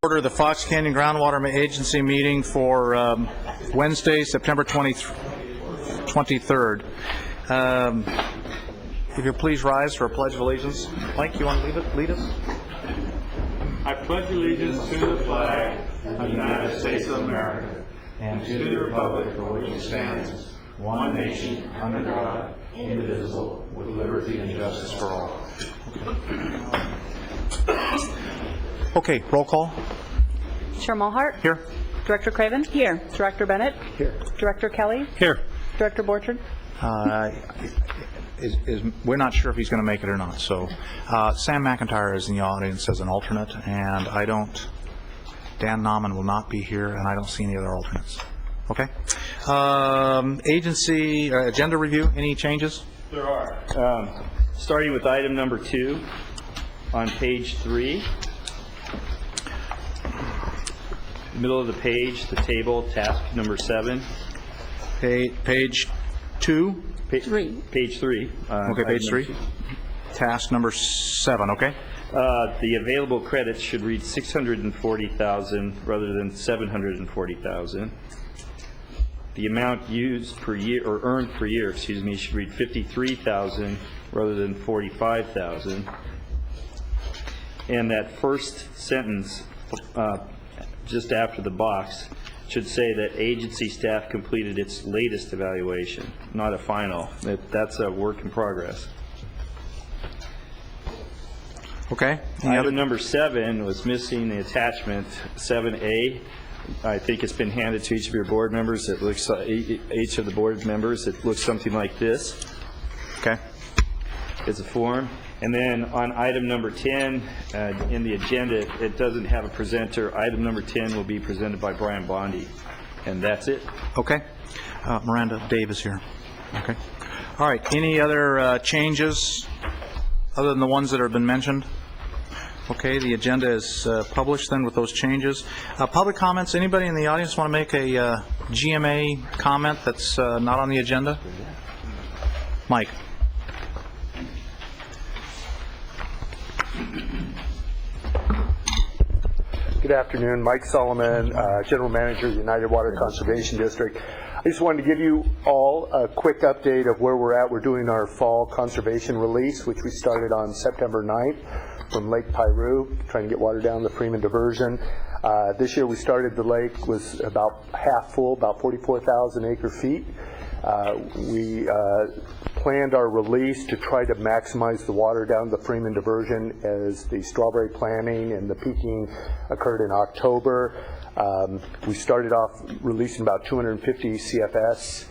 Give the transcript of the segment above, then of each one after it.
Order the Fox Canyon Groundwater Agency meeting for Wednesday, September 23rd. If you please rise for a Pledge of Allegiance. Mike, you want to lead us? I pledge allegiance to the flag of the United States of America and to the republic for which it stands, one nation, under God, indivisible, with liberty and justice for all. Okay, roll call. Chair Mulhart? Here. Director Craven? Here. Director Bennett? Here. Director Kelly? Here. Director Borchard? We're not sure if he's going to make it or not. So Sam McIntyre is in the audience as an alternate, and Dan Nauman will not be here, and I don't see any other alternates. Okay. Agency agenda review, any changes? There are. Starting with item number 2 on page 3. Middle of the page, the table, task number 7. Page 2? Page 3. Okay, page 3. Task number 7, okay. The available credits should read $640,000 rather than $740,000. The amount used per year, or earned per year, should read $53,000 rather than $45,000. And that first sentence, just after the box, should say that agency staff completed its latest evaluation, not a final. That's a work in progress. Okay. Item number 7 was missing the attachment 7A. I think it's been handed to each of your board members. It looks each of the board members. It looks something like this. Okay. It's a form. And then on item number 10 in the agenda, it doesn't have a presenter. Item number 10 will be presented by Brian Bondi, and that's it. Okay. Miranda Davis here. Okay. All right. Any other changes other than the ones that have been mentioned? Okay. The agenda is published then with those changes. Public comments. Anybody in the audience want to make a GMA comment that's not on the agenda? Mike. Good afternoon, Mike Solomon, General Manager of the United Water Conservation District. I just wanted to give you all a quick update of where we're at. We're doing our fall conservation release, which we started on September 9th from Lake Piru, trying to get water down the Freeman Diversion. This year we started, the lake was about half full, about 44,000 acre feet. We planned our release to try to maximize the water down the Freeman Diversion as the strawberry planting and the peaking occurred in October. We started off releasing about 250 CFS,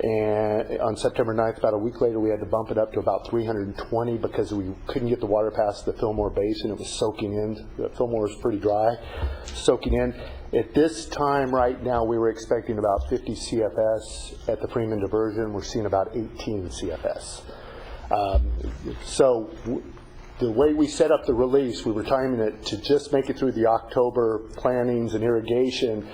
and on September 9th, about a week later, we had to bump it up to about 320 because we couldn't get the water past the Fillmore Basin. It was soaking in. The Fillmore was pretty dry, soaking in. At this time right now, we were expecting about 50 CFS at the Freeman Diversion. We're seeing about 18 CFS. So the way we set up the release, we were timing it to just make it through the October plantings and irrigation,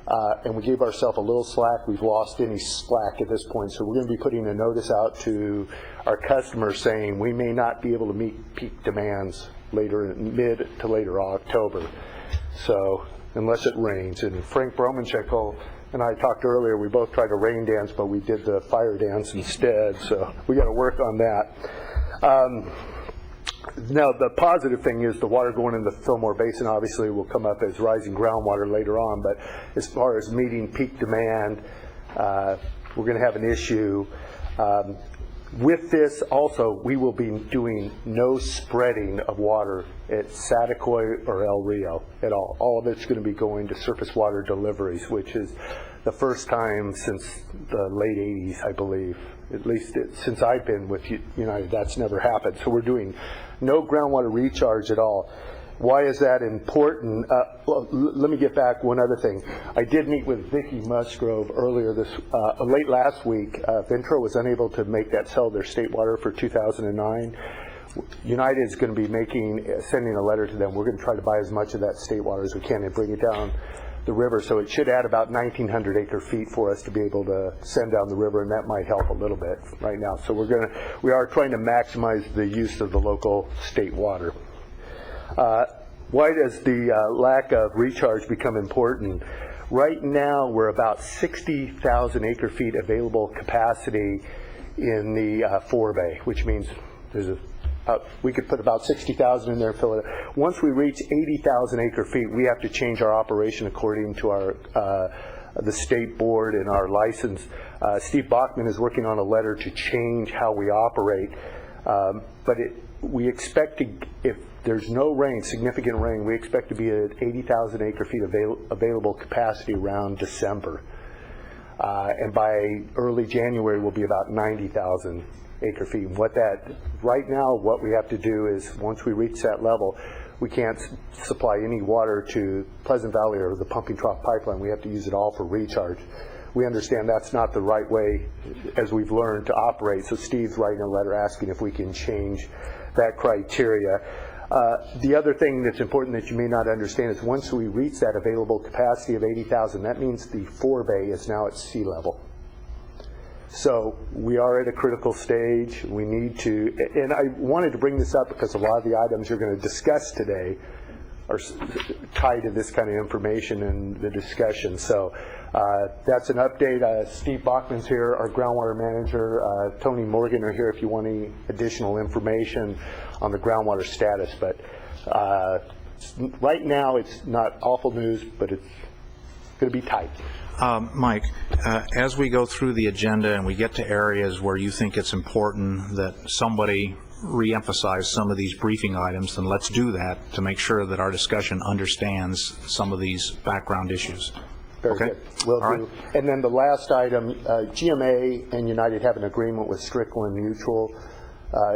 and we gave ourselves a little slack. We've lost any slack at this point, so we're going to be putting a notice out to our customers saying we may not be able to meet peak demands later, mid to later October. So unless it rains. And Frank Bromanchek and I talked earlier, we both tried a rain dance, but we did the fire dance instead, so we got to work on that. Now, the positive thing is the water going in the Fillmore Basin obviously will come up as rising groundwater later on, but as far as meeting peak demand, we're going to have an issue. With this also, we will be doing no spreading of water at Saticoy or El Rio at all. All of it's going to be going to surface water deliveries, which is the first time since the late 80s, I believe. At least since I've been with United, that's never happened. So we're doing no groundwater recharge at all. Why is that important? Well, let me get back one other thing. I did meet with Vicki Musgrove earlier late last week. Ventura was unable to make that sell their state water for 2009. United is going to be sending a letter to them. We're going to try to buy as much of that state water as we can and bring it down the river, so it should add about 1,900 acre-feet for us to be able to send down the river, and that might help a little bit right now. So we are trying to maximize the use of the local state water. Why does the lack of recharge become important? Right now, we're about 60,000 acre-feet available capacity in the forebay, which means we could put about 60,000 in there, fill it up. Once we reach 80,000 acre-feet, we have to change our operation according to the state board and our license. Steve Bachman is working on a letter to change how we operate, but we expect to, if there's no rain, significant rain, we expect to be at 80,000 acre-feet available capacity around December. And by early January, we'll be about 90,000 acre-feet. Right now, what we have to do is, once we reach that level, we can't supply any water to Pleasant Valley or the pumping trough pipeline. We have to use it all for recharge. We understand that's not the right way, as we've learned, to operate. So Steve's writing a letter asking if we can change that criteria. The other thing that's important that you may not understand is once we reach that available capacity of 80,000, that means the forebay is now at sea level. So we are at a critical stage. We need to, and I wanted to bring this up because a lot of the items you're going to discuss today are tied to this kind of information in the discussion. So that's an update. Steve Bachman's here, our groundwater manager. Tony Morgan are here if you want any additional information on the groundwater status. But right now it's not awful news, but it's going to be tight. Mike, as we go through the agenda and we get to areas where you think it's important that somebody re-emphasize some of these briefing items, then let's do that to make sure that our discussion understands some of these background issues. Very okay? Good. Will All do. right. And then the last item, GMA and United have an agreement with Strickland Mutual.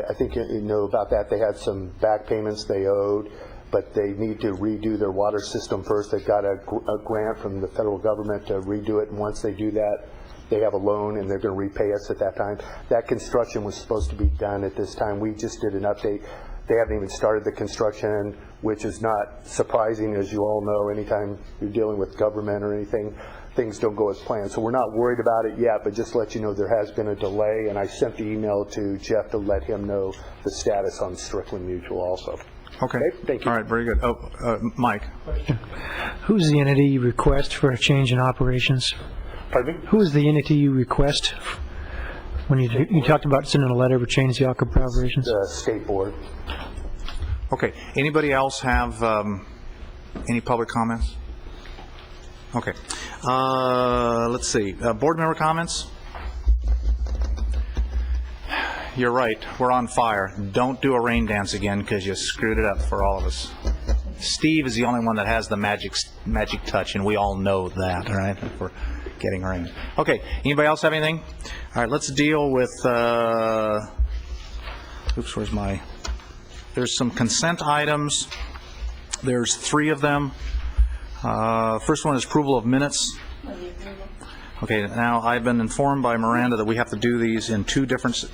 I think you know about that. They had some back payments they owed, but they need to redo their water system first. They've got a grant from the federal government to redo it, and once they do that, they have a loan and they're going to repay us at that time. That construction was supposed to be done at this time. We just did an update. They haven't even started the construction, which is not surprising. As you all know, anytime you're dealing with government or anything, things don't go as planned. So we're not worried about it yet, but just to let you know there has been a delay, and I sent the email to Jeff to let him know the status on Strickland Mutual also. Okay. Thank you. All right, very good. Mike. Who's the entity you request for a change in operations? Pardon me? Who is the entity you request when you talked about sending a letter to change the operations? The state board. Okay. Anybody else have any public comments? Okay. Let's see. Board member comments? You're right. We're on fire. Don't do a rain dance again because you screwed it up for all of us. Steve is the only one that has the magic touch, and we all know that, all right? We're getting rain. Okay. Anybody else have anything? All right. Let's deal with. Oops. Where's my? There's some consent items. There's 3 of them. First one is approval of minutes. Okay. Now I've been informed by Miranda that we have to do these in 2 different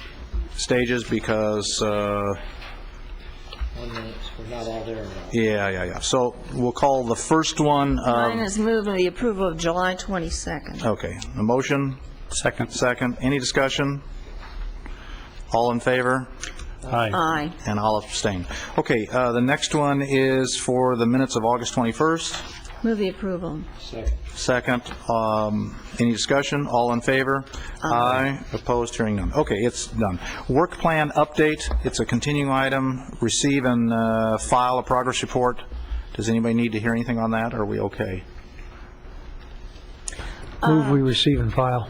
stages because. 1 minute. We're not all there now. Yeah. So we'll call the first one. Mine is moving the approval of July 22nd. Okay. A motion. Second. Any discussion? All in favor? Aye. Aye. And I'll abstain. Okay. The next one is for the minutes of August 21st. Move the approval. Second. Any discussion? All in favor? Aye. Opposed? Hearing none. Okay, it's done. Work plan update. It's a continuing item. Receive and file a progress report. Does anybody need to hear anything on that, or are we okay? Move we receive and file.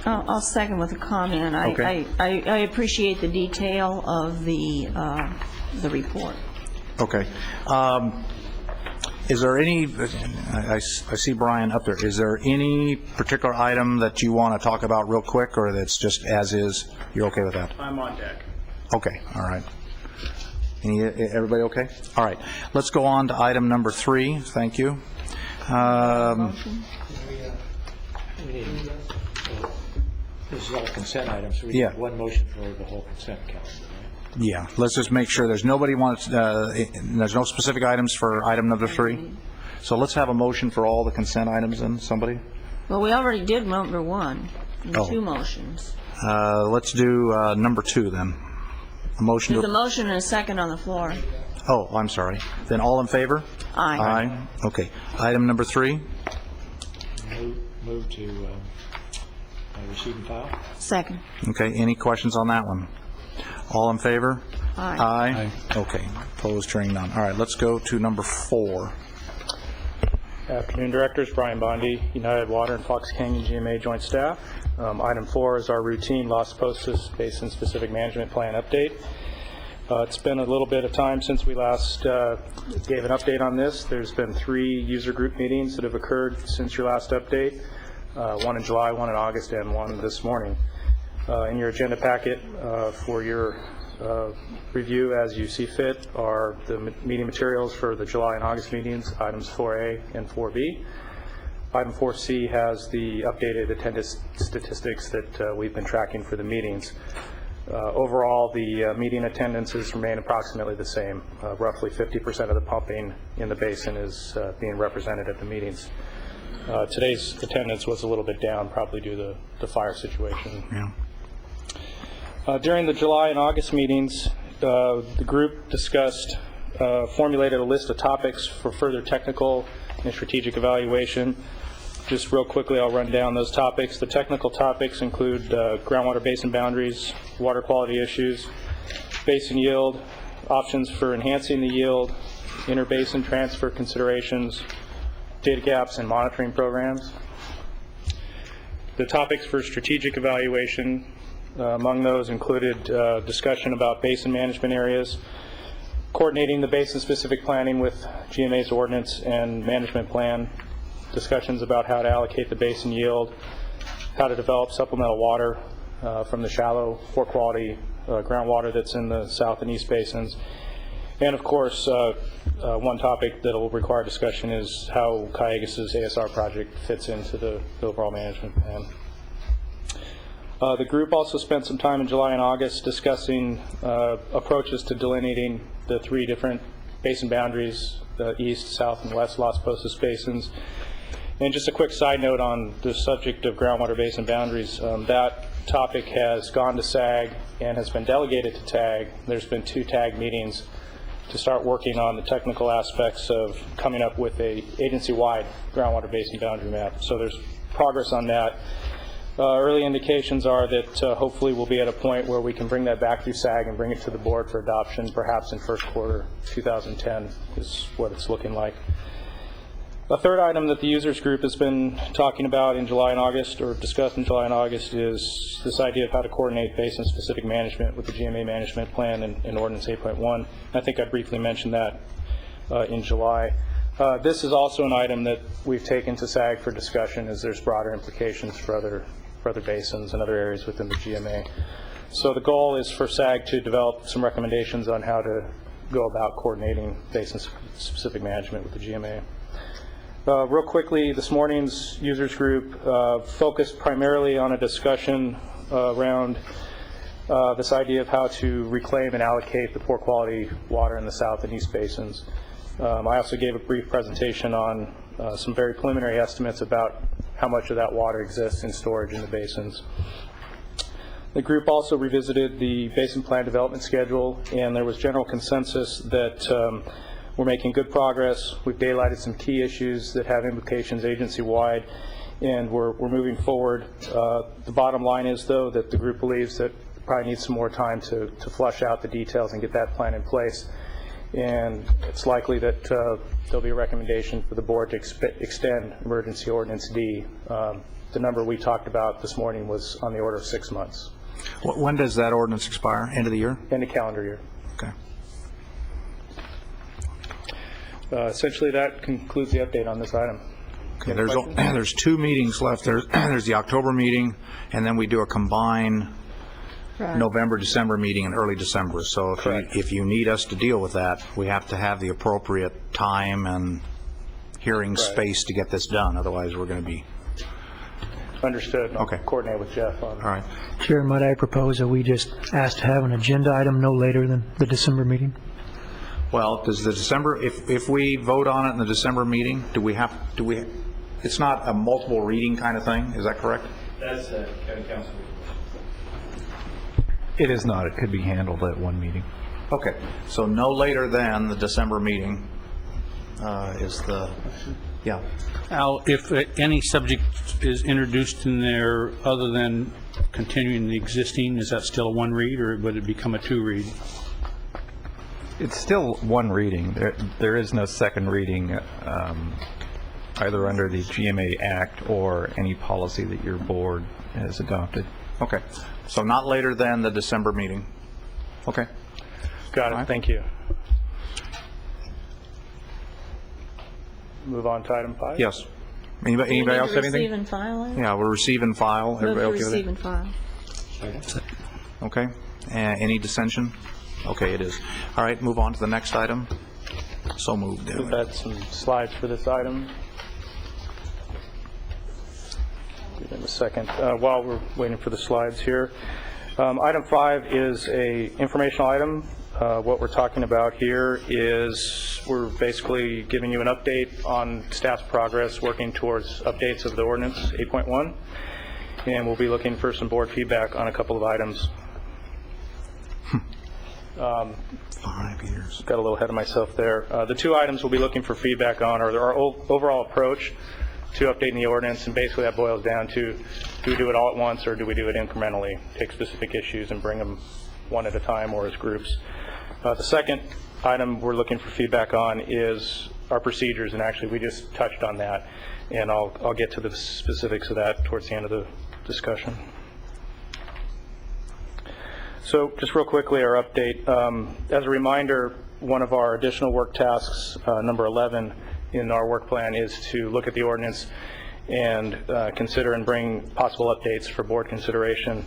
I'll second with a comment. Okay. I appreciate the detail of the report. Okay. Is there any, I see Brian up there, is there any particular item that you want to talk about real quick, or that's just as is? You're okay with that? I'm on deck. Okay, all right. Everybody okay? All right. Let's go on to item number 3. Thank you. This is all consent items, so we Yeah. need 1 motion for the whole consent calendar, right? Yeah, let's just make sure there's nobody wants, there's no specific items for item number 3? So let's have a motion for all the consent items then, somebody? Well, we already did number 1 in Oh. 2 motions. Let's do number 2 then. A motion There's a to, motion and a second on the floor. oh, I'm sorry. Then all in favor? Aye. Aye. Okay. Item number 3? Move to receive and file. Second. Okay, any questions on that one? All in favor? Aye. Okay, opposed, hearing none. All right, let's go to number 4. Afternoon, Directors. Brian Bondi, United Water and Fox Canyon GMA Joint Staff. Item 4 is our routine Las Postas Basin Specific Management Plan update. It's been a little bit of time since we last gave an update on this. There's been 3 user group meetings that have occurred since your last update, 1 in July, 1 in August, and 1 this morning. In your agenda packet for your review as you see fit are the meeting materials for the July and August meetings, items 4A and 4B. Item 4C has the updated attendance statistics that we've been tracking for the meetings. Overall, the meeting attendances remain approximately the same. Roughly 50% of the pumping in the basin is being represented at the meetings. Today's attendance was a little bit down, probably due to the fire situation. Yeah. During the July and August meetings, the group discussed, formulated a list of topics for further technical and strategic evaluation. Just real quickly, I'll run down those topics. The technical topics include groundwater basin boundaries, water quality issues, basin yield, options for enhancing the yield, interbasin transfer considerations, data gaps and monitoring programs. The topics for strategic evaluation, among those included discussion about basin management areas, coordinating the basin-specific planning with GMA's ordinance and management plan, discussions about how to allocate the basin yield, how to develop supplemental water from the shallow, poor quality groundwater that's in the south and east basins. And of course, one topic that will require discussion is how Callegas's ASR project fits into the overall management plan. The group also spent some time in July and August discussing approaches to delineating the 3 different basin boundaries, the east, south, and west Las Postas basins. And just a quick side note on the subject of groundwater basin boundaries, that topic has gone to SAG and has been delegated to TAG. There's been 2 TAG meetings to start working on the technical aspects of coming up with a agency-wide groundwater basin boundary map. So there's progress on that. Early indications are that hopefully we'll be at a point where we can bring that back through SAG and bring it to the board for adoption, perhaps in first quarter 2010 is what it's looking like. A third item that the users group has been talking about in July and August, or discussed in July and August, is this idea of how to coordinate basin-specific management with the GMA management plan and Ordinance 8.1. I think I briefly mentioned that in July. This is also an item that we've taken to SAG for discussion, as there's broader implications for other basins and other areas within the GMA. So the goal is for SAG to develop some recommendations on how to go about coordinating basin-specific management with the GMA. Real quickly, this morning's users group focused primarily on a discussion around this idea of how to reclaim and allocate the poor quality water in the south and east basins. I also gave a brief presentation on some very preliminary estimates about how much of that water exists in storage in the basins. The group also revisited the basin plan development schedule, and there was general consensus that we're making good progress. We've daylighted some key issues that have implications agency-wide, and we're moving forward. The bottom line is, though, that the group believes that probably needs some more time to flush out the details and get that plan in place. And it's likely that there'll be a recommendation for the board to extend Emergency Ordinance D. The number we talked about this morning was on the order of 6 months. When does that ordinance expire? End of the year? End of calendar year. Okay. Essentially, that concludes the update on this item. Okay, there's 2 meetings left. There's the October meeting, and then we do a combined November, December meeting in early December. So if you need us to deal with that, we have to have the appropriate time and hearing space to get this done. Otherwise, we're going to be... Understood. I'll coordinate with Jeff on. All right. Chair, might I propose that we just ask to have an agenda item no later than the December meeting? Well, does the December, if we vote on it in the December meeting, it's not a multiple reading kind of thing, is that correct? That's county council. It is not. It could be handled at one meeting. Okay, so no later than the December meeting is the, yeah. Al, if any subject is introduced in there other than continuing the existing, is that still a one read, or would it become a two read? It's still one reading. There is no second reading either under the GMA Act or any policy that your board has adopted. Okay, so not later than the December meeting. Okay. Got it, All right. thank you. Move on to item 5? Yes. Anybody else have anything? Receive and file it? Yeah, we'll receive and file. Move to Everybody okay with receive it? and file. Okay. Any dissension? Okay, it is. All right, move on to the next item. So moved. We've got some slides for this item. Give them a second. While we're waiting for the slides here. Item 5 is a informational item. What we're talking about here is we're basically giving you an update on staff's progress working towards updates of the ordinance 8.1, and we'll be looking for some board feedback on a couple of items. 5 years. Got a little ahead of myself there. The two items we'll be looking for feedback on are our overall approach to updating the ordinance, and basically that boils down to, do we do it all at once or do we do it incrementally, take specific issues and bring them one at a time or as groups. The second item we're looking for feedback on is our procedures, and actually we just touched on that, and I'll get to the specifics of that towards the end of the discussion. So just real quickly, our update. As a reminder, one of our additional work tasks, number 11 in our work plan, is to look at the ordinance and consider and bring possible updates for board consideration.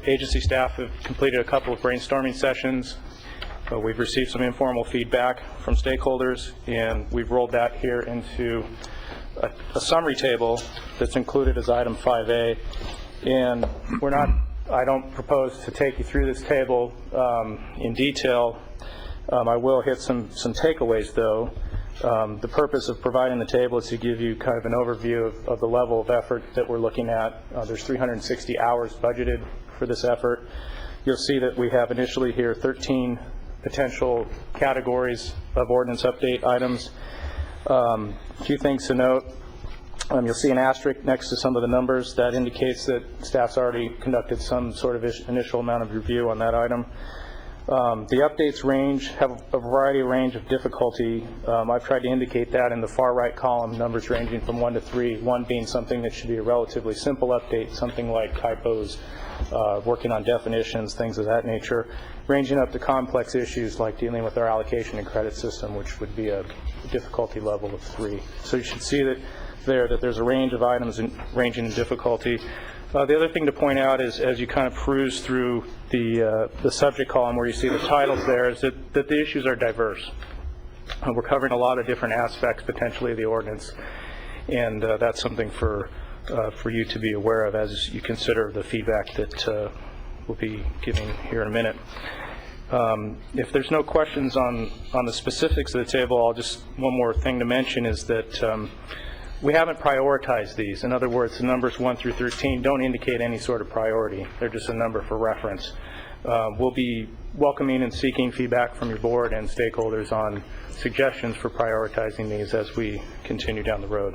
Agency staff have completed a couple of brainstorming sessions. We've received some informal feedback from stakeholders, and we've rolled that here into a summary table that's included as item 5A. And I don't propose to take you through this table in detail. I will hit some takeaways, though. The purpose of providing the table is to give you kind of an overview of the level of effort that we're looking at. There's 360 hours budgeted for this effort. You'll see that we have initially here 13 potential categories of ordinance update items. A few things to note. You'll see an asterisk next to some of the numbers. That indicates that staff's already conducted some sort of initial amount of review on that item. The updates have a variety of range of difficulty. I've tried to indicate that in the far right column, numbers ranging from 1 to 3, 1 being something that should be a relatively simple update, something like typos, working on definitions, things of that nature, ranging up to complex issues like dealing with our allocation and credit system, which would be a difficulty level of 3. So you should see that there's a range of items ranging in difficulty. The other thing to point out is, as you kind of peruse through the subject column where you see the titles there, is that the issues are diverse. We're covering a lot of different aspects potentially of the ordinance, and that's something for you to be aware of as you consider the feedback that we'll be giving here in a minute. If there's no questions on the specifics of the table, one more thing to mention is that we haven't prioritized these. In other words, the numbers 1 through 13 don't indicate any sort of priority. They're just a number for reference. We'll be welcoming and seeking feedback from your board and stakeholders on suggestions for prioritizing these as we continue down the road.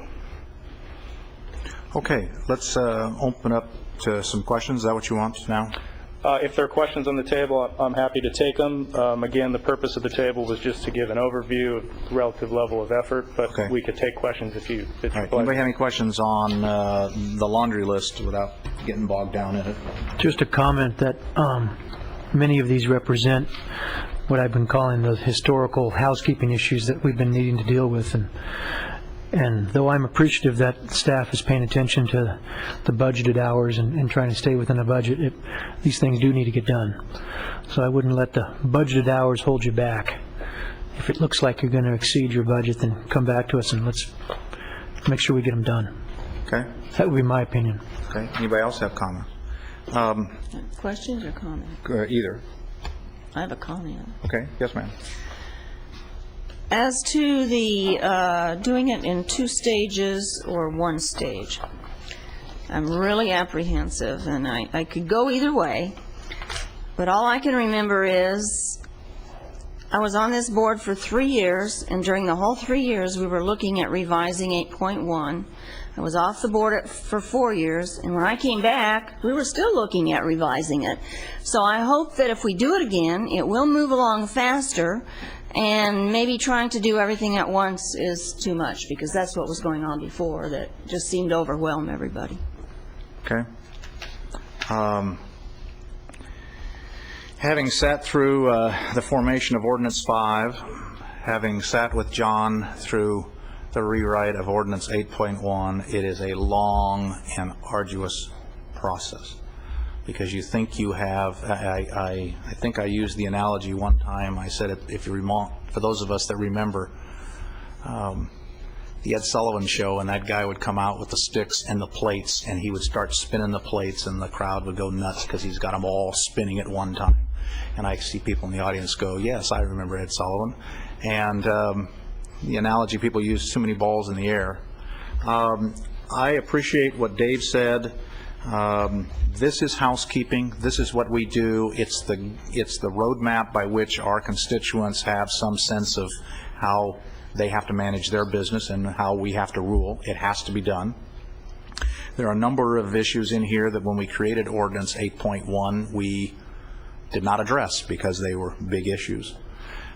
Okay, let's open up to some questions. Is that what you want now? If there are questions on the table, I'm happy to take them. Again, the purpose of the table was just to give an overview of the relative level of effort, but okay. We could take questions if you All right. Anybody have any questions on the laundry list without getting bogged down in it? Just a comment that many of these represent what I've been calling the historical housekeeping issues that we've been needing to deal with, and though I'm appreciative that staff is paying attention to the budgeted hours and trying to stay within the budget, these things do need to get done. So I wouldn't let the budgeted hours hold you back. If it looks like you're going to exceed your budget, then come back to us and let's make sure we get them done. Okay. That would be my opinion. Okay. Anybody else have comments? Questions or comments? Either. I have a comment. Okay. Yes, ma'am. As to the doing it in 2 stages or 1 stage, I'm really apprehensive, and I could go either way, but all I can remember is I was on this board for 3 years, and during the whole 3 years, we were looking at revising 8.1. I was off the board for 4 years, and when I came back, we were still looking at revising it. So I hope that if we do it again, it will move along faster, and maybe trying to do everything at once is too much, because that's what was going on before, that just seemed to overwhelm everybody. Okay. Having sat through the formation of Ordinance 5, having sat with John through the rewrite of Ordinance 8.1, it is a long and arduous process, because you think you have, I think I used the analogy one time. I said, if you for those of us that remember the Ed Sullivan Show, and that guy would come out with the sticks and the plates, and he would start spinning the plates, and the crowd would go nuts because he's got them all spinning at one time. And I see people in the audience go, yes, I remember Ed Sullivan. And the analogy people use, too many balls in the air. I appreciate what Dave said. This is housekeeping. This is what we do. It's the roadmap by which our constituents have some sense of how they have to manage their business and how we have to rule. It has to be done. There are a number of issues in here that when we created Ordinance 8.1, we did not address because they were big issues.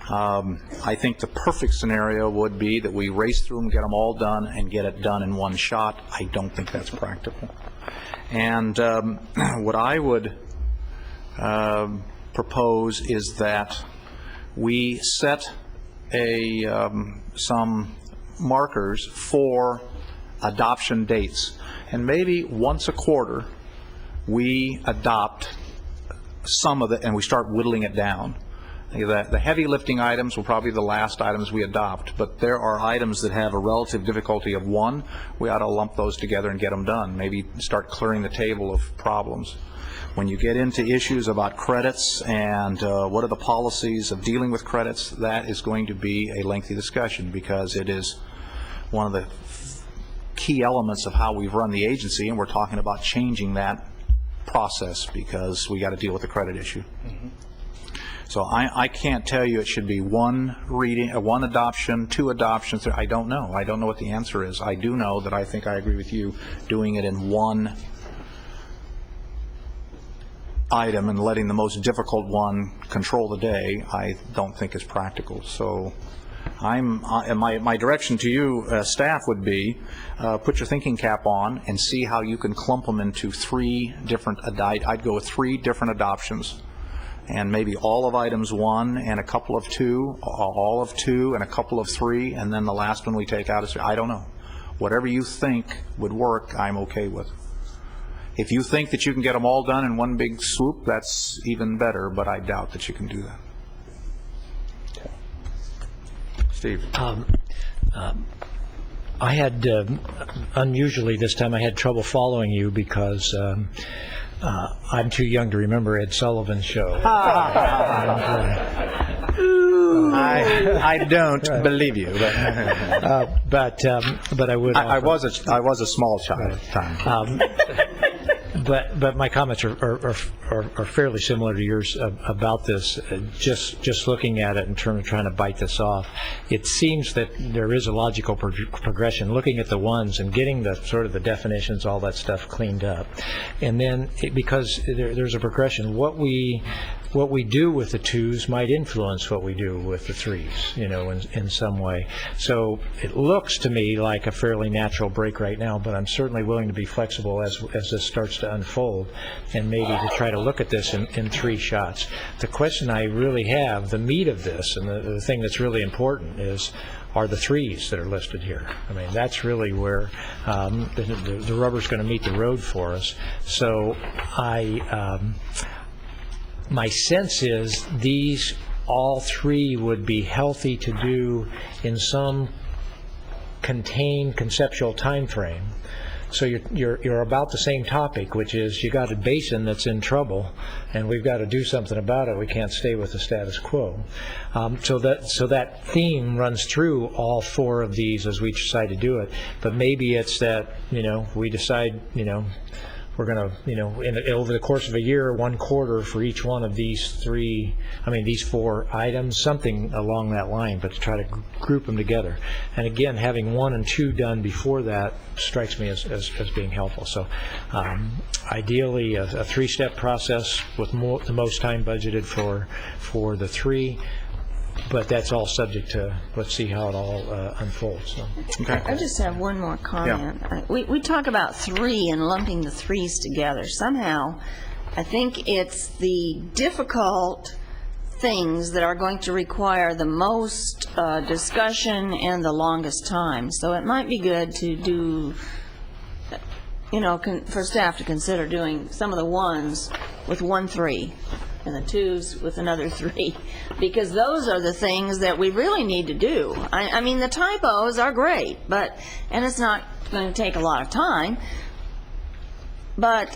I think the perfect scenario would be that we race through them, get them all done, and get it done in one shot. I don't think that's practical. And what I would propose is that we set some markers for adoption dates, and maybe once a quarter we adopt some of it and we start whittling it down. The heavy lifting items will probably be the last items we adopt, but there are items that have a relative difficulty of 1. We ought to lump those together and get them done. Maybe start clearing the table of problems. When you get into issues about credits and what are the policies of dealing with credits, that is going to be a lengthy discussion, because it is one of the key elements of how we've run the agency, and we're talking about changing that process because we got to deal with the credit issue. Mm-hmm. So I can't tell you it should be 1 reading, 1 adoption, 2 adoptions. I don't know. I don't know what the answer is. I do know that I think I agree with you, doing it in 1 item and letting the most difficult one control the day, I don't think is practical. So my direction to you, staff, would be put your thinking cap on and see how you can clump them into 3 different, I'd go with 3 different adoptions, and maybe all of items 1 and a couple of 2, all of 2 and a couple of 3, and then the last one we take out is, I don't know. Whatever you think would work, I'm okay with. If you think that you can get them all done in one big swoop, that's even better, but I doubt that you can do that. Okay. Steve. I had, unusually this time, I had trouble following you because I'm too young to remember Ed Sullivan's show. I don't believe you, but I would. I was a small child at the time. But my comments are fairly similar to yours about this. Just looking at it in terms of trying to bite this off, it seems that there is a logical progression. Looking at the ones and getting the sort of the definitions, all that stuff cleaned up, and then because there's a progression. What we do with the 2s might influence what we do with the 3s, in some way. So it looks to me like a fairly natural break right now, but I'm certainly willing to be flexible as this starts to unfold, and maybe to try to look at this in 3 shots. The question I really have, the meat of this, and the thing that's really important are the 3s that are listed here. I mean, that's really where the rubber's going to meet the road for us. So my sense is these all 3 would be healthy to do in some contained conceptual time frame, So you're about the same topic, which is you got a basin that's in trouble, and we've got to do something about it. We can't stay with the status quo. So that theme runs through all 4 of these as we decide to do it. But maybe it's that we decide we're going to over the course of a year, 1 quarter for each one of these 4 items, something along that line, but to try to group them together. And again, having 1 and 2 done before that strikes me as being helpful. So ideally, a 3-step process with the most time budgeted for the 3. But that's all subject to, let's see how it all unfolds. So. Okay. I just have one more comment. Yeah. We talk about 3 and lumping the 3s together. Somehow, I think it's the difficult things that are going to require the most discussion and the longest time. So it might be good to do, for staff to consider doing some of the 1s with 1 3. And the 2s with another 3, because those are the things that we really need to do. I mean, the typos are great, and it's not going to take a lot of time, but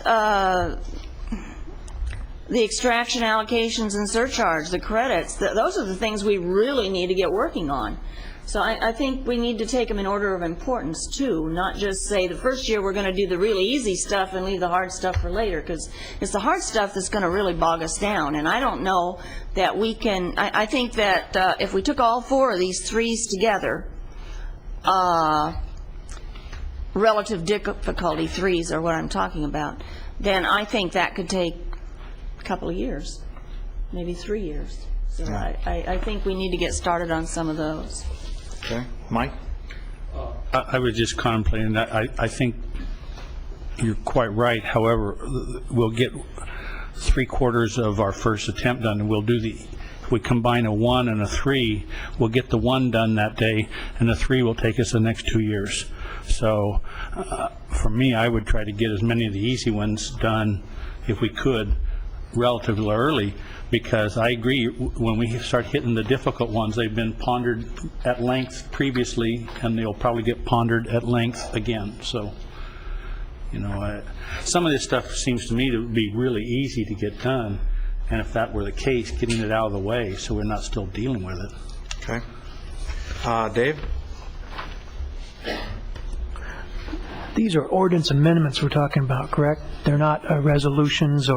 the extraction allocations and surcharge, the credits, those are the things we really need to get working on. So I think we need to take them in order of importance, too, not just say the first year we're going to do the really easy stuff and leave the hard stuff for later, because it's the hard stuff that's going to really bog us down. And I don't know that we can, I think that if we took all 4 of these 3s together, relative difficulty 3s are what I'm talking about, then I think that could take a couple of years, maybe 3 years. So I think we need to get started on some of those. Okay. Mike? I was just contemplating that. I think you're quite right. However, we'll get 3/4 of our first attempt done, and we'll do if we combine a 1 and a 3, we'll get the 1 done that day, and the 3 will take us the next 2 years. So for me, I would try to get as many of the easy ones done, if we could, relatively early, because I agree, when we start hitting the difficult ones, they've been pondered at length previously, and they'll probably get pondered at length again. So, some of this stuff seems to me to be really easy to get done, and if that were the case, getting it out of the way so we're not still dealing with it. Okay. Dave? These are ordinance amendments we're talking about, correct? They're not resolutions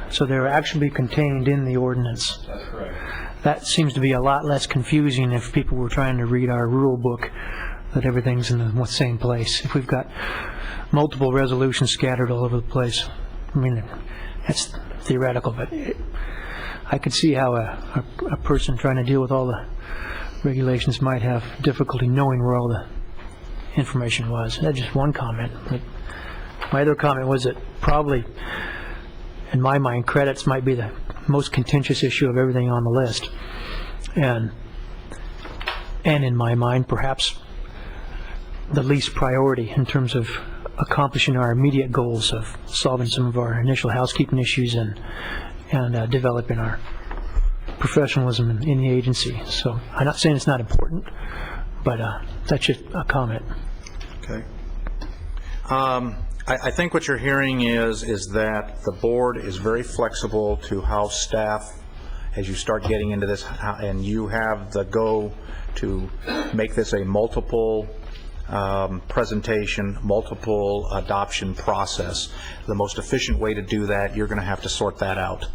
so they're actually contained in the ordinance. That's correct. That seems to be a lot less confusing if people were trying to read our rule book, that everything's in the same place. If we've got multiple resolutions scattered all over the place, I mean, that's theoretical, but I could see how a person trying to deal with all the regulations might have difficulty knowing where all the information was. That's just one comment. But my other comment was that probably, in my mind, credits might be the most contentious issue of everything on the list. And in my mind, perhaps the least priority in terms of accomplishing our immediate goals of solving some of our initial housekeeping issues and developing our professionalism in the agency. So I'm not saying it's not important, but that's just a comment. Okay. I think what you're hearing is that the board is very flexible to how staff, as you start getting into this, and you have the go to make this a multiple presentation, multiple adoption process. The most efficient way to do that, you're going to have to sort that out.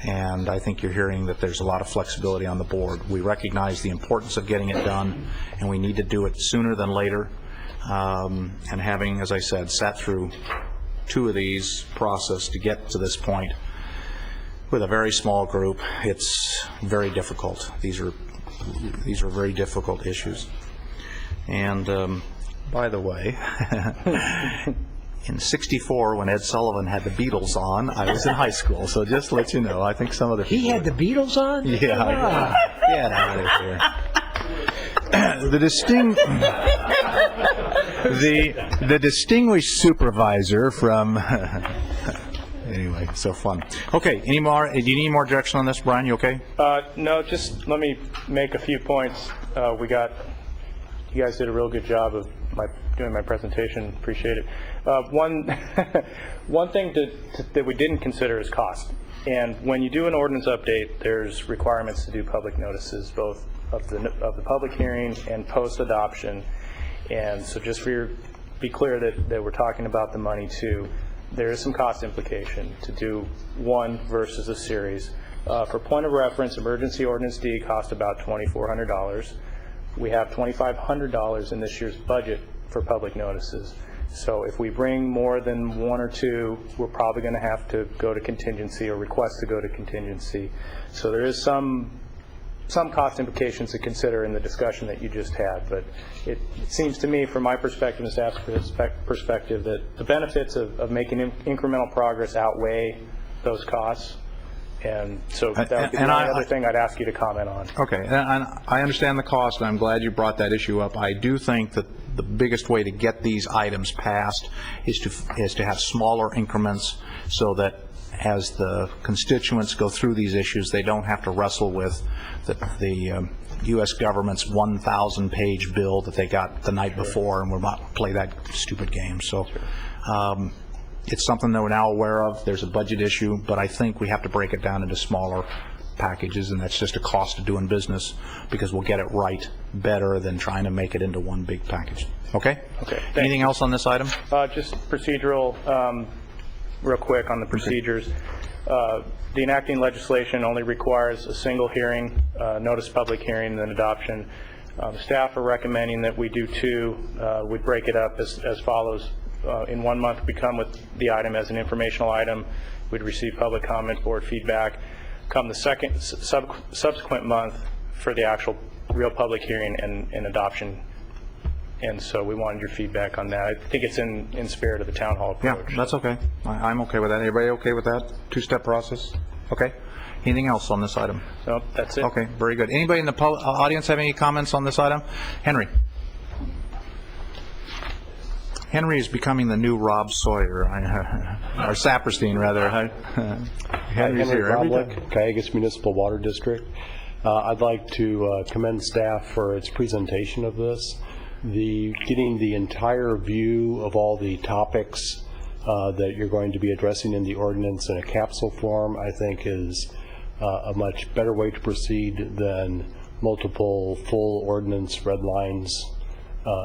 And I think you're hearing that there's a lot of flexibility on the board. We recognize the importance of getting it done, and we need to do it sooner than later. And having, as I said, sat through 2 of these process to get to this point with a very small group, it's very difficult. These are very difficult issues. And by the way, in '64, when Ed Sullivan had the Beatles on, I was in high school. So just to let you know, I think some of the people... He had the Beatles on? Yeah. Get out of here. The distinguished supervisor from... Anyway, so fun. Okay, do you need any more direction on this, Brian? You okay? No, just let me make a few points. You guys did a real good job of my doing my presentation. Appreciate it. One thing that we didn't consider is cost. And when you do an ordinance update, there's requirements to do public notices, both of the public hearing and post-adoption. And so just be clear that we're talking about the money too. There is some cost implication to do one versus a series. For point of reference, Emergency Ordinance D cost about $2,400. We have $2,500 in this year's budget for public notices. So if we bring more than one or two, we're probably going to have to go to contingency or request to go to contingency. So there is some cost implications to consider in the discussion that you just had. But it seems to me, from my perspective and staff's perspective, that the benefits of making incremental progress outweigh those costs. And so that would be the other thing I'd ask you to comment on. Okay, and I understand the cost, and I'm glad you brought that issue up. I do think that the biggest way to get these items passed is to have smaller increments, so that as the constituents go through these issues, they don't have to wrestle with the U.S. government's 1,000-page bill that they got the night before, and we're not to play that stupid game. So. It's something that we're now aware of. There's a budget issue, but I think we have to break it down into smaller packages, and that's just a cost of doing business, because we'll get it right better than trying to make it into one big package. Okay? Okay. Anything else on this item? Just procedural, real quick on the procedures. The enacting legislation only requires a single hearing, notice public hearing, and then adoption. The staff are recommending that we do two. We break it up as follows. In 1 month, we come with the item as an informational item. We'd receive public comment, board feedback. Come the subsequent month for the actual real public hearing and adoption. And so we wanted your feedback on that. I think it's in spirit of the town hall approach. Yeah, that's okay. I'm okay with that. Everybody okay with that? Two-step process? Okay. Anything else on this item? No, that's it. Okay, very good. Anybody in the audience have any comments on this item? Henry. Henry is becoming the new Rob Sawyer, or Saperstein, rather. Henry's here every day. Cayugas Municipal Water District. I'd like to commend staff for its presentation of this. Getting the entire view of all the topics that you're going to be addressing in the ordinance in a capsule form, I think, is a much better way to proceed than multiple full ordinance red lines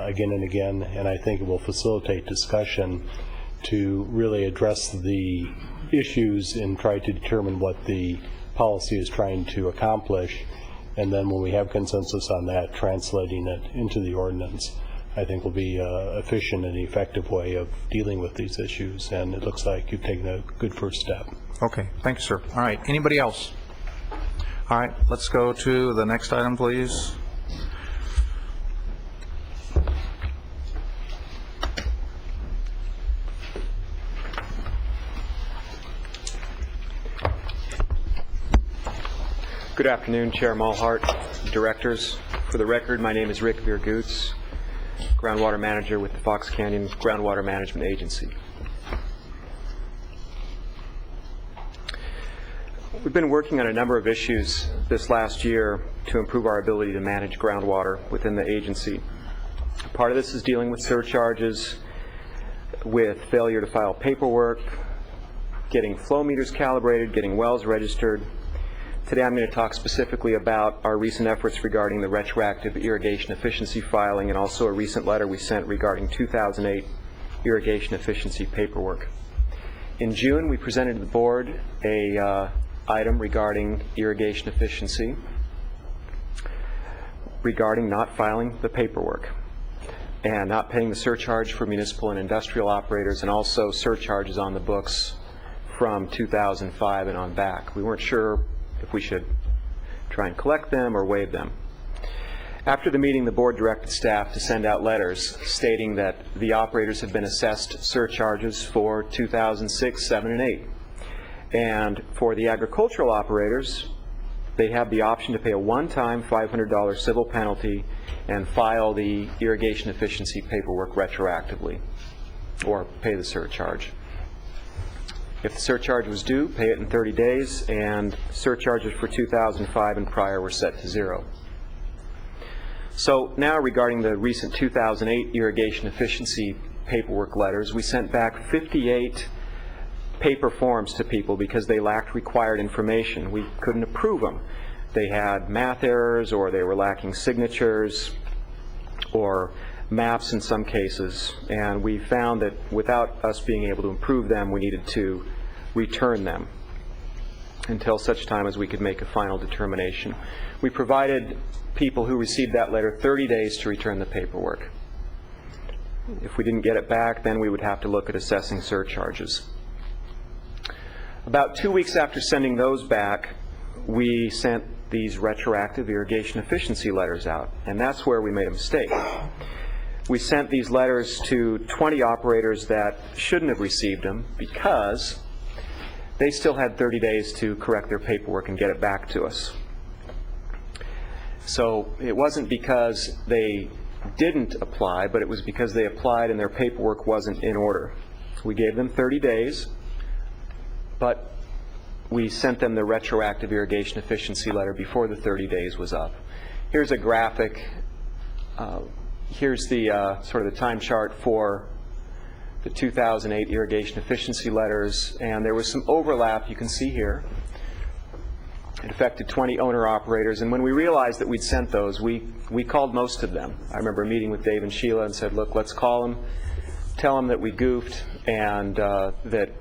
again and again, and I think it will facilitate discussion to really address the issues and try to determine what the policy is trying to accomplish, and then when we have consensus on that, translating it into the ordinance, I think will be an efficient and effective way of dealing with these issues, and it looks like you've taken a good first step. Okay, thank you, sir. All right, anybody else? All right, let's go to the next item, please. Good afternoon, Chair Mulhart, directors. For the record, my name is Rick Virgoots, groundwater manager with the Fox Canyon Groundwater Management Agency. We've been working on a number of issues this last year to improve our ability to manage groundwater within the agency. Part of this is dealing with surcharges, with failure to file paperwork, getting flow meters calibrated, getting wells registered. Today I'm going to talk specifically about our recent efforts regarding the retroactive irrigation efficiency filing, and also a recent letter we sent regarding 2008 irrigation efficiency paperwork. In June, we presented to the board a item regarding irrigation efficiency, regarding not filing the paperwork and not paying the surcharge for municipal and industrial operators, and also surcharges on the books from 2005 and on back. We weren't sure if we should try and collect them or waive them. After the meeting, the board directed staff to send out letters stating that the operators have been assessed surcharges for 2006, 7, and 8. And for the agricultural operators, they have the option to pay a one-time $500 civil penalty and file the irrigation efficiency paperwork retroactively, or pay the surcharge. If the surcharge was due, pay it in 30 days, and surcharges for 2005 and prior were set to 0. So now regarding the recent 2008 irrigation efficiency paperwork letters, we sent back 58 paper forms to people because they lacked required information. We couldn't approve them. They had math errors, or they were lacking signatures, or maps in some cases, and we found that without us being able to improve them, we needed to return them until such time as we could make a final determination. We provided people who received that letter 30 days to return the paperwork. If we didn't get it back, then we would have to look at assessing surcharges. About 2 weeks after sending those back, we sent these retroactive irrigation efficiency letters out, and that's where we made a mistake. We sent these letters to 20 operators that shouldn't have received them because they still had 30 days to correct their paperwork and get it back to us. So it wasn't because they didn't apply, but it was because they applied and their paperwork wasn't in order. We gave them 30 days, but we sent them the retroactive irrigation efficiency letter before the 30 days was up. Here's a graphic. Here's the sort of the time chart for the 2008 irrigation efficiency letters, and there was some overlap you can see here. It affected 20 owner-operators, and when we realized that we'd sent those, we called most of them. I remember meeting with Dave and Sheila and said, look, let's call them, tell them that we goofed, and that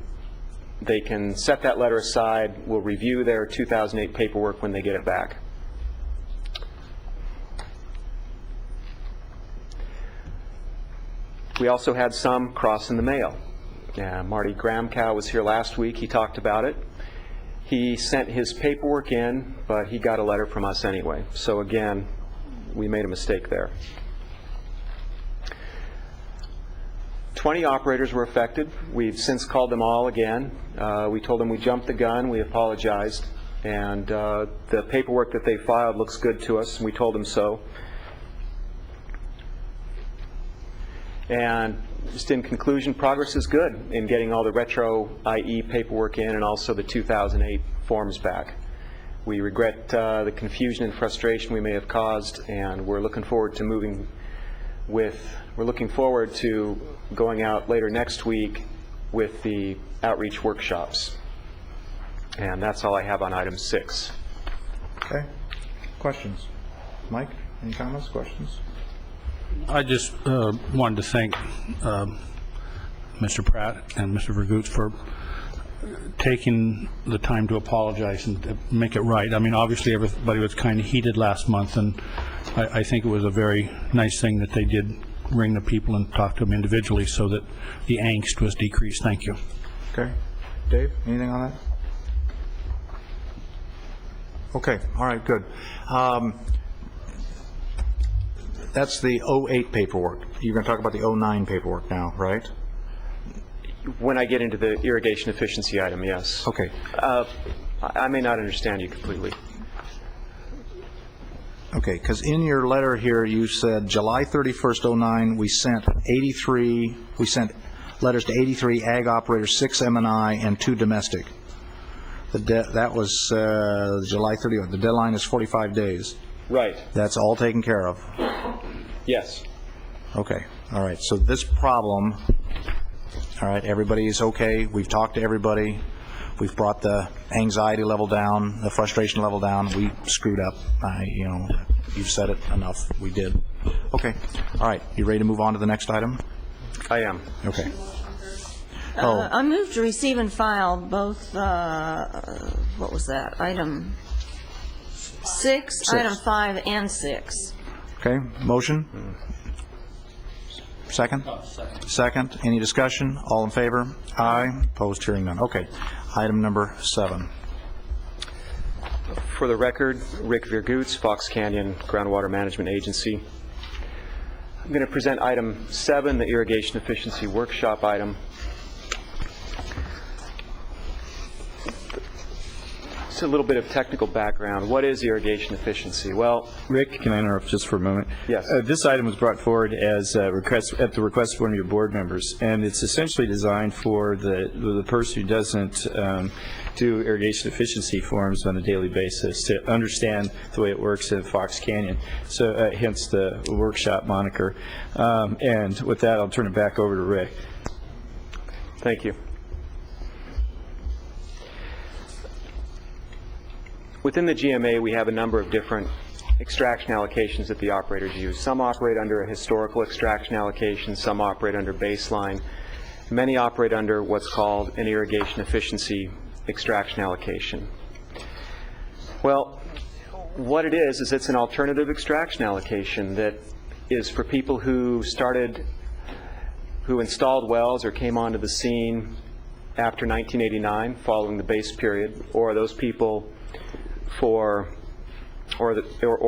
they can set that letter aside. We'll review their 2008 paperwork when they get it back. We also had some cross in the mail. Marty Gramkow was here last week. He talked about it. He sent his paperwork in, but he got a letter from us anyway. So again, we made a mistake there. 20 operators were affected. We've since called them all again. We told them we jumped the gun. We apologized. And the paperwork that they filed looks good to us, and we told them so. And just in conclusion, progress is good in getting all the retro IE paperwork in and also the 2008 forms back. We regret the confusion and frustration we may have caused, and we're looking forward to going out later next week with the outreach workshops. And that's all I have on item 6. Okay. Questions? Mike, any comments, questions? I just wanted to thank Mr. Pratt and Mr. Vergoots for taking the time to apologize and to make it right. I mean, obviously everybody was kind of heated last month, and I think it was a very nice thing that they did ring the people and talk to them individually so that the angst was decreased. Thank you. Okay. Dave, anything on that? Okay. All right, good. That's the 08 paperwork. You're going to talk about the 09 paperwork now, right? When I get into the irrigation efficiency item, yes. Okay. I may not understand you completely. Okay, because in your letter here you said July 31st, 09, we sent letters to 83 ag operators, 6 M&I, and 2 domestic. That was July 30th. The deadline is 45 days. Right. That's all taken care of? Yes. Okay. All right. So this problem, all right, everybody is okay. We've talked to everybody. We've brought the anxiety level down, the frustration level down. We screwed up. You've said it enough. We did. Okay. All right. You ready to move on to the next item? I am. Okay. I move to receive and file both, what was that, item 6, item 5, and 6. Okay. Motion? Second? Second. Any discussion? All in favor? Aye. Opposed? Hearing none. Okay. Item number 7. For the record, Rick Vergoots, Fox Canyon Groundwater Management Agency. I'm going to present item 7, the irrigation efficiency workshop item. Just a little bit of technical background. What is irrigation efficiency? Well, Rick, can I interrupt just for a moment? Yes. This item was brought forward as a request, at the request of one of your board members, and it's essentially designed for the person who doesn't do irrigation efficiency forms on a daily basis to understand the way it works in Fox Canyon, so hence the workshop moniker. And with that, I'll turn it back over to Rick. thank you. Within the GMA, we have a number of different extraction allocations that the operators use. Some operate under a historical extraction allocation, some operate under baseline. Many operate under what's called an irrigation efficiency extraction allocation. Well, what it is it's an alternative extraction allocation that is for people who installed wells or came onto the scene after 1989, following the base period, or those people or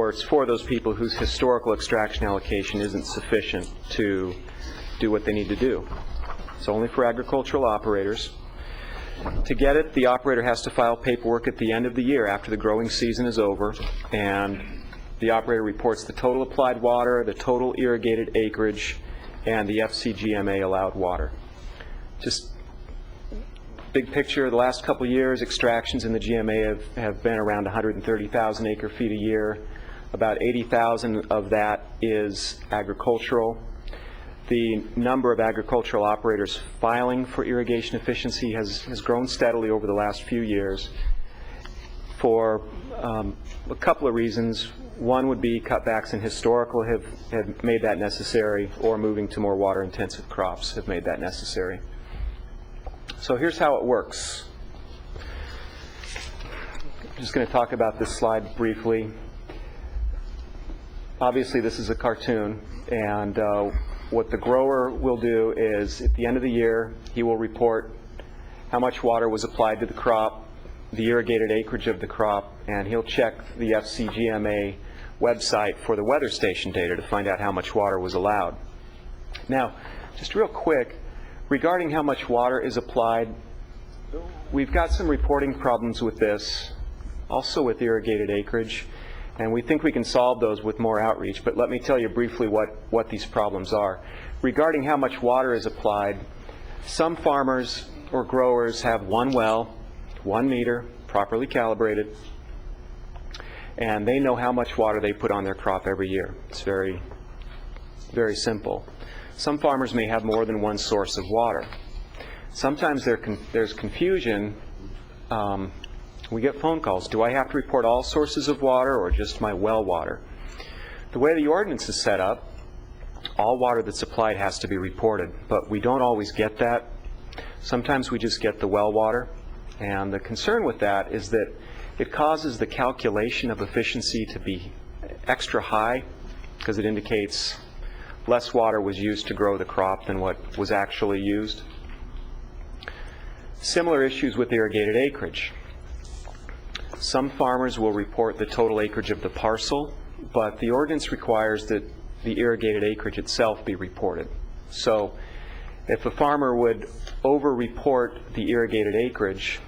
it's for those people whose historical extraction allocation isn't sufficient to do what they need to do. It's only for agricultural operators. To get it, the operator has to file paperwork at the end of the year after the growing season is over, and the operator reports the total applied water, the total irrigated acreage, and the FCGMA allowed water. Just big picture, the last couple of years, extractions in the GMA have been around 130,000 acre feet a year. About 80,000 of that is agricultural. The number of agricultural operators filing for irrigation efficiency has grown steadily over the last few years for a couple of reasons. One would be cutbacks in historical have made that necessary, or moving to more water-intensive crops have made that necessary. So here's how it works. I'm just going to talk about this slide briefly. Obviously, this is a cartoon, and what the grower will do is, at the end of the year, he will report how much water was applied to the crop, the irrigated acreage of the crop, and he'll check the FCGMA website for the weather station data to find out how much water was allowed. Now, just real quick, regarding how much water is applied, we've got some reporting problems with this, also with irrigated acreage, and we think we can solve those with more outreach, but let me tell you briefly what these problems are. Regarding how much water is applied, some farmers or growers have one well, 1 meter, properly calibrated, and they know how much water they put on their crop every year. It's very, very simple. Some farmers may have more than one source of water. Sometimes there's confusion. We get phone calls. Do I have to report all sources of water or just my well water? The way the ordinance is set up, all water that's applied has to be reported, but we don't always get that. Sometimes we just get the well water, and the concern with that is that it causes the calculation of efficiency to be extra high, because it indicates less water was used to grow the crop than what was actually used. Similar issues with irrigated acreage. Some farmers will report the total acreage of the parcel, but the ordinance requires that the irrigated acreage itself be reported. So if a farmer would over-report the irrigated acreage,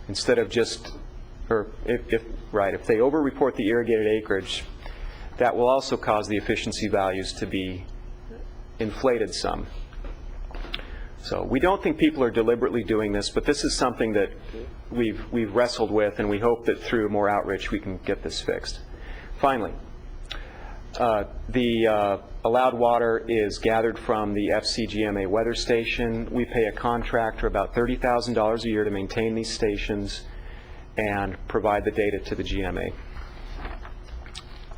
instead of just, or if they over-report the irrigated acreage, that will also cause the efficiency values to be inflated some. So we don't think people are deliberately doing this, but this is something that we've wrestled with, and we hope that through more outreach we can get this fixed. Finally, the allowed water is gathered from the FCGMA weather station. We pay a contractor about $30,000 a year to maintain these stations and provide the data to the GMA.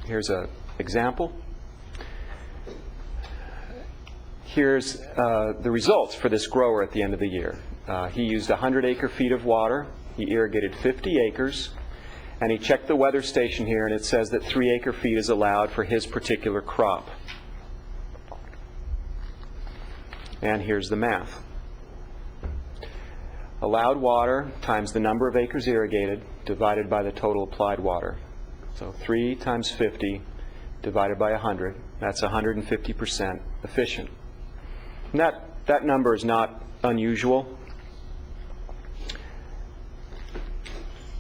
Here's an example. Here's the results for this grower at the end of the year. He used 100 acre feet of water. He irrigated 50 acres. And he checked the weather station here, and it says that 3 acre feet is allowed for his particular crop. And here's the math. Allowed water times the number of acres irrigated divided by the total applied water. So 3 times 50 divided by 100, that's 150% efficient. And that number is not unusual.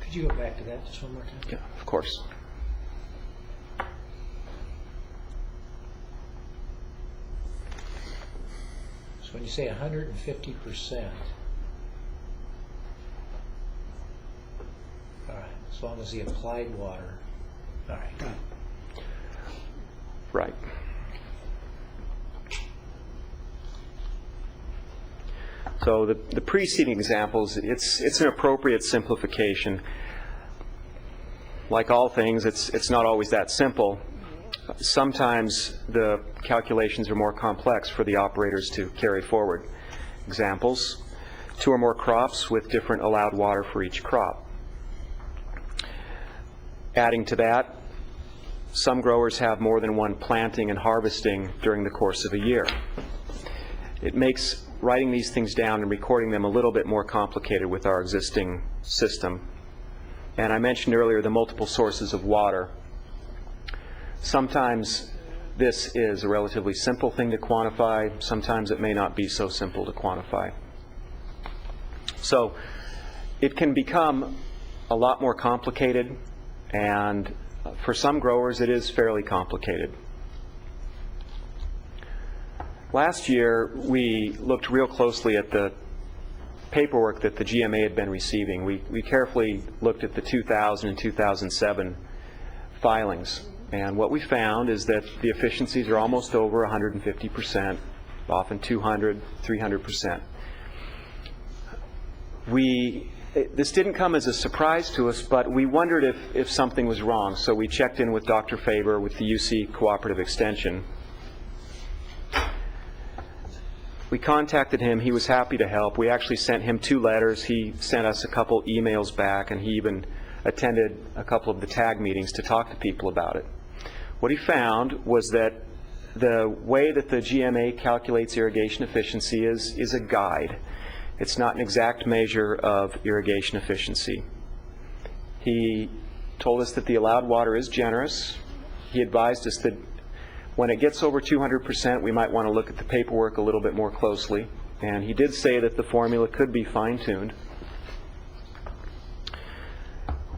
Could Could you go back to that just one more time? Yeah, of course. So when you say 150%, all right, as long as the applied water, all right. Right. So the preceding examples, it's an appropriate simplification. Like all things, it's not always that simple. Sometimes the calculations are more complex for the operators to carry forward. Examples: 2 or more crops with different allowed water for each crop. Adding to that, some growers have more than one planting and harvesting during the course of a year. It makes writing these things down and recording them a little bit more complicated with our existing system. And I mentioned earlier the multiple sources of water. Sometimes this is a relatively simple thing to quantify. Sometimes it may not be so simple to quantify. So it can become a lot more complicated, and for some growers it is fairly complicated. Last year, we looked real closely at the paperwork that the GMA had been receiving. We carefully looked at the 2000 and 2007 filings. And what we found is that the efficiencies are almost over 150%, often 200, 300%. This didn't come as a surprise to us, but we wondered if something was wrong. So we checked in with Dr. Faber with the UC Cooperative Extension. We contacted him. He was happy to help. We actually sent him 2 letters. He sent us a couple emails back, and he even attended a couple of the TAG meetings to talk to people about it. What he found was that the way that the GMA calculates irrigation efficiency is a guide. It's not an exact measure of irrigation efficiency. He told us that the allowed water is generous. He advised us that when it gets over 200%, we might want to look at the paperwork a little bit more closely. And he did say that the formula could be fine-tuned.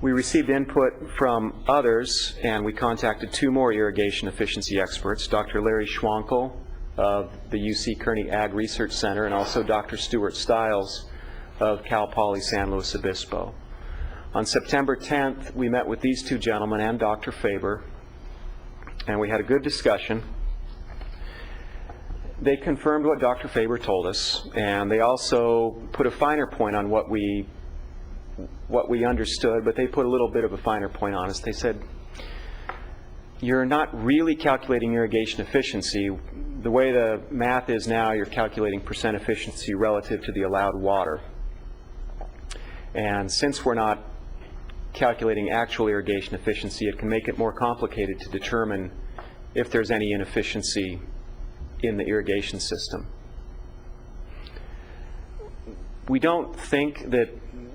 We received input from others, and we contacted 2 more irrigation efficiency experts, Dr. Larry Schwankel of the UC Kearney Ag Research Center, and also Dr. Stuart Stiles of Cal Poly San Luis Obispo. On September 10th, we met with these 2 gentlemen and Dr. Faber, and we had a good discussion. They confirmed what Dr. Faber told us, and they also put a finer point on what we understood, but they put a little bit of a finer point on us. They said, you're not really calculating irrigation efficiency. The way the math is now, you're calculating percent efficiency relative to the allowed water. And since we're not calculating actual irrigation efficiency, it can make it more complicated to determine if there's any inefficiency in the irrigation system. We don't think that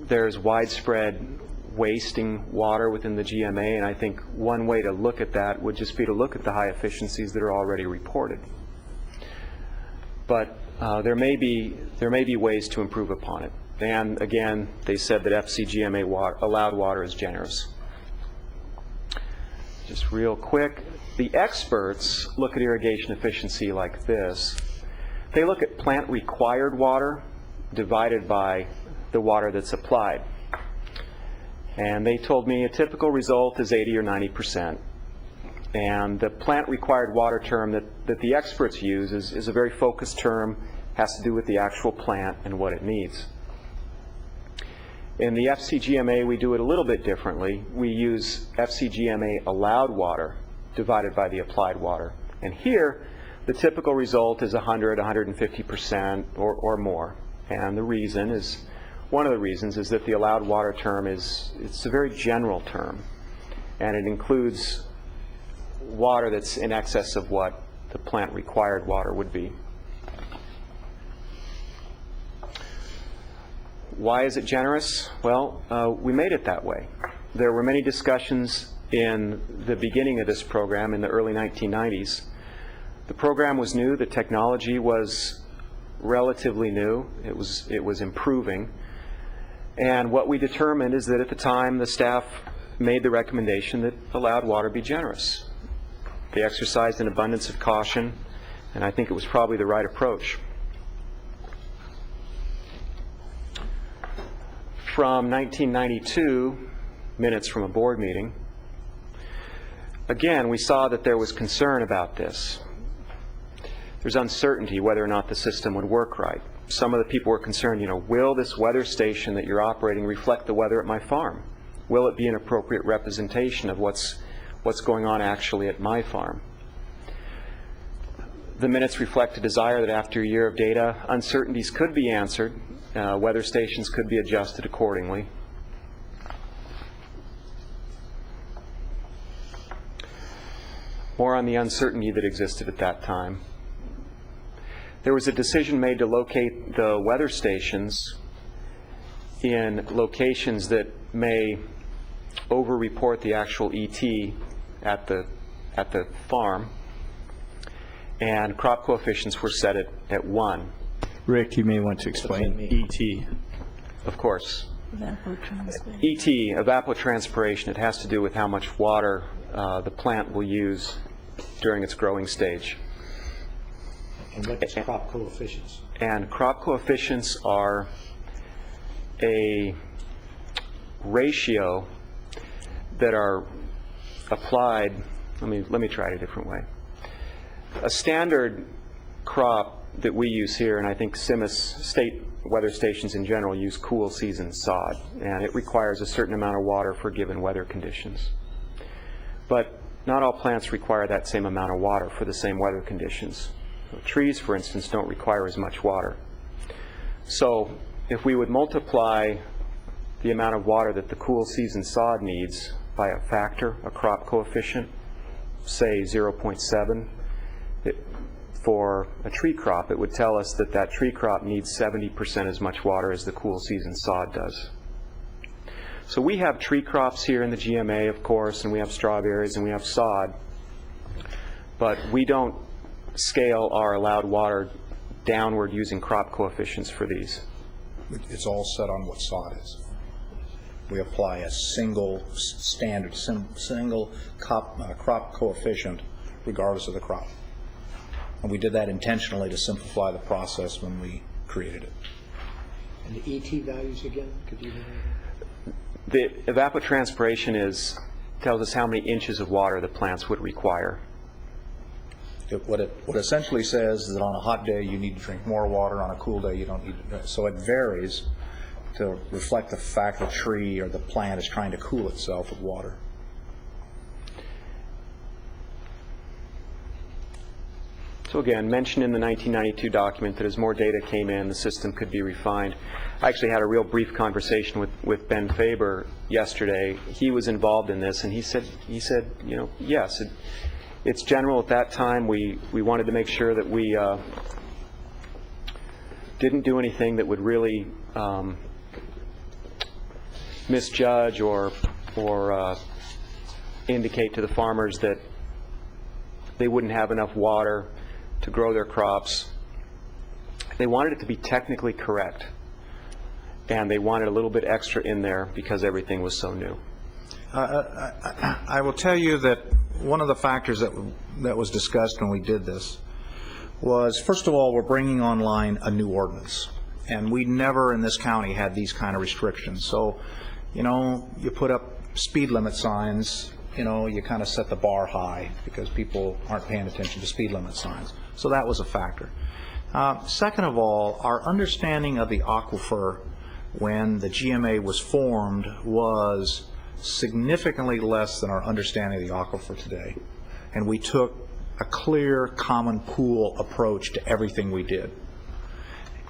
there's widespread wasting water within the GMA, and I think one way to look at that would just be to look at the high efficiencies that are already reported. But there may be ways to improve upon it. And again, they said that FCGMA allowed water is generous. Just real quick, the experts look at irrigation efficiency like this. They look at plant required water divided by the water that's applied. And they told me a typical result is 80 or 90%. And the plant required water term that the experts use is a very focused term, has to do with the actual plant and what it needs. In the FCGMA, we do it a little bit differently. We use FCGMA allowed water divided by the applied water. And here, the typical result is 100, 150% or more. And the reason is, one of the reasons is that the allowed water term it's a very general term. And it includes water that's in excess of what the plant required water would be. Why is it generous? Well, we made it that way. There were many discussions in the beginning of this program in the early 1990s. The program was new. The technology was relatively new. It was improving. And what we determined is that at the time, the staff made the recommendation that allowed water be generous. They exercised an abundance of caution, and I think it was probably the right approach. From 1992, minutes from a board meeting, again, we saw that there was concern about this. There's uncertainty whether or not the system would work right. Some of the people were concerned, will this weather station that you're operating reflect the weather at my farm? Will it be an appropriate representation of what's going on actually at my farm? The minutes reflect a desire that after a year of data, uncertainties could be answered, weather stations could be adjusted accordingly. More on the uncertainty that existed at that time. There was a decision made to locate the weather stations in locations that may over-report the actual ET at the farm, and crop coefficients were set at 1. Rick, you may want to explain ET. Of course. ET, evapotranspiration, it has to do with how much water the plant will use during its growing stage. And what is crop coefficients? And crop coefficients are a ratio that are applied. Let me try it a different way. A standard crop that we use here, and I think CIMAS state weather stations in general use cool season sod, and it requires a certain amount of water for given weather conditions. But not all plants require that same amount of water for the same weather conditions. Trees, for instance, don't require as much water. So if we would multiply the amount of water that the cool season sod needs by a factor, a crop coefficient, say 0.7, for a tree crop, it would tell us that that tree crop needs 70% as much water as the cool season sod does. So we have tree crops here in the GMA, of course, and we have strawberries and we have sod, but we don't scale our allowed water downward using crop coefficients for these. It's all set on what sod is. We apply a single standard, single crop coefficient regardless of the crop. And we did that intentionally to simplify the process when we created it. And the ET values again? Could you? The evapotranspiration tells us how many inches of water the plants would require. What it essentially says is that on a hot day you need to drink more water, on a cool day you don't need to. So it varies to reflect the fact the tree or the plant is trying to cool itself with water. So again, mentioned in the 1992 document that as more data came in, the system could be refined. I actually had a real brief conversation with Ben Faber yesterday. He was involved in this, and he said, yes, it's general at that time. We wanted to make sure that we didn't do anything that would really misjudge or indicate to the farmers that they wouldn't have enough water to grow their crops. They wanted it to be technically correct, and they wanted a little bit extra in there because everything was so new. I will tell you that one of the factors that was discussed when we did this was, first of all, we're bringing online a new ordinance, and we never in this county had these kind of restrictions. So, you put up speed limit signs, you kind of set the bar high because people aren't paying attention to speed limit signs. So that was a factor. Second of all, our understanding of the aquifer when the GMA was formed was significantly less than our understanding of the aquifer today. And we took a clear common pool approach to everything we did.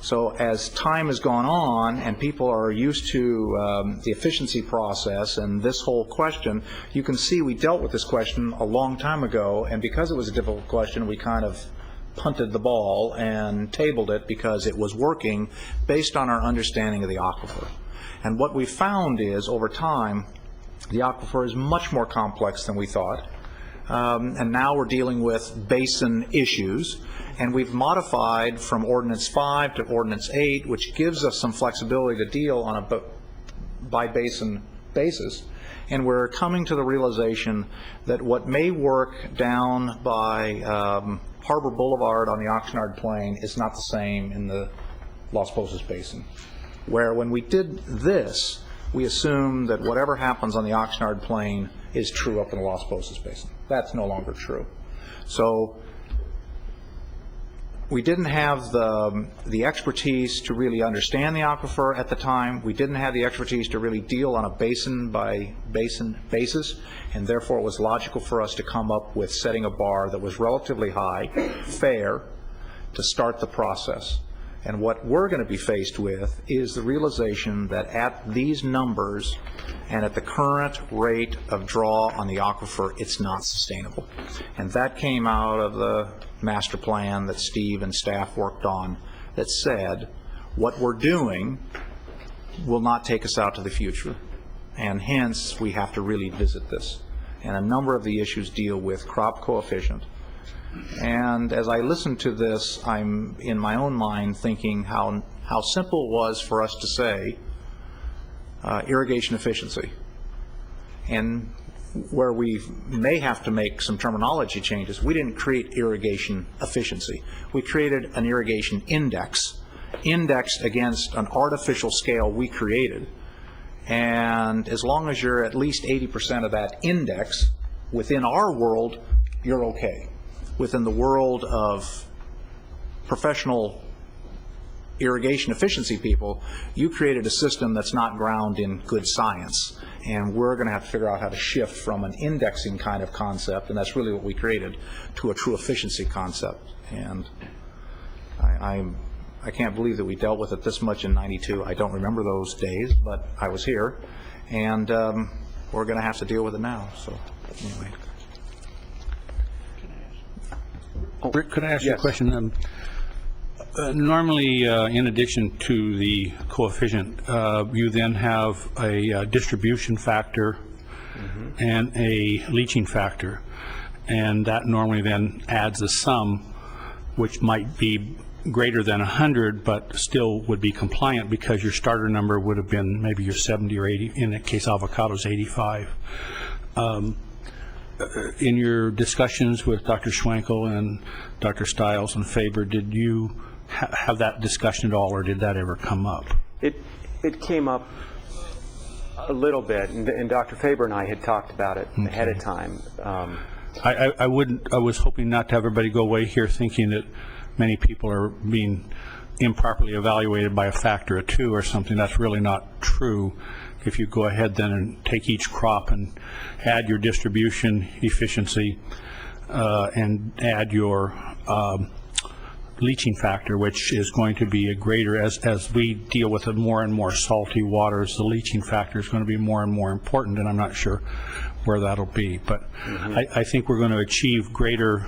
So as time has gone on and people are used to the efficiency process and this whole question, you can see we dealt with this question a long time ago, and because it was a difficult question, we kind of punted the ball and tabled it because it was working based on our understanding of the aquifer. And what we found is, over time, the aquifer is much more complex than we thought. And now we're dealing with basin issues, and we've modified from Ordinance 5 to Ordinance 8, which gives us some flexibility to deal on by basin basis, and we're coming to the realization that what may work down by Harbor Boulevard on the Oxnard Plain is not the same in the Las Posas Basin, where when we did this, we assumed that whatever happens on the Oxnard Plain is true up in the Las Posas Basin. That's no longer true. So we didn't have the expertise to really understand the aquifer at the time. We didn't have the expertise to really deal on a basin by basin basis, and therefore it was logical for us to come up with setting a bar that was relatively high, fair, to start the process. And what we're going to be faced with is the realization that at these numbers and at the current rate of draw on the aquifer, it's not sustainable. And that came out of the master plan that Steve and staff worked on that said what we're doing will not take us out to the future. And hence, we have to really visit this. And a number of the issues deal with crop coefficient. And as I listen to this, I'm in my own mind thinking how simple it was for us to say irrigation efficiency. And where we may have to make some terminology changes, we didn't create irrigation efficiency. We created an irrigation index, indexed against an artificial scale we created. And as long as you're at least 80% of that index, within our world, you're okay. Within the world of professional irrigation efficiency people, you created a system that's not grounded in good science. And we're going to have to figure out how to shift from an indexing kind of concept, and that's really what we created, to a true efficiency concept. And I can't believe that we dealt with it this much in '92. I don't remember those days, but I was here. And we're going to have to deal with it now. So anyway. Rick, could I ask you a question? Normally, in addition to the coefficient, you then have a distribution factor and a leaching factor, and that normally then adds a sum which might be greater than 100, but still would be compliant because your starter number would have been maybe your 70 or 80, in the case of avocados, 85. In your discussions with Dr. Schwenkel and Dr. Stiles and Faber, did you have that discussion at all, or did that ever come up? It came up a little bit, and Dr. Faber and I had talked about it ahead of time. I was hoping not to have everybody go away here thinking that many people are being improperly evaluated by a factor of 2 or something. That's really not true. If you go ahead then and take each crop and add your distribution efficiency and add your leaching factor, which is going to be a greater, as we deal with the more and more salty waters, the leaching factor is going to be more and more important, and I'm not sure where that'll be. But I think we're going to achieve greater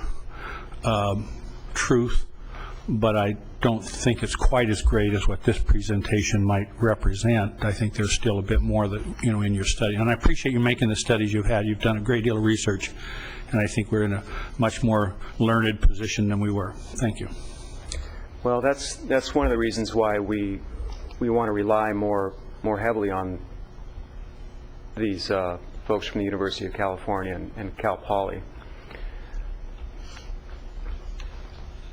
truth, but I don't think it's quite as great as what this presentation might represent. I think there's still a bit more that, in your study. And I appreciate you making the studies you've had. You've done a great deal of research, and I think we're in a much more learned position than we were. Thank you. Well, that's one of the reasons why we want to rely more heavily on these folks from the University of California and Cal Poly.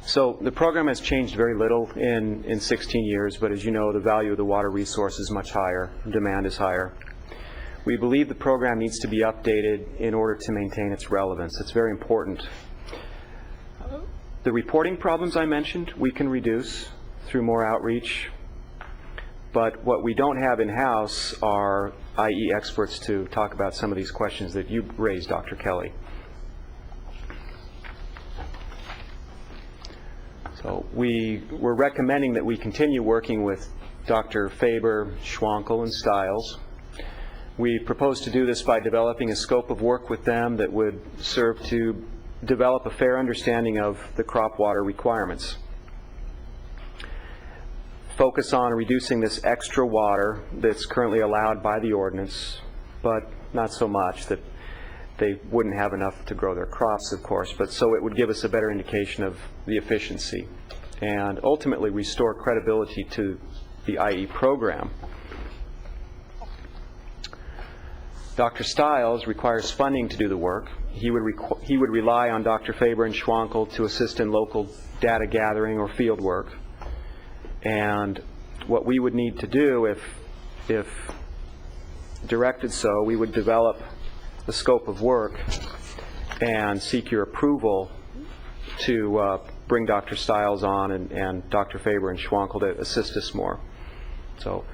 So the program has changed very little in 16 years, but as you know, the value of the water resource is much higher, demand is higher. We believe the program needs to be updated in order to maintain its relevance. It's very important. The reporting problems I mentioned, we can reduce through more outreach, but what we don't have in-house are IE experts to talk about some of these questions that you raised, Dr. Kelly. So we're recommending that we continue working with Dr. Faber, Schwankel, and Stiles. We propose to do this by developing a scope of work with them that would serve to develop a fair understanding of the crop water requirements. Focus on reducing this extra water that's currently allowed by the ordinance, but not so much that they wouldn't have enough to grow their crops, of course, but so it would give us a better indication of the efficiency and ultimately restore credibility to the IE program. Dr. Stiles requires funding to do the work. He would rely on Dr. Faber and Schwankel to assist in local data gathering or field work. And what we would need to do, if directed so, we would develop the scope of work and seek your approval to bring Dr. Stiles on and Dr. Faber and Schwankel to assist us more. So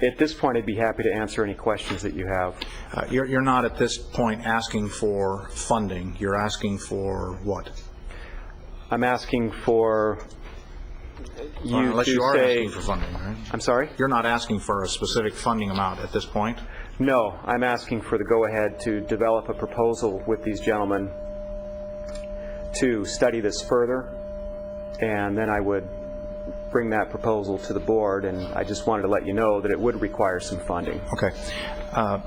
at this point, I'd be happy to answer any questions that you have. You're not at this point asking for funding. You're asking for what? I'm asking for you Unless to you are say... asking for funding, right? I'm sorry? You're not asking for a specific funding amount at this point? No, I'm asking for the go-ahead to develop a proposal with these gentlemen to study this further, and then I would bring that proposal to the board, and I just wanted to let you know that it would require some funding. Okay. I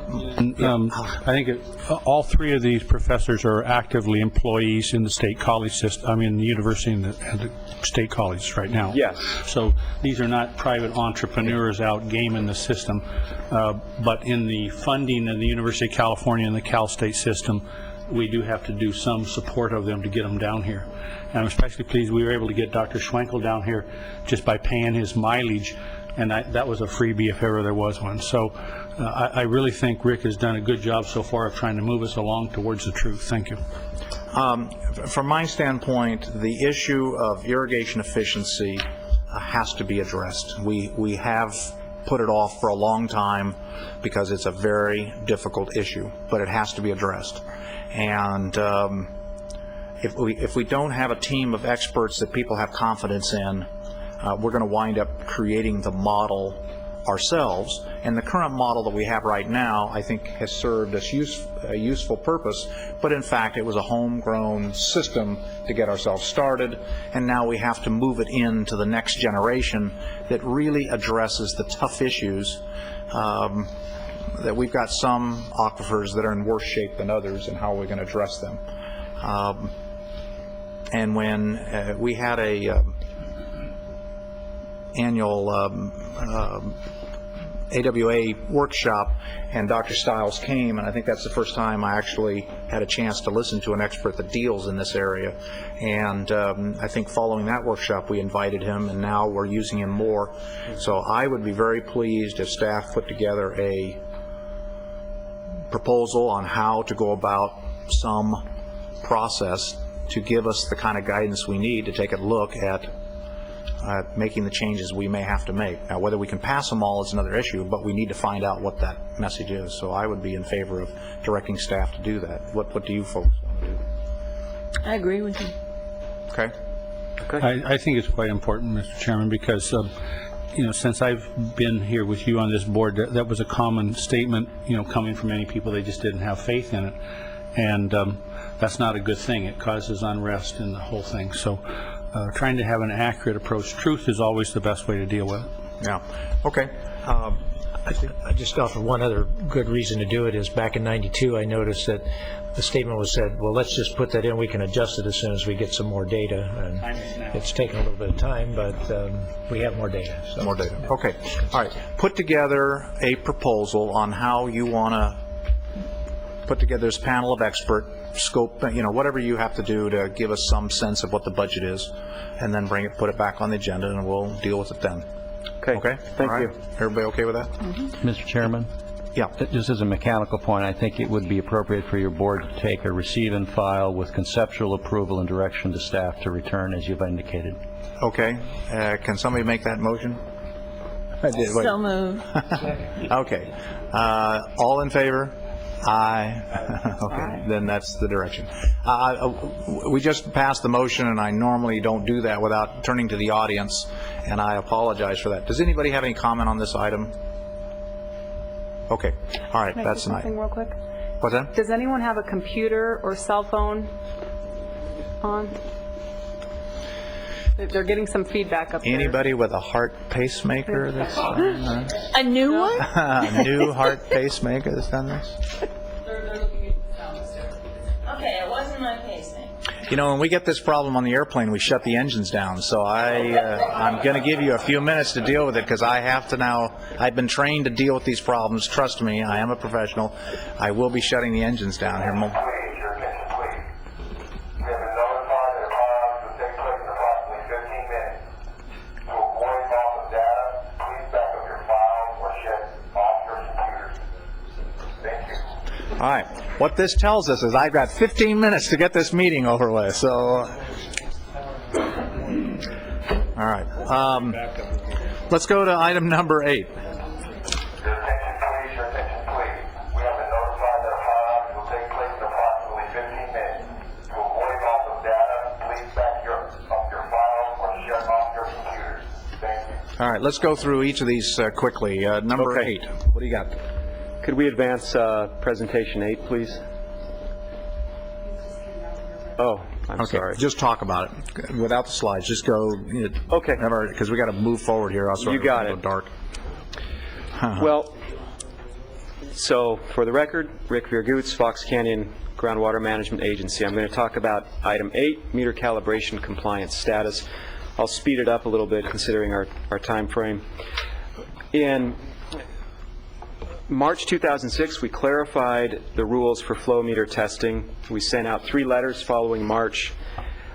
think all three of these professors are actively employees in the state college system, I mean, the university and the state colleges right now. Yes. So these are not private entrepreneurs out gaming the system, but in the funding of the University of California and the Cal State system, we do have to do some support of them to get them down here. And I'm especially pleased we were able to get Dr. Schwankel down here just by paying his mileage, and that was a freebie if ever there was one. So I really think Rick has done a good job so far of trying to move us along towards the truth. Thank you. From my standpoint, the issue of irrigation efficiency has to be addressed. We have put it off for a long time because it's a very difficult issue, but it has to be addressed. And if we don't have a team of experts that people have confidence in, we're going to wind up creating the model ourselves. And the current model that we have right now, I think, has served us a useful purpose, but in fact it was a homegrown system to get ourselves started, and now we have to move it into the next generation that really addresses the tough issues. That we've got some aquifers that are in worse shape than others, and how are we going to address them. And when we had a annual AWA workshop, and Dr. Stiles came, and I think that's the first time I actually had a chance to listen to an expert that deals in this area. And I think following that workshop we invited him, and now we're using him more. So I would be very pleased if staff put together a proposal on how to go about some process to give us the kind of guidance we need to take a look at making the changes we may have to make. Now, whether we can pass them all is another issue, but we need to find out what that message is. So I would be in favor of directing staff to do that. What do you folks want to do? I agree with you. Okay. I think it's quite important, Mr. Chairman, because you know, since I've been here with you on this board, that was a common statement, you know, coming from many people. They just didn't have faith in it, and that's not a good thing. It causes unrest in the whole thing. So trying to have an accurate approach. Truth is always the best way to deal with it. Yeah. Okay. I just offer one other good reason to do it is back in '92 I noticed that the statement was said, well, let's just put that in, we can adjust it as soon as we get some more data. And it's taken a little bit of time, but we have more data. So. More data. Okay. All right. Put together a proposal on how you want to put together this panel of expert scope, you know, whatever you have to do to give us some sense of what the budget is, and then put it back on the agenda, and we'll deal with it then. Okay? Thank you. Everybody okay with that? Mr. Chairman? Yeah. Just as a mechanical point, I think it would be appropriate for your board to take a receive and file with conceptual approval and direction to staff to return as you've indicated. Okay. Can somebody make that motion? I did. Wait. So moved. Okay. All in favor? Aye. Okay. Aye. Then that's the direction. We just passed the motion, and I normally don't do that without turning to the audience, and I apologize for that. Does anybody have any comment on this item? Okay. All right. Can I That's say something tonight. real quick? What's that? Does anyone have a computer or cell phone on? They're getting some feedback up there. Anybody with a heart pacemaker that's done this? A new one? A new heart pacemaker that's done this? Okay, it wasn't my pacing. You know, when we get this problem on the airplane, we shut the engines down. So I'm going to give you a few minutes to deal with it because I have to now. I've been trained to deal with these problems. Trust me, I am a professional. I will be shutting the engines down here. All right. What this tells us is I've got 15 minutes to get this meeting over with. So, all right. Let's go to item number 8. All right. Let's go through each of these quickly. Number 8. What do you got? Could we advance presentation 8, please? Oh, I'm sorry. Just talk about it without the slides. Just go. Okay. Because we got to move forward here. Also, you got it. Dark. Well, so for the record, Rick Virgutz, Fox Canyon Groundwater Management Agency. I'm going to talk about item 8, meter calibration compliance status. I'll speed it up a little bit considering our time frame. In March 2006, we clarified the rules for flow meter testing. We sent out 3 letters following March,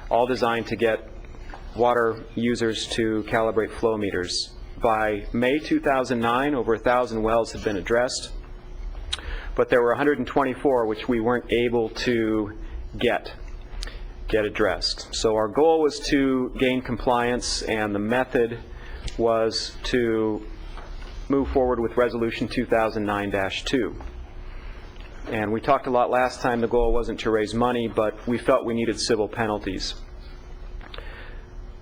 all designed to get water users to calibrate flow meters. By May 2009, over 1,000 wells had been addressed, but there were 124 which we weren't able to get addressed. So our goal was to gain compliance, and the method was to move forward with Resolution 2009-2. And we talked a lot last time. The goal wasn't to raise money, but we felt we needed civil penalties.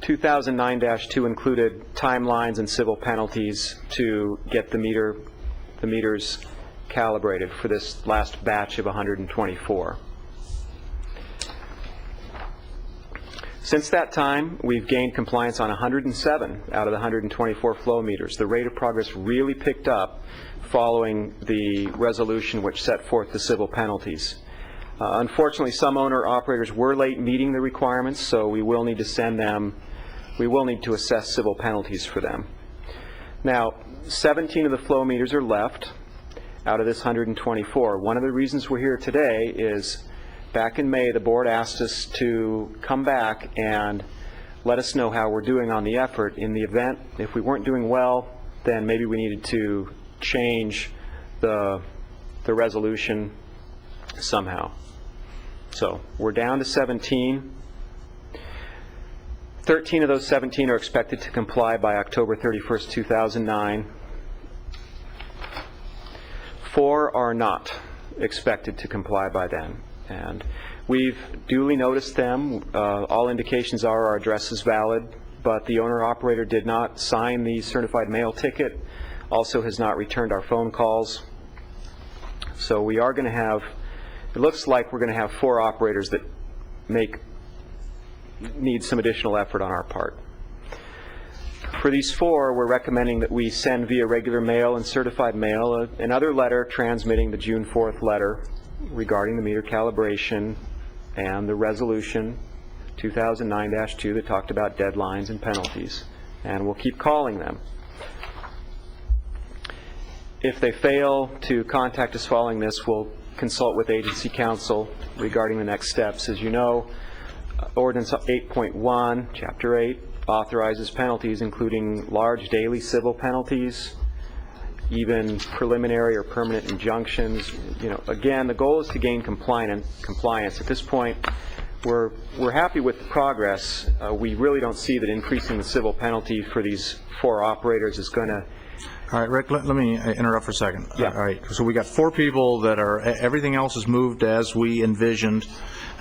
2009-2 included timelines and civil penalties to get the meters calibrated for this last batch of 124. Since that time, we've gained compliance on 107 out of the 124 flow meters. The rate of progress really picked up following the resolution which set forth the civil penalties. Unfortunately, some owner-operators were late meeting the requirements, so we will need to assess civil penalties for them. Now, 17 of the flow meters are left out of this 124. One of the reasons we're here today is back in May, the board asked us to come back and let us know how we're doing on the effort. In the event, if we weren't doing well, then maybe we needed to change the resolution somehow. So we're down to 17. 13 of those 17 are expected to comply by October 31st, 2009. 4 are not expected to comply by then. And we've duly noticed them. All indications are our address is valid, but the owner-operator did not sign the certified mail ticket, also has not returned our phone calls. So we are going to have, it looks like we're going to have 4 operators that need some additional effort on our part. For these 4, we're recommending that we send via regular mail and certified mail another letter transmitting the June 4th letter regarding the meter calibration and the resolution 2009-2 that talked about deadlines and penalties, and we'll keep calling them. If they fail to contact us following this, we'll consult with agency counsel regarding the next steps. As you know, Ordinance 8.1, Chapter 8, authorizes penalties including large daily civil penalties, even preliminary or permanent injunctions. Again, the goal is to gain compliance. At this point, we're happy with the progress. We really don't see that increasing the civil penalty for these 4 operators is going to. All right, Rick, let me interrupt for a second. Yeah. All right, so we got 4 people that are, everything else is moved as we envisioned.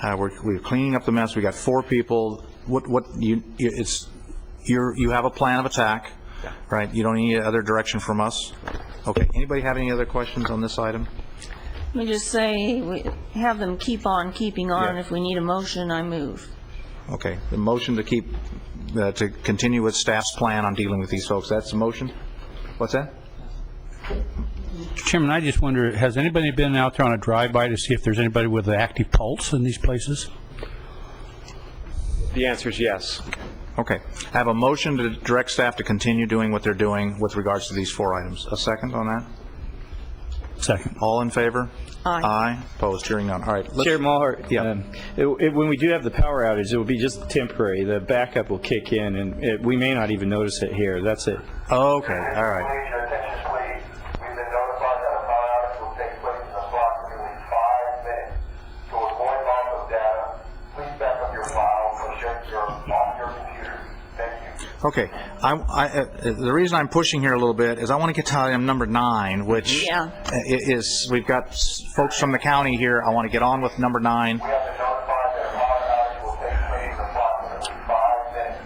We're cleaning up the mess. We got 4 people. You have a plan of attack. Yeah. Right, you don't need any other direction from us? Okay, anybody have any other questions on this item? Let me just say, we have them keep on keeping on. Yeah. If we need a motion, I move. Okay, the motion to continue with staff's plan on dealing with these folks, that's the motion? What's that? Chairman, I just wonder, has anybody been out there on a drive-by to see if there's anybody with an active pulse in these places? The answer is yes. Okay. I have a motion to direct staff to continue doing what they're doing with regards to these 4 items. A second on that? Second. All in favor? Aye. Aye. Opposed? Hearing none. All right. Chair Maher, Yeah. when we do have the power outage, it will be just temporary. The backup will kick in, and we may not even notice it here. That's it. Okay. All right. Your attention, please. We've been notified that a power outage will take place in approximately 5 minutes. To avoid loss of data, please back up your files or shut off your computer. Thank you. Okay. The reason I'm pushing here a little bit is I want to get to item number 9, which is, we've got folks from the county here. I want to get on with number 9. We have been notified that a power outage will take place in approximately 5 minutes.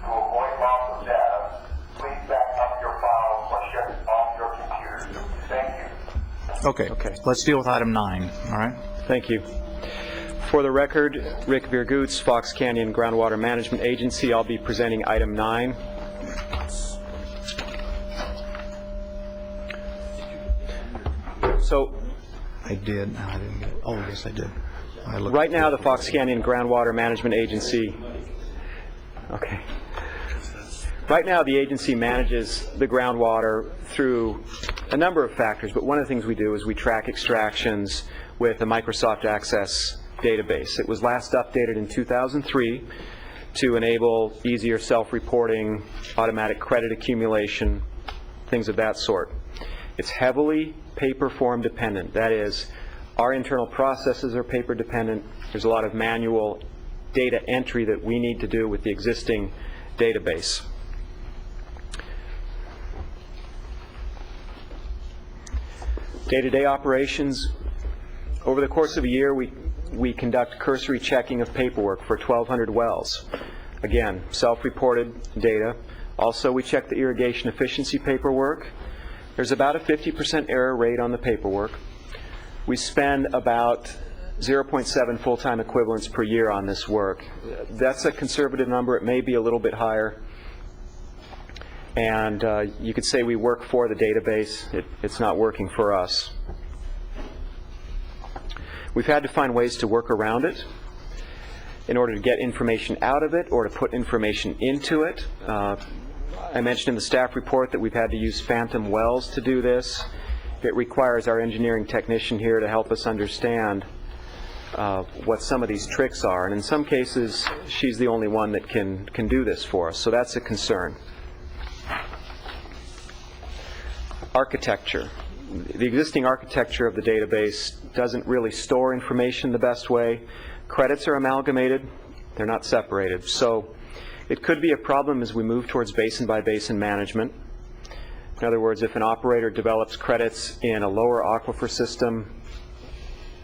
To avoid loss of data, please back up your files or shut off your computer. Thank you. Okay. Let's deal with item 9. All right. Thank you. For the record, Rick Virgoots, Fox Canyon Groundwater Management Agency. I'll be presenting item 9. So, I did. No, I didn't get it. Oh, yes, I did. right now, the Fox Canyon Groundwater Management Agency, okay. Right now, the agency manages the groundwater through a number of factors, but one of the things we do is we track extractions with a Microsoft Access database. It was last updated in 2003 to enable easier self-reporting, automatic credit accumulation, things of that sort. It's heavily paper form dependent. That is, our internal processes are paper dependent. There's a lot of manual data entry that we need to do with the existing database. Day-to-day operations, over the course of a year, we conduct cursory checking of paperwork for 1,200 wells. Again, self-reported data. Also, we check the irrigation efficiency paperwork. There's about a 50% error rate on the paperwork. We spend about 0.7 full-time equivalents per year on this work. That's a conservative number. It may be a little bit higher. And you could say we work for the database. It's not working for us. We've had to find ways to work around it in order to get information out of it or to put information into it. I mentioned in the staff report that we've had to use phantom wells to do this. It requires our engineering technician here to help us understand what some of these tricks are. And in some cases, she's the only one that can do this for us. So that's a concern. Architecture. The existing architecture of the database doesn't really store information the best way. Credits are amalgamated. They're not separated. So it could be a problem as we move towards basin-by-basin management. In other words, if an operator develops credits in a lower aquifer system,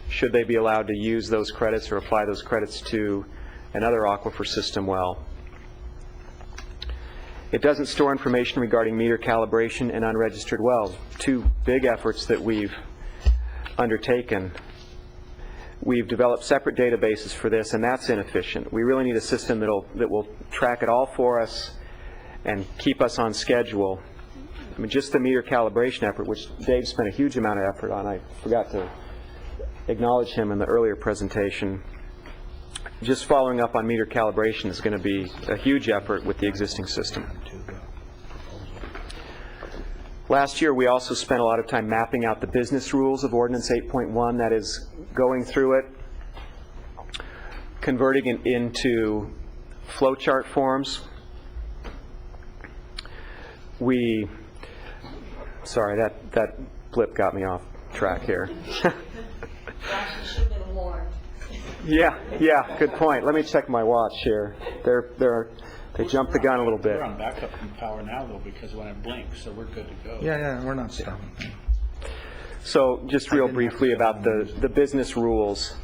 should they be allowed to use those credits or apply those credits to another aquifer system well? It doesn't store information regarding meter calibration and unregistered wells. Two big efforts that we've undertaken. We've developed separate databases for this, and that's inefficient. We really need a system that will track it all for us and keep us on schedule. I mean, just the meter calibration effort, which Dave spent a huge amount of effort on. I forgot to acknowledge him in the earlier presentation. Just following up on meter calibration is going to be a huge effort with the existing system. Last year, we also spent a lot of time mapping out the business rules of Ordinance 8.1, that is, going through it, converting it into flowchart forms. Sorry, that blip got me off track here. Yeah, good point. Let me check my watch here. They jumped the gun a little bit. We're on backup power now, though, because when it blinks, so we're good to go. Yeah, we're not stopping. So just real briefly about the business rules.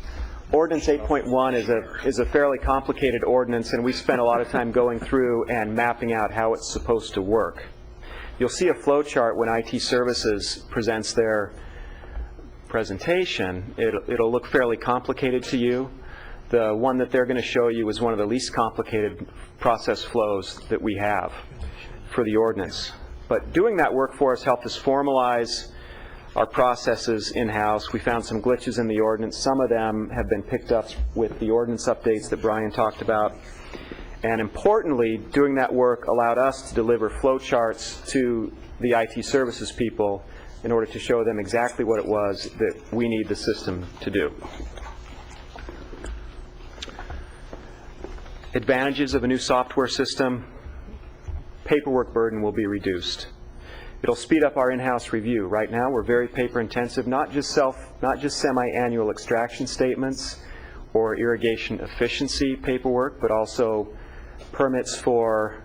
Ordinance 8.1 is a fairly complicated ordinance, and we spent a lot of time going through and mapping out how it's supposed to work. You'll see a flow chart when IT Services presents their presentation. It'll look fairly complicated to you. The one that they're going to show you is one of the least complicated process flows that we have for the ordinance. But doing that work for us helped us formalize our processes in-house. We found some glitches in the ordinance. Some of them have been picked up with the ordinance updates that Brian talked about. And importantly, doing that work allowed us to deliver flow charts to the IT services people in order to show them exactly what it was that we need the system to do. Advantages of a new software system: paperwork burden will be reduced. It'll speed up our in-house review. Right now, we're very paper intensive, not just semi-annual extraction statements or irrigation efficiency paperwork, but also permits for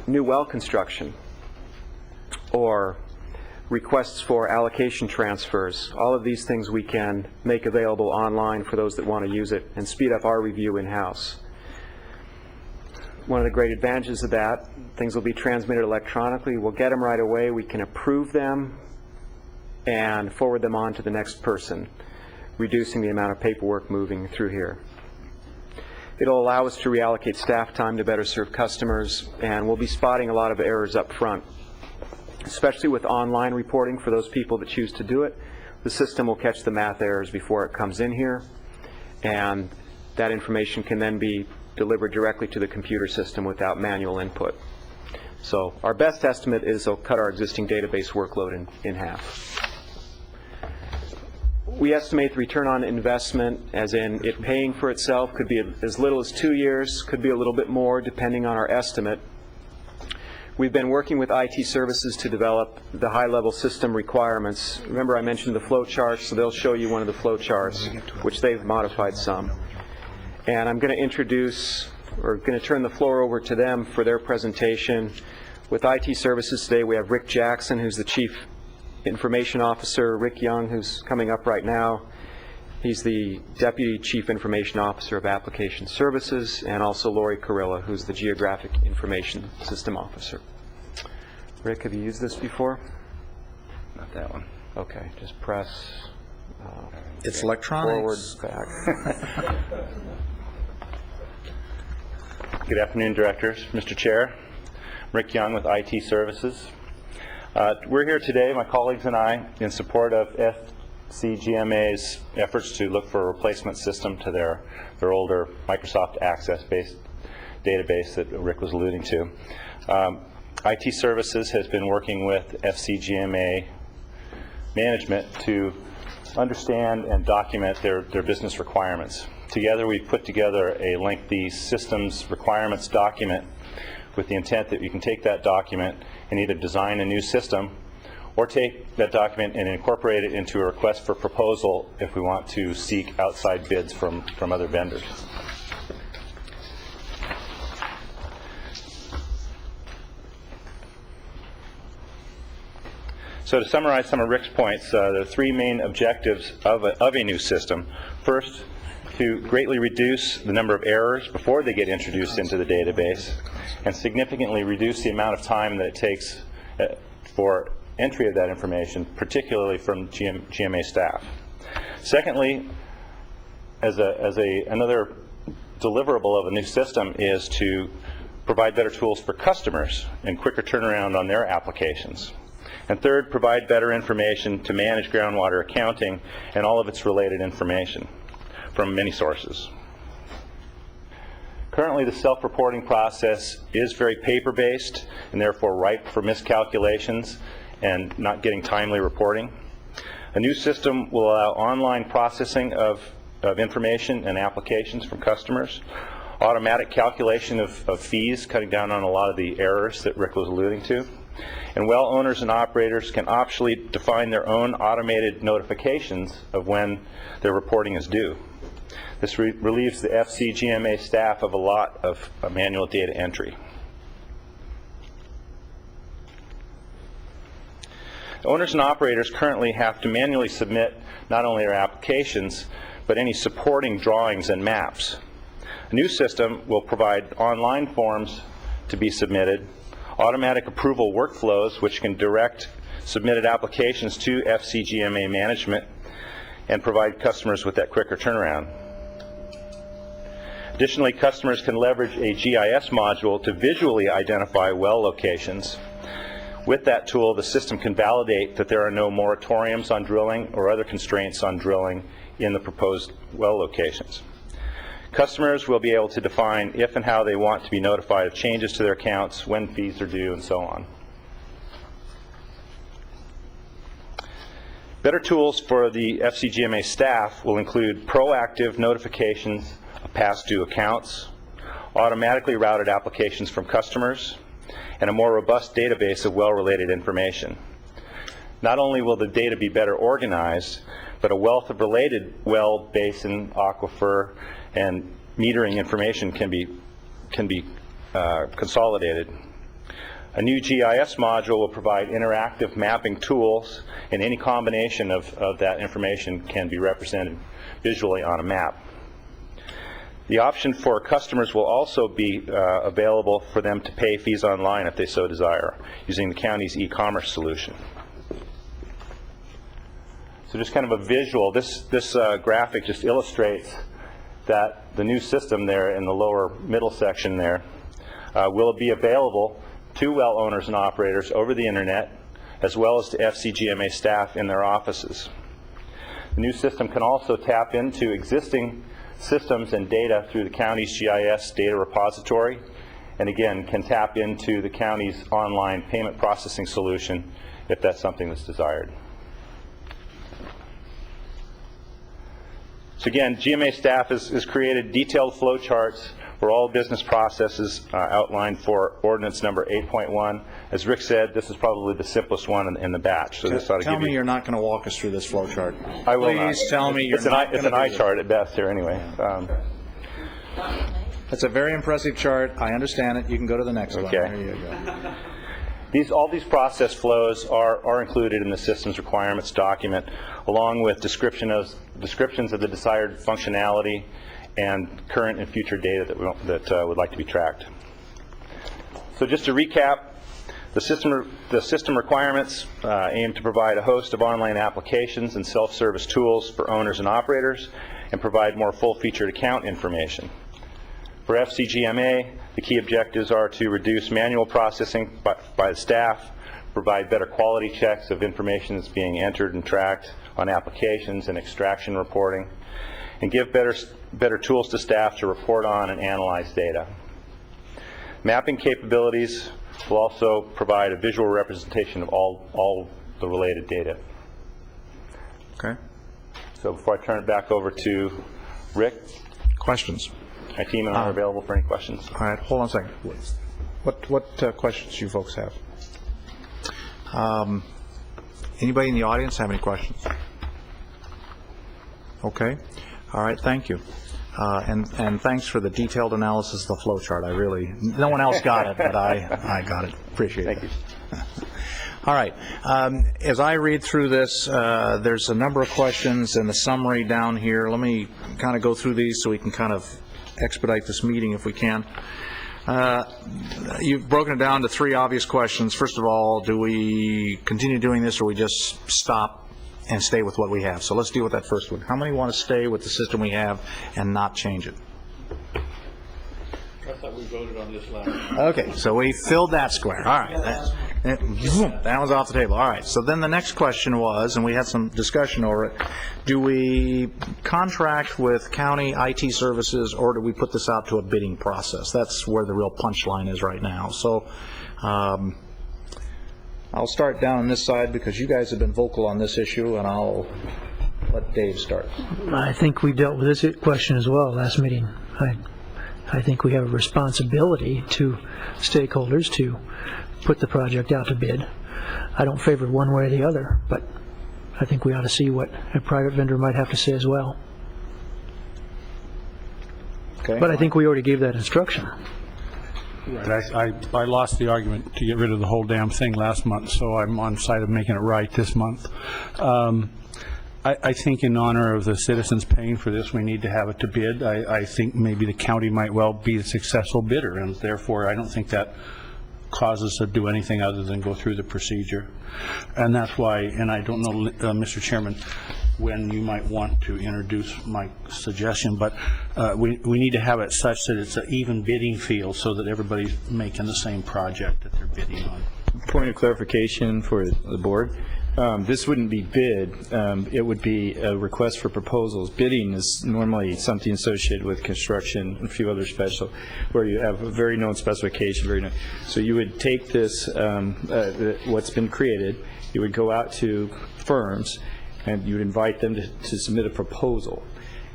new well construction or requests for allocation transfers. All of these things we can make available online for those that want to use it and speed up our review in-house. One of the great advantages of that, things will be transmitted electronically. We'll get them right away. We can approve them and forward them on to the next person, reducing the amount of paperwork moving through here. It'll allow us to reallocate staff time to better serve customers, and we'll be spotting a lot of errors up front, especially with online reporting for those people that choose to do it. The system will catch the math errors before it comes in here, and that information can then be delivered directly to the computer system without manual input. So our best estimate is it'll cut our existing database workload in half. We estimate the return on investment, as in it paying for itself, could be as little as 2 years, could be a little bit more depending on our estimate. We've been working with IT services to develop the high-level system requirements. Remember I mentioned the flow charts, so they'll show you one of the flow charts, which they've modified some. And I'm going to turn the floor over to them for their presentation. With IT services today, we have Rick Jackson, who's the Chief Information Officer, Rick Young, who's coming up right now. He's the Deputy Chief Information Officer of Application Services, and also Lori Carilla, who's the Geographic Information System Officer. Rick, have you used this before? Not that one. Okay, just press it's electronics. Forward, back. Good afternoon, Directors. Mr. Chair, Rick Young with IT Services. We're here today, my colleagues and I, in support of FCGMA's efforts to look for a replacement system to their older Microsoft Access-based database that Rick was alluding to. IT Services has been working with FCGMA management to understand and document their business requirements. Together we've put together a lengthy systems requirements document with the intent that you can take that document and either design a new system or take that document and incorporate it into a request for proposal if we want to seek outside bids from other vendors. So to summarize some of Rick's points, there are three main objectives of a new system. First, to greatly reduce the number of errors before they get introduced into the database, and significantly reduce the amount of time that it takes for entry of that information, particularly from GMA staff. Secondly, another deliverable of a new system is to provide better tools for customers and quicker turnaround on their applications. And third, provide better information to manage groundwater accounting and all of its related information from many sources. Currently, the self-reporting process is very paper-based and therefore ripe for miscalculations and not getting timely reporting. A new system will allow online processing of information and applications from customers, automatic calculation of fees, cutting down on a lot of the errors that Rick was alluding to, and well owners and operators can optionally define their own automated notifications of when their reporting is due. This relieves the FCGMA staff of a lot of manual data entry. Owners and operators currently have to manually submit not only their applications, but any supporting drawings and maps. A new system will provide online forms to be submitted, automatic approval workflows which can direct submitted applications to FCGMA management and provide customers with that quicker turnaround. Additionally, customers can leverage a GIS module to visually identify well locations With that tool, the system can validate that there are no moratoriums on drilling or other constraints on drilling in the proposed well locations. Customers will be able to define if and how they want to be notified of changes to their accounts, when fees are due, and so on. Better tools for the FCGMA staff will include proactive notifications of past due accounts, automatically routed applications from customers, and a more robust database of well-related information. Not only will the data be better organized, but a wealth of related well, basin, aquifer, and metering information can be consolidated. A new GIS module will provide interactive mapping tools, and any combination of that information can be represented visually on a map. The option for customers will also be available for them to pay fees online if they so desire, using the county's e-commerce solution. So just kind of a visual, this graphic just illustrates that the new system there in the lower middle section there will be available to well owners and operators over the internet, as well as to FCGMA staff in their offices. The new system can also tap into existing systems and data through the county's GIS data repository, and again can tap into the county's online payment processing solution if that's something that's desired. So again, GMA staff has created detailed flow charts for all business processes outlined for ordinance number 8.1. As Rick said, this is probably the simplest one in the batch. So this ought to Tell give me you, you're not going to walk us through this flow chart. I will Please not. tell me you're not It's an eye chart at best here anyway. It's a very impressive chart. I understand it. You can go to the next one. Okay. There you go. All these process flows are included in the systems requirements document, along with descriptions of the desired functionality and current and future data that would like to be tracked. So just to recap, the system requirements aim to provide a host of online applications and self-service tools for owners and operators, and provide more full-featured account information. For FCGMA, the key objectives are to reduce manual processing by the staff, provide better quality checks of information that's being entered and tracked on applications and extraction reporting, and give better tools to staff to report on and analyze data. Mapping capabilities will also provide a visual representation of all the related data. Okay. So before I turn it back over to Rick. Questions? My team and I are available for any questions. All right, hold on a second. What questions do you folks have? Anybody in the audience have any questions? Okay. All right, thank you. And thanks for the detailed analysis of the flow chart. No one else got it, but I got it. Appreciate it. Thank you. All right. As I read through this, there's a number of questions in the summary down here. Let me kind of go through these so we can kind of expedite this meeting if we can. You've broken it down to three obvious questions. First of all, do we continue doing this, or we just stop and stay with what we have? So let's deal with that first one. How many want to stay with the system we have and not change it? I thought we voted on this last. Okay, so we filled that square. All right. That was off the table. All right. So then the next question was, and we had some discussion over it, do we contract with county IT services, or do we put this out to a bidding process? That's where the real punchline is right now. So I'll start down on this side because you guys have been vocal on this issue, and I'll let Dave start. I think we dealt with this question as well last meeting. I think we have a responsibility to stakeholders to put the project out to bid. I don't favor one way or the other, but I think we ought to see what a private vendor might have to say as well. Okay. But I think we already gave that instruction. Right. I lost the argument to get rid of the whole damn thing last month, so I'm on side of making it right this month. I think in honor of the citizens paying for this, we need to have it to bid. I think maybe the county might well be a successful bidder, and therefore I don't think that causes us to do anything other than go through the procedure. And that's why, and I don't know, Mr. Chairman, when you might want to introduce my suggestion, but we need to have it such that it's an even bidding field so that everybody's making the same project that they're bidding on. Point of clarification for the board. This wouldn't be bid. It would be a request for proposals. Bidding is normally something associated with construction and a few other special, where you have a very known specification. So you would take this, what's been created, you would go out to firms, and you would invite them to submit a proposal.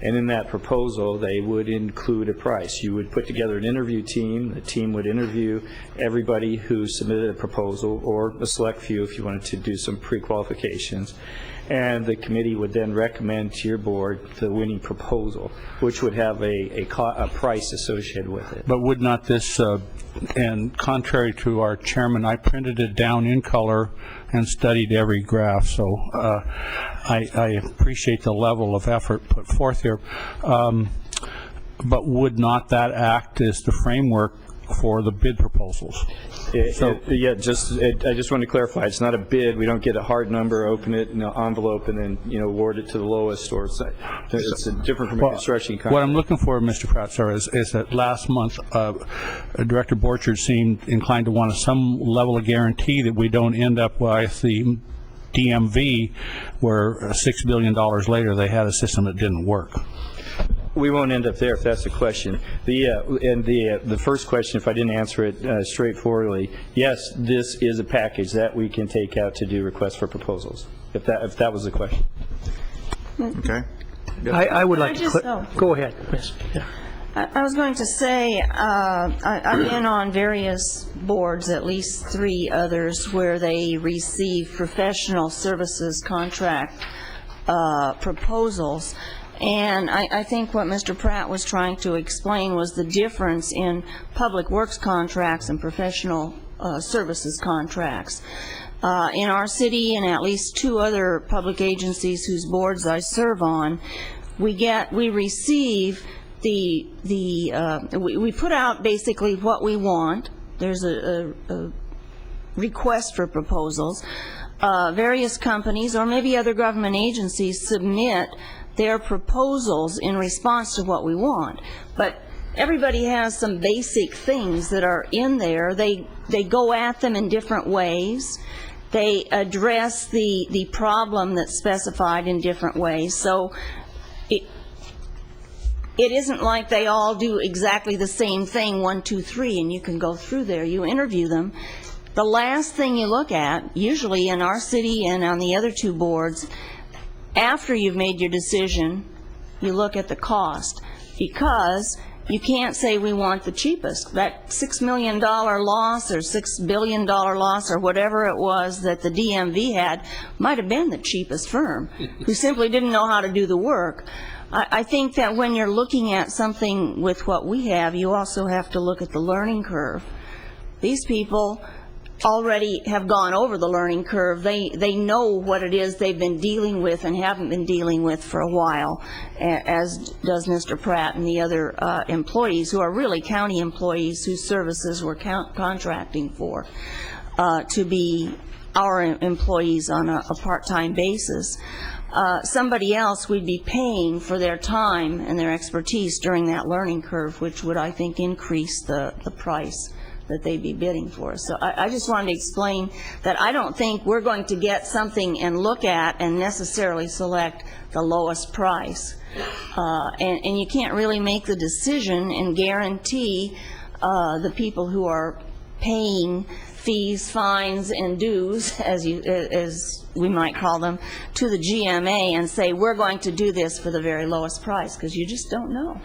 And in that proposal, they would include a price. You would put together an interview team. The team would interview everybody who submitted a proposal, or a select few if you wanted to do some pre-qualifications. And the committee would then recommend to your board the winning proposal, which would have a price associated with it. But would not this, and contrary to our chairman, I printed it down in color and studied every graph, so I appreciate the level of effort put forth here. But would not that act as the framework for the bid proposals? I just want to clarify, it's not a bid. We don't get a hard number, open it in an envelope, and then award it to the lowest, or it's different from a construction contract. What I'm looking for, Mr. Pratt, sir, is that last month Director Borchard seemed inclined to want some level of guarantee that we don't end up with the DMV where $6 billion later they had a system that didn't work. We won't end up there if that's the question. The first question, if I didn't answer it straightforwardly, yes, this is a package that we can take out to do requests for proposals, if that was the question. Okay. I would like to go ahead, Ms. Yeah. I was going to say, I've been on various boards, at least 3 others, where they receive professional services contract proposals. And I think what Mr. Pratt was trying to explain was the difference in public works contracts and professional services contracts. In our city and at least 2 other public agencies whose boards I serve on, we receive we put out basically what we want. There's a request for proposals. Various companies or maybe other government agencies submit their proposals in response to what we want. But everybody has some basic things that are in there. They go at them in different ways. They address the problem that's specified in different ways. So it isn't like they all do exactly the same thing, 1, 2, 3, and you can go through there. You interview them. The last thing you look at, usually in our city and on the other 2 boards, after you've made your decision, you look at the cost, because you can't say we want the cheapest. That $6 million loss or $6 billion loss or whatever it was that the DMV had might have been the cheapest firm who simply didn't know how to do the work. I think that when you're looking at something with what we have, you also have to look at the learning curve. These people already have gone over the learning curve. They know what it is they've been dealing with and haven't been dealing with for a while, as does Mr. Pratt and the other employees who are really county employees whose services we're contracting for to be our employees on a part-time basis. Somebody else we'd be paying for their time and their expertise during that learning curve, which would, I think, increase the price that they'd be bidding for. So I just wanted to explain that I don't think we're going to get something and look at and necessarily select the lowest price. And you can't really make the decision and guarantee the people who are paying fees, fines, and dues, as we might call them, to the GMA and say, we're going to do this for the very lowest price, because you just don't know.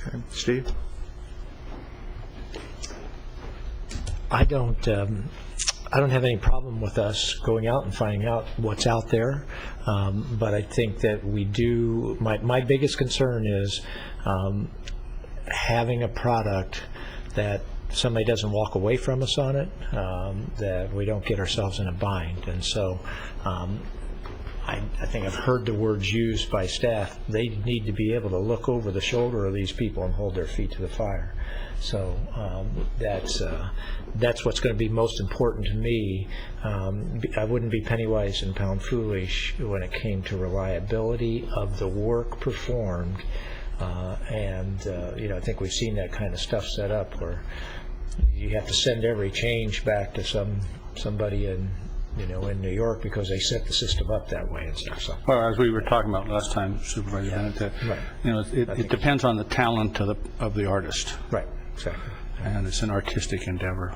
Okay. Steve? I don't have any problem with us going out and finding out what's out there, but I think that we do. My biggest concern is having a product that somebody doesn't walk away from us on it, that we don't get ourselves in a bind. And so I think I've heard the words used by staff. They need to be able to look over the shoulder of these people and hold their feet to the fire. So that's what's going to be most important to me. I wouldn't be penny wise and pound foolish when it came to reliability of the work performed. I think we've seen that kind of stuff set up where you have to send every change back to some somebody in, in New York because they set the system up that way and stuff. So. Well, as we were talking about last time, Supervisor Bennett, it depends on the talent of the artist. Right, exactly. And it's an artistic endeavor.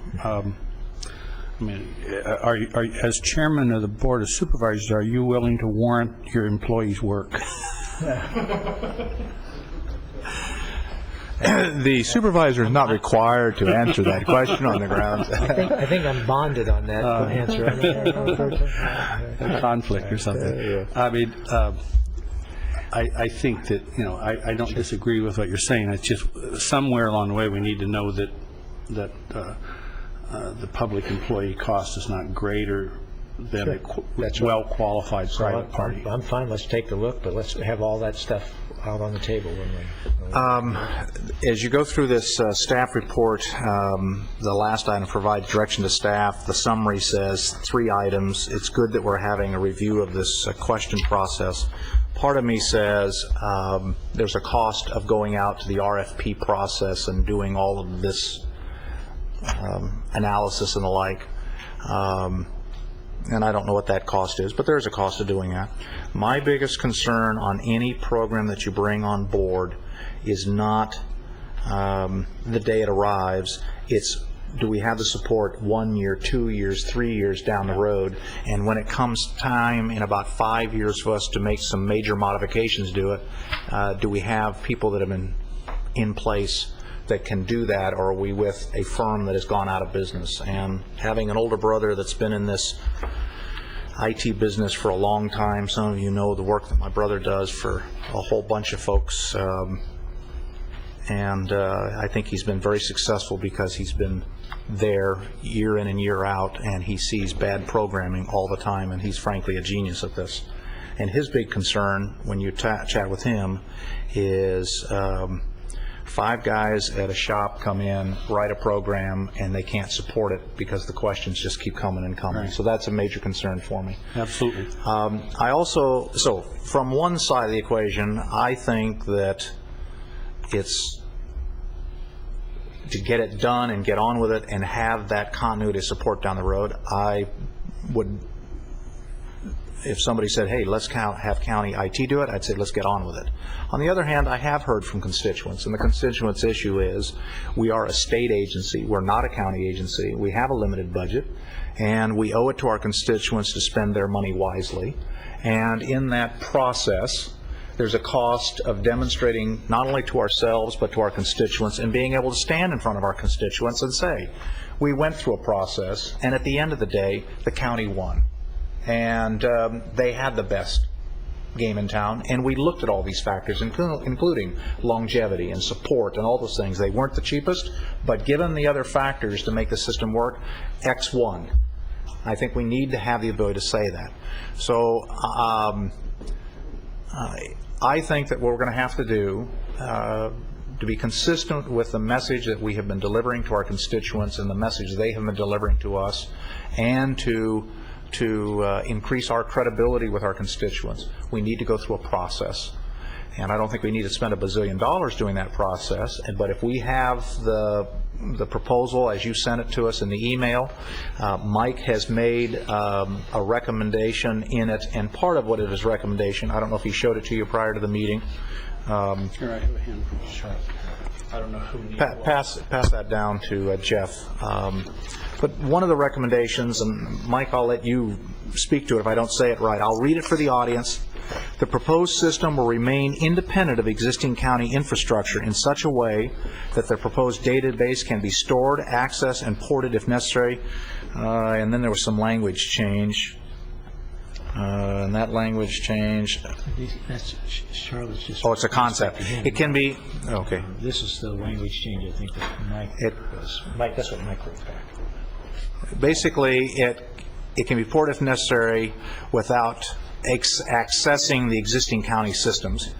As chairman of the Board of Supervisors, are you willing to warrant your employees' work? The supervisor is not required to answer that question on the grounds. I think I'm bonded on that answer. A conflict or something. I mean, I think that, I don't disagree with what you're saying. It's just somewhere along the way we need to know that the public employee cost is not greater than a well-qualified private party. I'm fine. Let's take a look, but let's have all that stuff out on the table. As you go through this staff report, the last item provides direction to staff. The summary says 3 items. It's good that we're having a review of this question process. Part of me says there's a cost of going out to the RFP process and doing all of this analysis and the like. And I don't know what that cost is, but there's a cost of doing that. My biggest concern on any program that you bring on board is not the day it arrives. It's, do we have the support 1 year, 2 years, 3 years down the road? And when it comes time in about 5 years for us to make some major modifications to it, do we have people that have been in place that can do that, or are we with a firm that has gone out of business? And having an older brother that's been in this IT business for a long time, some of you know the work that my brother does for a whole bunch of folks, and I think he's been very successful because he's been there year in and year out, and he sees bad programming all the time, and he's frankly a genius at this. And his big concern when you chat with him is 5 guys at a shop come in, write a program, and they can't support it because the questions just keep coming and coming. Right. So that's a major concern for me. Absolutely. I also, so from one side of the equation, I think that it's to get it done and get on with it and have that continuity of support down the road. I would, if somebody said, hey, let's have county IT do it, I'd say let's get on with it. On the other hand, I have heard from constituents, and the constituents' issue is we are a state agency. We're not a county agency. We have a limited budget, and we owe it to our constituents to spend their money wisely. And in that process, there's a cost of demonstrating not only to ourselves but to our constituents and being able to stand in front of our constituents and say, we went through a process, and at the end of the day, the county won. And they had the best game in town, and we looked at all these factors, including longevity and support and all those things. They weren't the cheapest, but given the other factors to make the system work, X won. I think we need to have the ability to say that. So I think that what we're going to have to do to be consistent with the message that we have been delivering to our constituents and the message they have been delivering to us, and to increase our credibility with our constituents, we need to go through a process. And I don't think we need to spend $1 bazillion doing that process, but if we have the proposal as you sent it to us in the email, Mike has made a recommendation in it, and part of what it is recommendation, I don't know if he showed it to you prior to the meeting. Here, I have a handful. Sure. I don't know who needs pass that down to Jeff. But one of the recommendations, and Mike, I'll let you speak to it if I don't say it right. I'll read it for the audience. The proposed system will remain independent of existing county infrastructure in such a way that the proposed database can be stored, accessed, and ported if necessary. And then there was some language change. And that language change. That's Charlotte's just. Oh, it's a concept. It can be. Okay. This is the language change. I think that Mike. That's what Mike wrote back. Basically, it can be ported if necessary without accessing the existing county systems.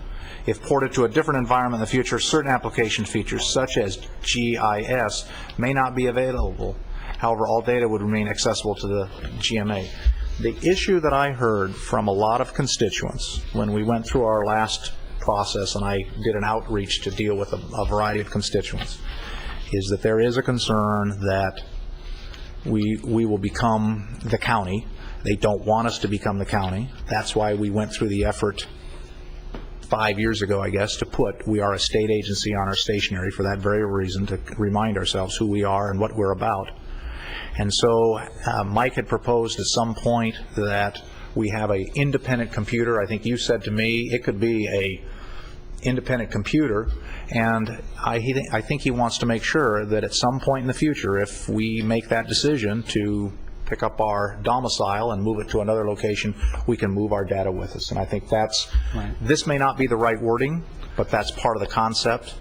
If ported to a different environment in the future, certain application features such as GIS may not be available. However, all data would remain accessible to the GMA. The issue that I heard from a lot of constituents when we went through our last process, and I did an outreach to deal with a variety of constituents, is that there is a concern that we will become the county. They don't want us to become the county. That's why we went through the effort 5 years ago, I guess, to put we are a state agency on our stationery for that very reason, to remind ourselves who we are and what we're about. And so Mike had proposed at some point that we have an independent computer. I think you said to me it could be a independent computer, and I think he wants to make sure that at some point in the future, if we make that decision to pick up our domicile and move it to another location, we can move our data with us. And I think that's, this may not be the right wording, but that's part of the concept.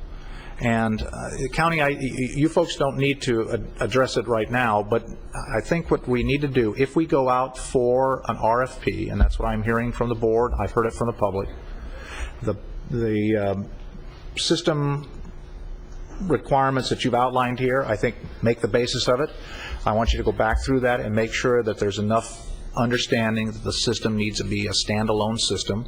And county, you folks don't need to address it right now, but I think what we need to do, if we go out for an RFP, and that's what I'm hearing from the board, I've heard it from the public, the system requirements that you've outlined here, I think, make the basis of it. I want you to go back through that and make sure that there's enough understanding that the system needs to be a standalone system.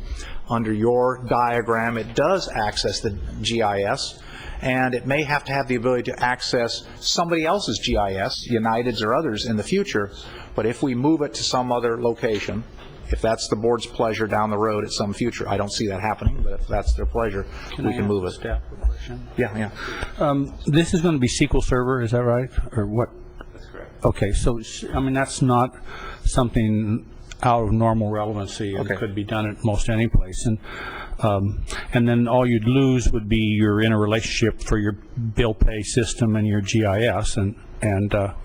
Under your diagram, it does access the GIS, and it may have to have the ability to access somebody else's GIS, United's or others, in the future. But if we move it to some other location, if that's the board's pleasure down the road at some future, I don't see that happening, but if that's their pleasure, we can move it. Staff a question? Yeah. This is going to be SQL Server, is that right? Or what? That's correct. Okay, so, I mean, that's not something out of normal relevancy. It could be done at most any place. And then all you'd lose would be you're in a relationship for your bill pay system and your GIS, and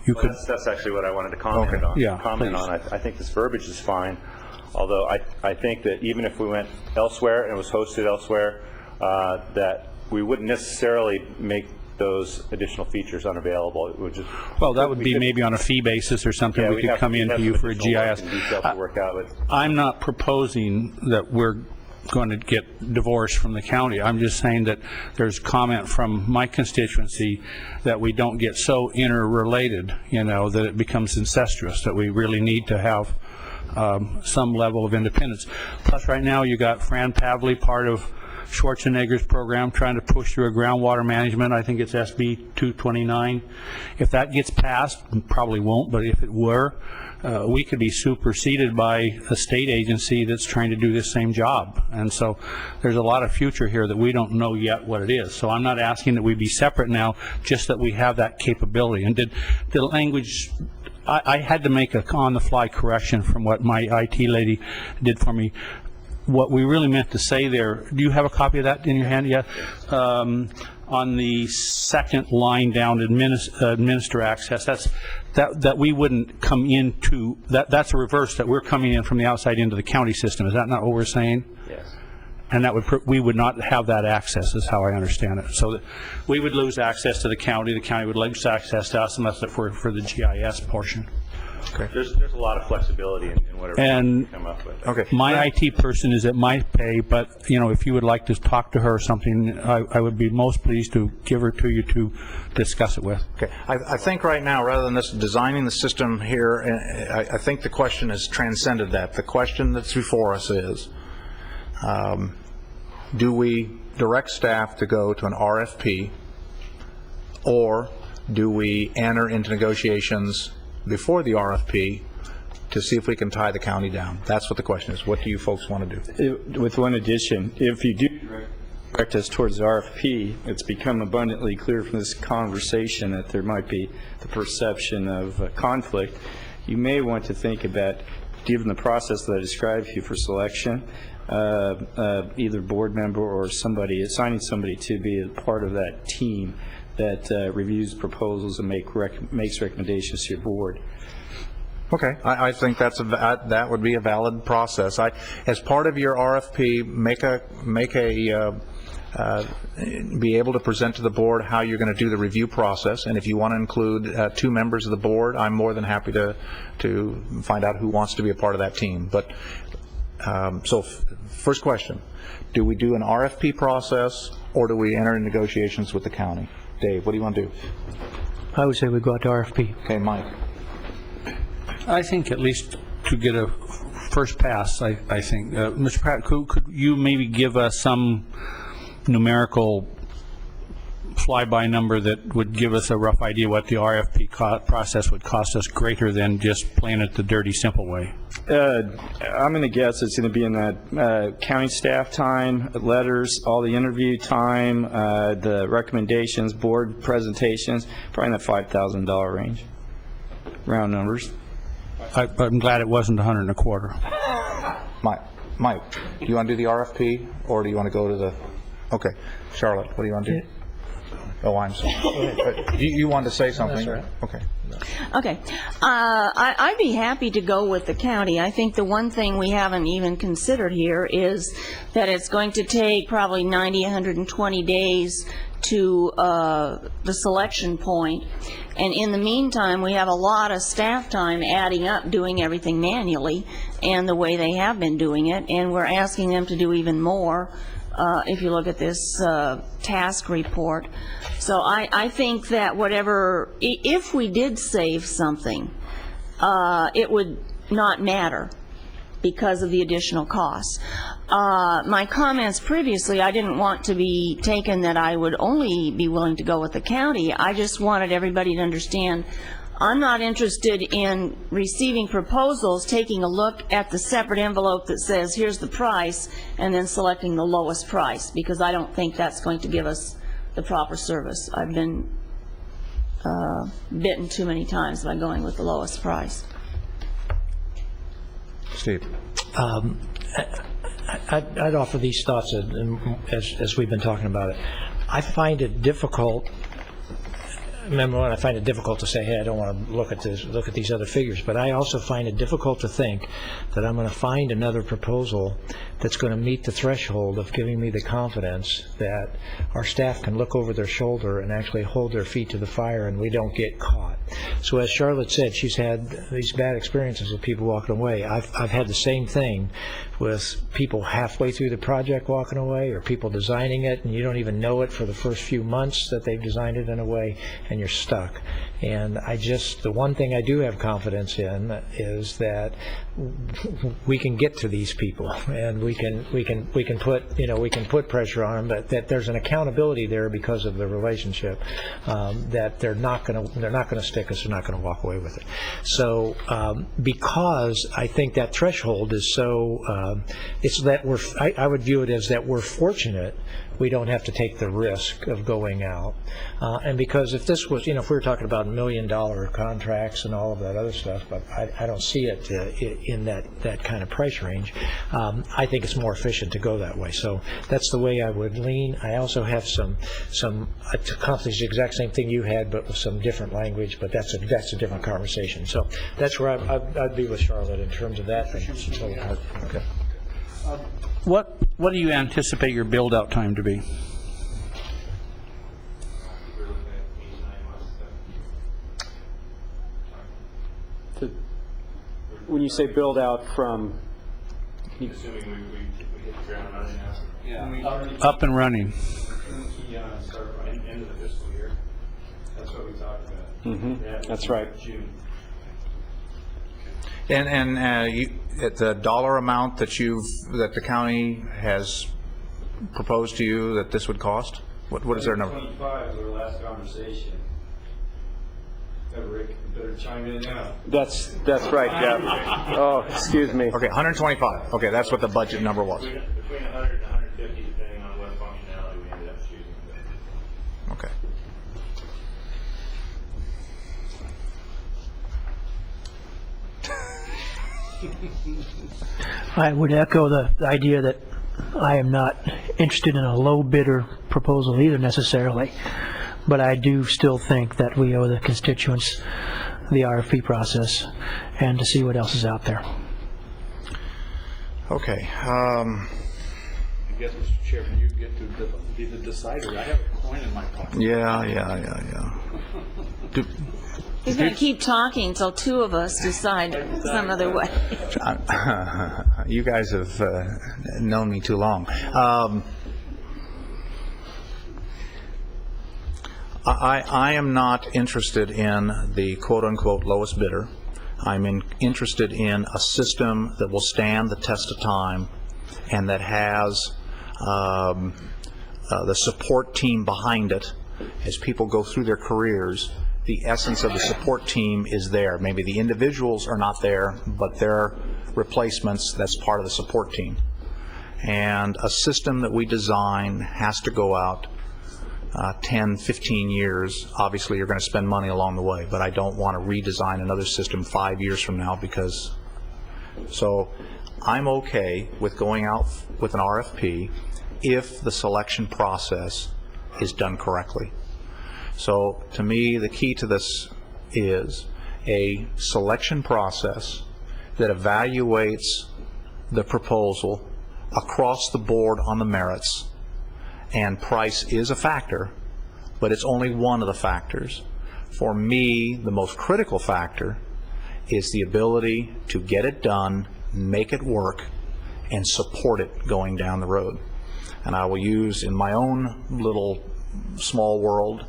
you could... That's actually what I wanted to comment on. Yeah, comment on. I think this verbiage is fine, although I think that even if we went elsewhere and it was hosted elsewhere, that we wouldn't necessarily make those additional features unavailable. It would just... Well, that would be maybe on a fee basis or something. Yeah, we could come in to you for a GIS. I'm not proposing that we're going to get divorced from the county. I'm just saying that there's comment from my constituency that we don't get so interrelated, that it becomes incestuous, that we really need to have some level of independence. Plus, right now, you got Fran Pavley, part of Schwarzenegger's program, trying to push through a groundwater management. I think it's SB 229. If that gets passed, probably won't, but if it were, we could be superseded by a state agency that's trying to do this same job. And so there's a lot of future here that we don't know yet what it is. So I'm not asking that we be separate now, just that we have that capability. And did the language... I had to make a on-the-fly correction from what my IT lady did for me. What we really meant to say there, do you have a copy of that in your hand yet? On the second line down, administer access, that we wouldn't come into, that's a reverse, that we're coming in from the outside into the county system. Is that not what we're saying? Yes. And that we would not have that access, is how I understand it. So that we would lose access to the county would lose access to us, unless for the GIS portion. Okay. There's a lot of flexibility in whatever we come up with. Okay. My IT person is at my pay, but if you would like to talk to her or something, I would be most pleased to give her to you to discuss it with. Okay. I think right now, rather than this designing the system here, I think the question has transcended that. The question that's before us is, do we direct staff to go to an RFP, or do we enter into negotiations before the RFP to see if we can tie the county down? That's what the question is. What do you folks want to do? With one addition, if you do direct us towards the RFP, it's become abundantly clear from this conversation that there might be the perception of conflict. You may want to think about, given the process that I described to you for selection, either board member or somebody, assigning somebody to be a part of that team that reviews proposals and makes recommendations to your board. Okay, I think that would be a valid process. As part of your RFP, be able to present to the board how you're going to do the review process, and if you want to include 2 members of the board, I'm more than happy to find out who wants to be a part of that team. But so, first question: do we do an RFP process, or do we enter in negotiations with the county? Dave, what do you want to do? I would say we go out to RFP. Okay, Mike. I think at least to get a first pass, I think. Mr. Pratt, could you maybe give us some numerical fly-by number that would give us a rough idea what the RFP process would cost us greater than just playing it the dirty, simple way? I'm going to guess it's going to be in that county staff time, letters, all the interview time, the recommendations, board presentations, probably in that $5,000 range, round numbers. I'm glad it wasn't 125. Mike, do you want to do the RFP, or do you want to go to the, okay, Charlotte, what do you want to do? Oh, I'm sorry. You wanted to say something? That's right. Okay. Okay. I'd be happy to go with the county. I think the one thing we haven't even considered here is that it's going to take probably 90, 120 days to the selection point. And in the meantime, we have a lot of staff time adding up doing everything manually and the way they have been doing it. And we're asking them to do even more if you look at this task report. So I think that whatever, if we did save something, it would not matter because of the additional costs. My comments previously, I didn't want to be taken that I would only be willing to go with the county. I just wanted everybody to understand I'm not interested in receiving proposals, taking a look at the separate envelope that says here's the price, and then selecting the lowest price, because I don't think that's going to give us the proper service. I've been bitten too many times by going with the lowest price. Steve. I'd offer these thoughts as we've been talking about it. I find it difficult. Remember when I find it difficult to say, hey, I don't want to look at these other figures, but I also find it difficult to think that I'm going to find another proposal that's going to meet the threshold of giving me the confidence that our staff can look over their shoulder and actually hold their feet to the fire and we don't get caught. So as Charlotte said, she's had these bad experiences with people walking away. I've had the same thing with people halfway through the project walking away, or people designing it and you don't even know it for the first few months that they've designed it in a way, and you're stuck. And the one thing I do have confidence in is that we can get to these people, and we can put pressure on them, but that there's an accountability there because of the relationship, that they're not going to stick us, they're not going to walk away with it. So because I think that threshold is so, it's that I would view it as that we're fortunate we don't have to take the risk of going out. And because if this was, if we were talking about $1 million contracts and all of that other stuff, but I don't see it in that kind of price range, I think it's more efficient to go that way. So that's the way I would lean. I also have some to accomplish the exact same thing you had, but with some different language, but that's a different conversation. So that's where I'd be with Charlotte in terms of that thing. Okay. What do you anticipate your build-out time to be? When you say build out from... Assuming we hit the ground running now. Yeah. Up and running. Start by end of the fiscal year. That's what we talked about. Mm-hmm. That's right. June. And at the dollar amount that the county has proposed to you that this would cost? What is their number? 25 was our last conversation. Rick, you better chime in now. That's right, Jeff. Oh, excuse me. Okay, 125. Okay, that's what the budget number was. Between 100 and 150, depending on what functionality we ended up choosing. Okay. I would echo the idea that I am not interested in a low bidder proposal either necessarily, but I do still think that we owe the constituents the RFP process and to see what else is out there. Okay. I guess, Mr. Chairman, you get to be the decider. I have a coin in my pocket. Yeah. He's going to keep talking until two of us decide some other way. You guys have known me too long. I am not interested in the quote-unquote lowest bidder. I'm interested in a system that will stand the test of time and that has the support team behind it as people go through their careers, the essence of the support team is there. Maybe the individuals are not there, but their replacements, that's part of the support team. And a system that we design has to go out 10, 15 years. Obviously, you're going to spend money along the way, but I don't want to redesign another system 5 years from now because... So I'm okay with going out with an RFP if the selection process is done correctly. So to me, the key to this is a selection process that evaluates the proposal across the board on the merits, and price is a factor, but it's only one of the factors. For me, the most critical factor is the ability to get it done, make it work, and support it going down the road. And I will use, in my own little small world,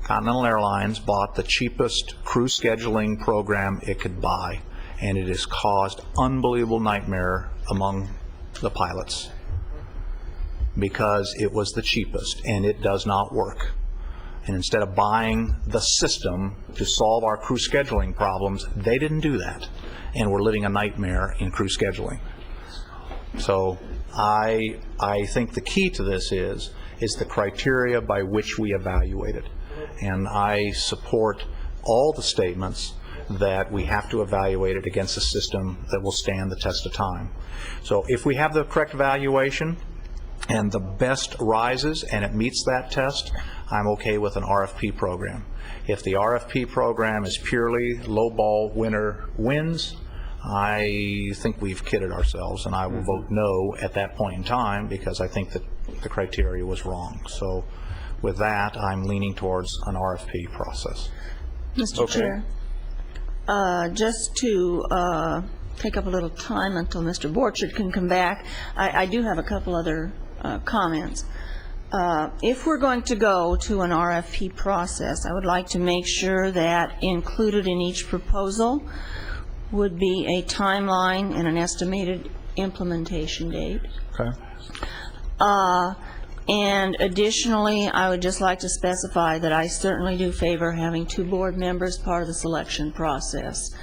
Continental Airlines bought the cheapest crew scheduling program it could buy, and it has caused unbelievable nightmare among the pilots because it was the cheapest and it does not work. And instead of buying the system to solve our crew scheduling problems, they didn't do that, and we're living a nightmare in crew scheduling. So I think the key to this is the criteria by which we evaluate it. And I support all the statements that we have to evaluate it against a system that will stand the test of time. So if we have the correct evaluation and the best rises and it meets that test, I'm okay with an RFP program. If the RFP program is purely low ball, winner wins, I think we've kidded ourselves, and I will vote no at that point in time because I think that the criteria was wrong. So with that, I'm leaning towards an RFP process. Mr. Chair, just to take up a little time until Mr. Borchard can come back, I do have a couple other comments. If we're going to go to an RFP process, I would like to make sure that included in each proposal would be a timeline and an estimated implementation date. Okay. And additionally, I would just like to specify that I certainly do favor having 2 board members part of the selection process.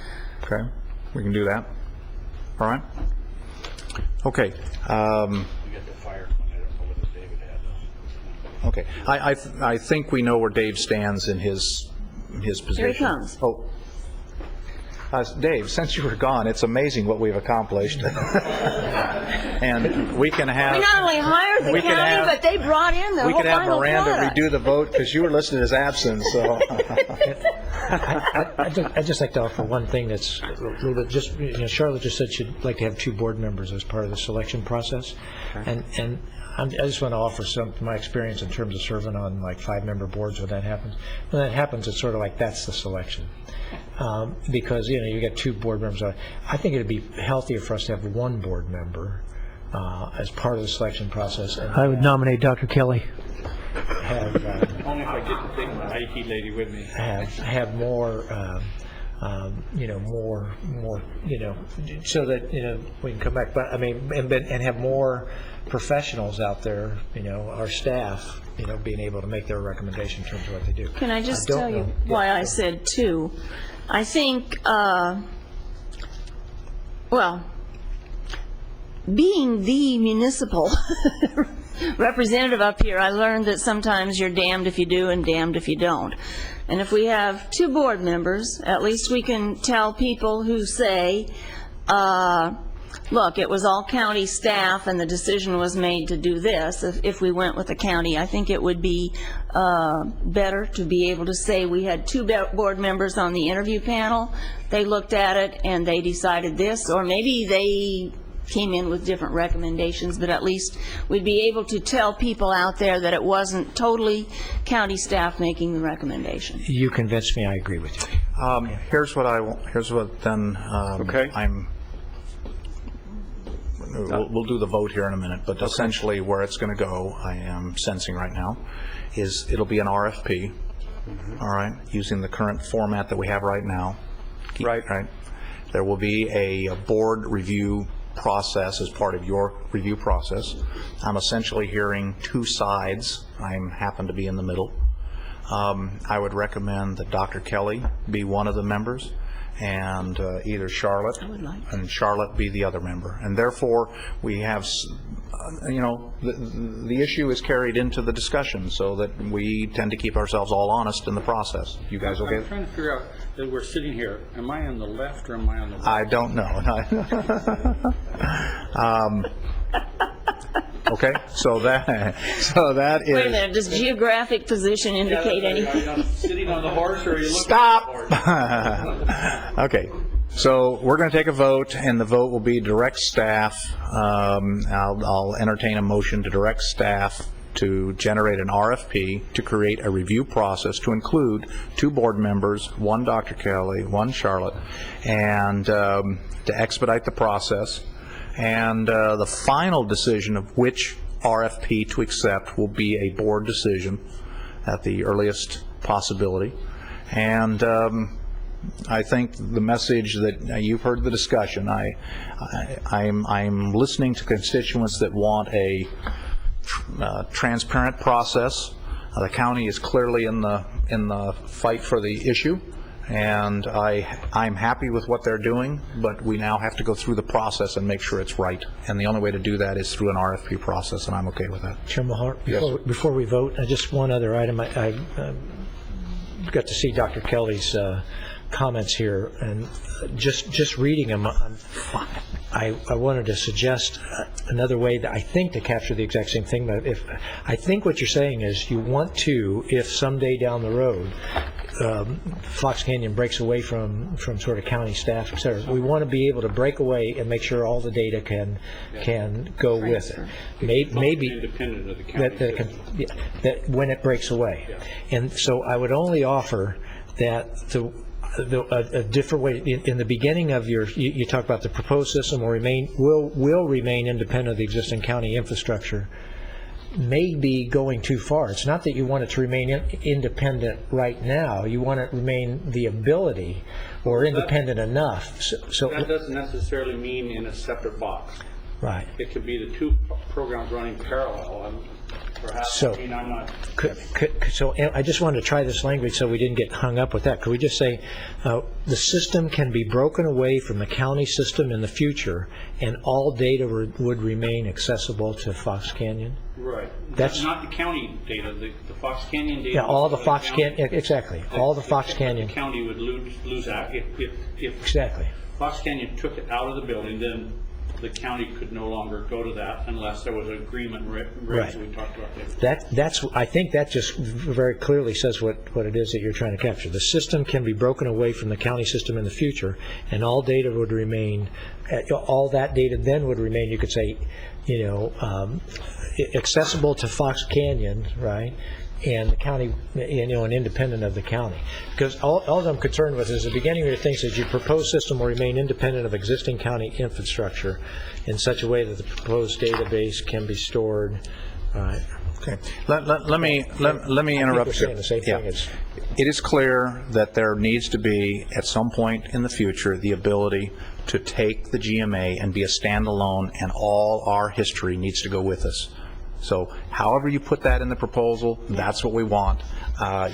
Okay, we can do that. All right. Okay. Okay. I think we know where Dave stands in his position. Here he comes. Oh. Dave, since you were gone, it's amazing what we've accomplished. And we can have... We not only hired the county, but they brought in the whole final product. We could have Miranda redo the vote because you were listed as absent, so... I'd just like to offer one thing that's a little bit, just, Charlotte just said she'd like to have 2 board members as part of the selection process. Okay. And I just want to offer some of my experience in terms of serving on like 5-member boards when that happens. When that happens, it's sort of like that's the selection. Because, you get 2 board members. I think it would be healthier for us to have 1 board member as part of the selection process. And I would nominate Dr. Kelly. Only if I get to take my IT lady with me. Have more, more, so that, we can come back. But, I mean, and have more professionals out there, our staff, being able to make their recommendation in terms of what they do. Can I just tell you why I said 2? I think, well, being the municipal representative up here, I learned that sometimes you're damned if you do and damned if you don't. And if we have 2 board members, at least we can tell people who say, look, it was all county staff and the decision was made to do this. If we went with the county, I think it would be better to be able to say we had 2 board members on the interview panel. They looked at it and they decided this, or maybe they came in with different recommendations, but at least we'd be able to tell people out there that it wasn't totally county staff making the recommendation. You convinced me. I agree with you. Here's what then okay. We'll do the vote here in a minute, but essentially where it's going to go, I am sensing right now, is it'll be an RFP, all right, using the current format that we have right now. Right. There will be a board review process as part of your review process. I'm essentially hearing 2 sides. I happen to be in the middle. I would recommend that Dr. Kelly be one of the members, and either Charlotte and Charlotte be the other member. And therefore, we have, the issue is carried into the discussion so that we tend to keep ourselves all honest in the process. You guys okay? I'm trying to figure out that we're sitting here. Am I on the left or am I on the right? I don't know. Okay, so that is. Wait a minute, does geographic position indicate anything? Are you sitting on the horse or are you looking Stop! at the horse? Okay, so we're going to take a vote, and the vote will be direct staff. I'll entertain a motion to direct staff to generate an RFP to create a review process to include 2 board members, 1 Dr. Kelly, 1 Charlotte, and to expedite the process. And the final decision of which RFP to accept will be a board decision at the earliest possibility. And I think the message that you've heard the discussion. I'm listening to constituents that want a transparent process. The county is clearly in the fight for the issue. And I'm happy with what they're doing, but we now have to go through the process and make sure it's right. And the only way to do that is through an RFP process, and I'm okay with that. Chairman Hart, before we vote, just one other item. I got to see Dr. Kelly's comments here, and just reading them, I wanted to suggest another way that I think to capture the exact same thing. But I think what you're saying is you want to, if someday down the road Fox Canyon breaks away from sort of county staff, et cetera, we want to be able to break away and make sure all the data can go with it. Maybe independent of the county that when it breaks away. And so I would only offer that a different way. In the beginning of you talk about the proposed system will remain independent of the existing county infrastructure. May be going too far. It's not that you want it to remain independent right now. You want it to remain the ability or independent enough. So that doesn't necessarily mean in a separate box. Right. It could be the 2 programs running parallel. Perhaps, so, I'm not. So I just wanted to try this language so we didn't get hung up with that. Could we just say the system can be broken away from the county system in the future, and all data would remain accessible to Fox Canyon? Right. That's not the county data. The Fox Canyon data. Yeah, all the Fox Canyon. Exactly. All the Fox Canyon. The county would lose that if exactly. Fox Canyon took it out of the building, then the county could no longer go to that unless there was an agreement raised. We talked about that. I think that just very clearly says what it is that you're trying to capture. The system can be broken away from the county system in the future, and all data would remain. All that data then would remain. You could say, accessible to Fox Canyon, right? And the county, and independent of the county. Because all I'm concerned with is the beginning of your thing says your proposed system will remain independent of existing county infrastructure in such a way that the proposed database can be stored. Right. Okay. Let me interrupt you. It is clear that there needs to be, at some point in the future, the ability to take the GMA and be a standalone, and all our history needs to go with us. So however you put that in the proposal, that's what we want.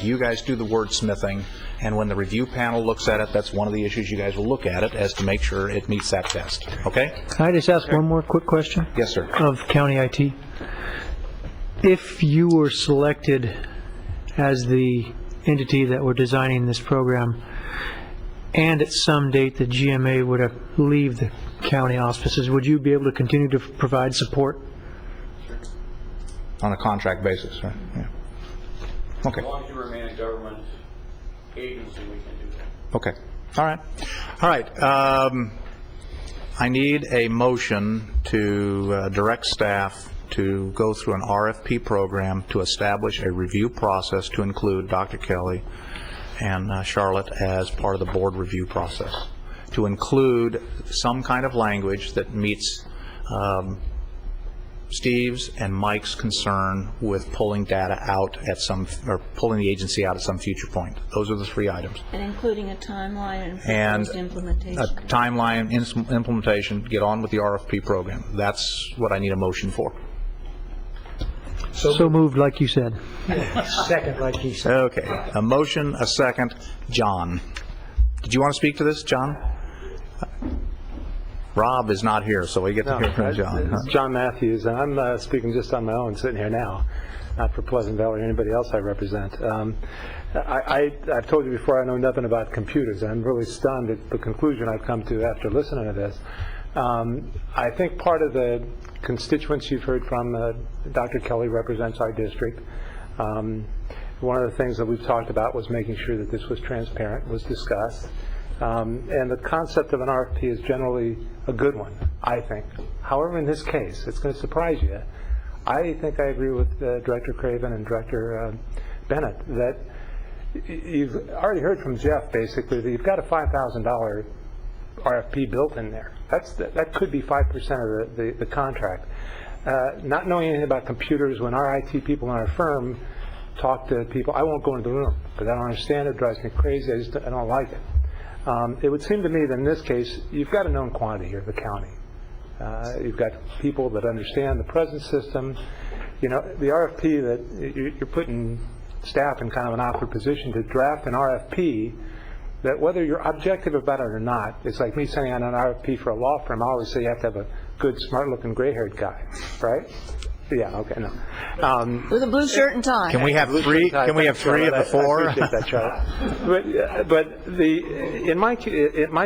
You guys do the wordsmithing, and when the review panel looks at it, that's one of the issues you guys will look at it as to make sure it meets that test. Okay? Can I just ask one more quick question? Yes, sir. Of county IT. If you were selected as the entity that were designing this program, and at some date the GMA would have leave the county auspices, would you be able to continue to provide support? On a contract basis, right? Yeah. Okay. As long as you remain a government agency, we can do that. Okay. All right. All right. I need a motion to direct staff to go through an RFP program to establish a review process to include Dr. Kelly and Charlotte as part of the board review process, to include some kind of language that meets Steve's and Mike's concern with pulling data out at or pulling the agency out at some future point. Those are the 3 items. And including a timeline and proposed implementation. A timeline, implementation, get on with the RFP program. That's what I need a motion for. So moved, like you said. Second, like he said. Okay, a motion, a second. John. Did you want to speak to this, John? Rob is not here, so we get to hear from John. It's John Matthews, and I'm speaking just on my own, sitting here now, not for Pleasant Valley or anybody else I represent. I've told you before I know nothing about computers. I'm really stunned at the conclusion I've come to after listening to this. I think part of the constituents you've heard from, Dr. Kelly represents our district. One of the things that we've talked about was making sure that this was transparent, was discussed. And the concept of an RFP is generally a good one, I think. However, in this case, it's going to surprise you. I think I agree with Director Craven and Director Bennett that you've already heard from Jeff, basically, that you've got a $5,000 RFP built in there. That could be 5% of the contract. Not knowing anything about computers, when our IT people in our firm talk to people, I won't go into the room because I don't understand it. It drives me crazy. I don't like it. It would seem to me that in this case, you've got a known quantity here, the county. You've got people that understand the present system. You know, the RFP that you're putting staff in kind of an awkward position to draft an RFP that whether you're objective about it or not, it's like me sending out an RFP for a law firm. I always say you have to have a good, smart-looking, gray-haired guy, right? Yeah, okay, no. With a blue shirt and tie. Can we have three? Can we have three of the four? I appreciate that, Charlie. But in my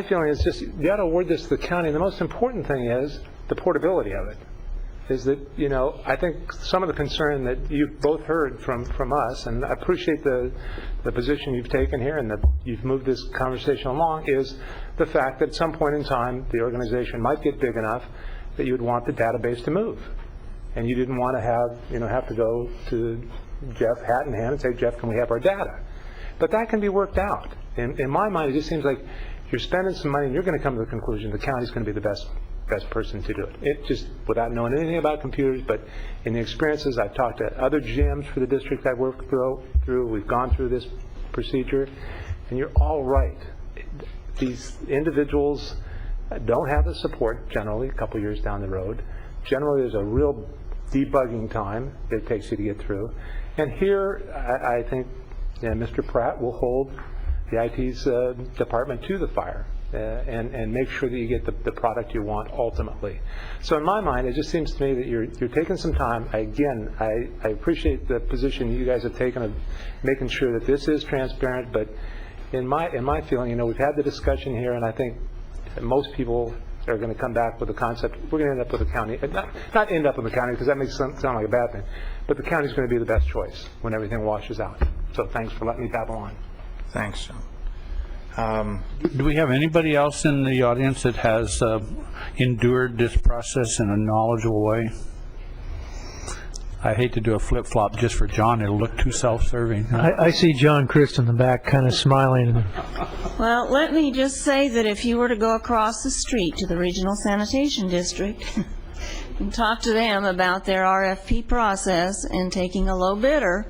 feeling is just you got to award this to the county. And the most important thing is the portability of it. Is that, you know, I think some of the concern that you've both heard from us, and I appreciate the position you've taken here and that you've moved this conversation along, is the fact that at some point in time the organization might get big enough that you would want the database to move. And you didn't want to have to go to Jeff hat in hand and say, Jeff, can we have our data? But that can be worked out. In my mind, it just seems like you're spending some money and you're going to come to the conclusion the county's going to be the best person to do it. It just, without knowing anything about computers, but in the experiences, I've talked to other GMs for the district I've worked through, we've gone through this procedure, and you're all right. These individuals don't have the support generally a couple years down the road. Generally, there's a real debugging time it takes you to get through. And here, I think Mr. Pratt will hold the IT's department to the fire and make sure that you get the product you want ultimately. So in my mind, it just seems to me that you're taking some time. Again, I appreciate the position you guys have taken of making sure that this is transparent, but in my feeling, we've had the discussion here, and I think most people are going to come back with the concept, we're going to end up with a county, not end up with the county because that makes it sound like a bad thing, but the county's going to be the best choice when everything washes out. So thanks for letting me babble on. Thanks. Do we have anybody else in the audience that has endured this process in a knowledgeable way? I hate to do a flip-flop just for John. It'll look too self-serving. I see John Christ in the back kind of smiling. Well, let me just say that if you were to go across the street to the Regional Sanitation District and talk to them about their RFP process and taking a low bidder,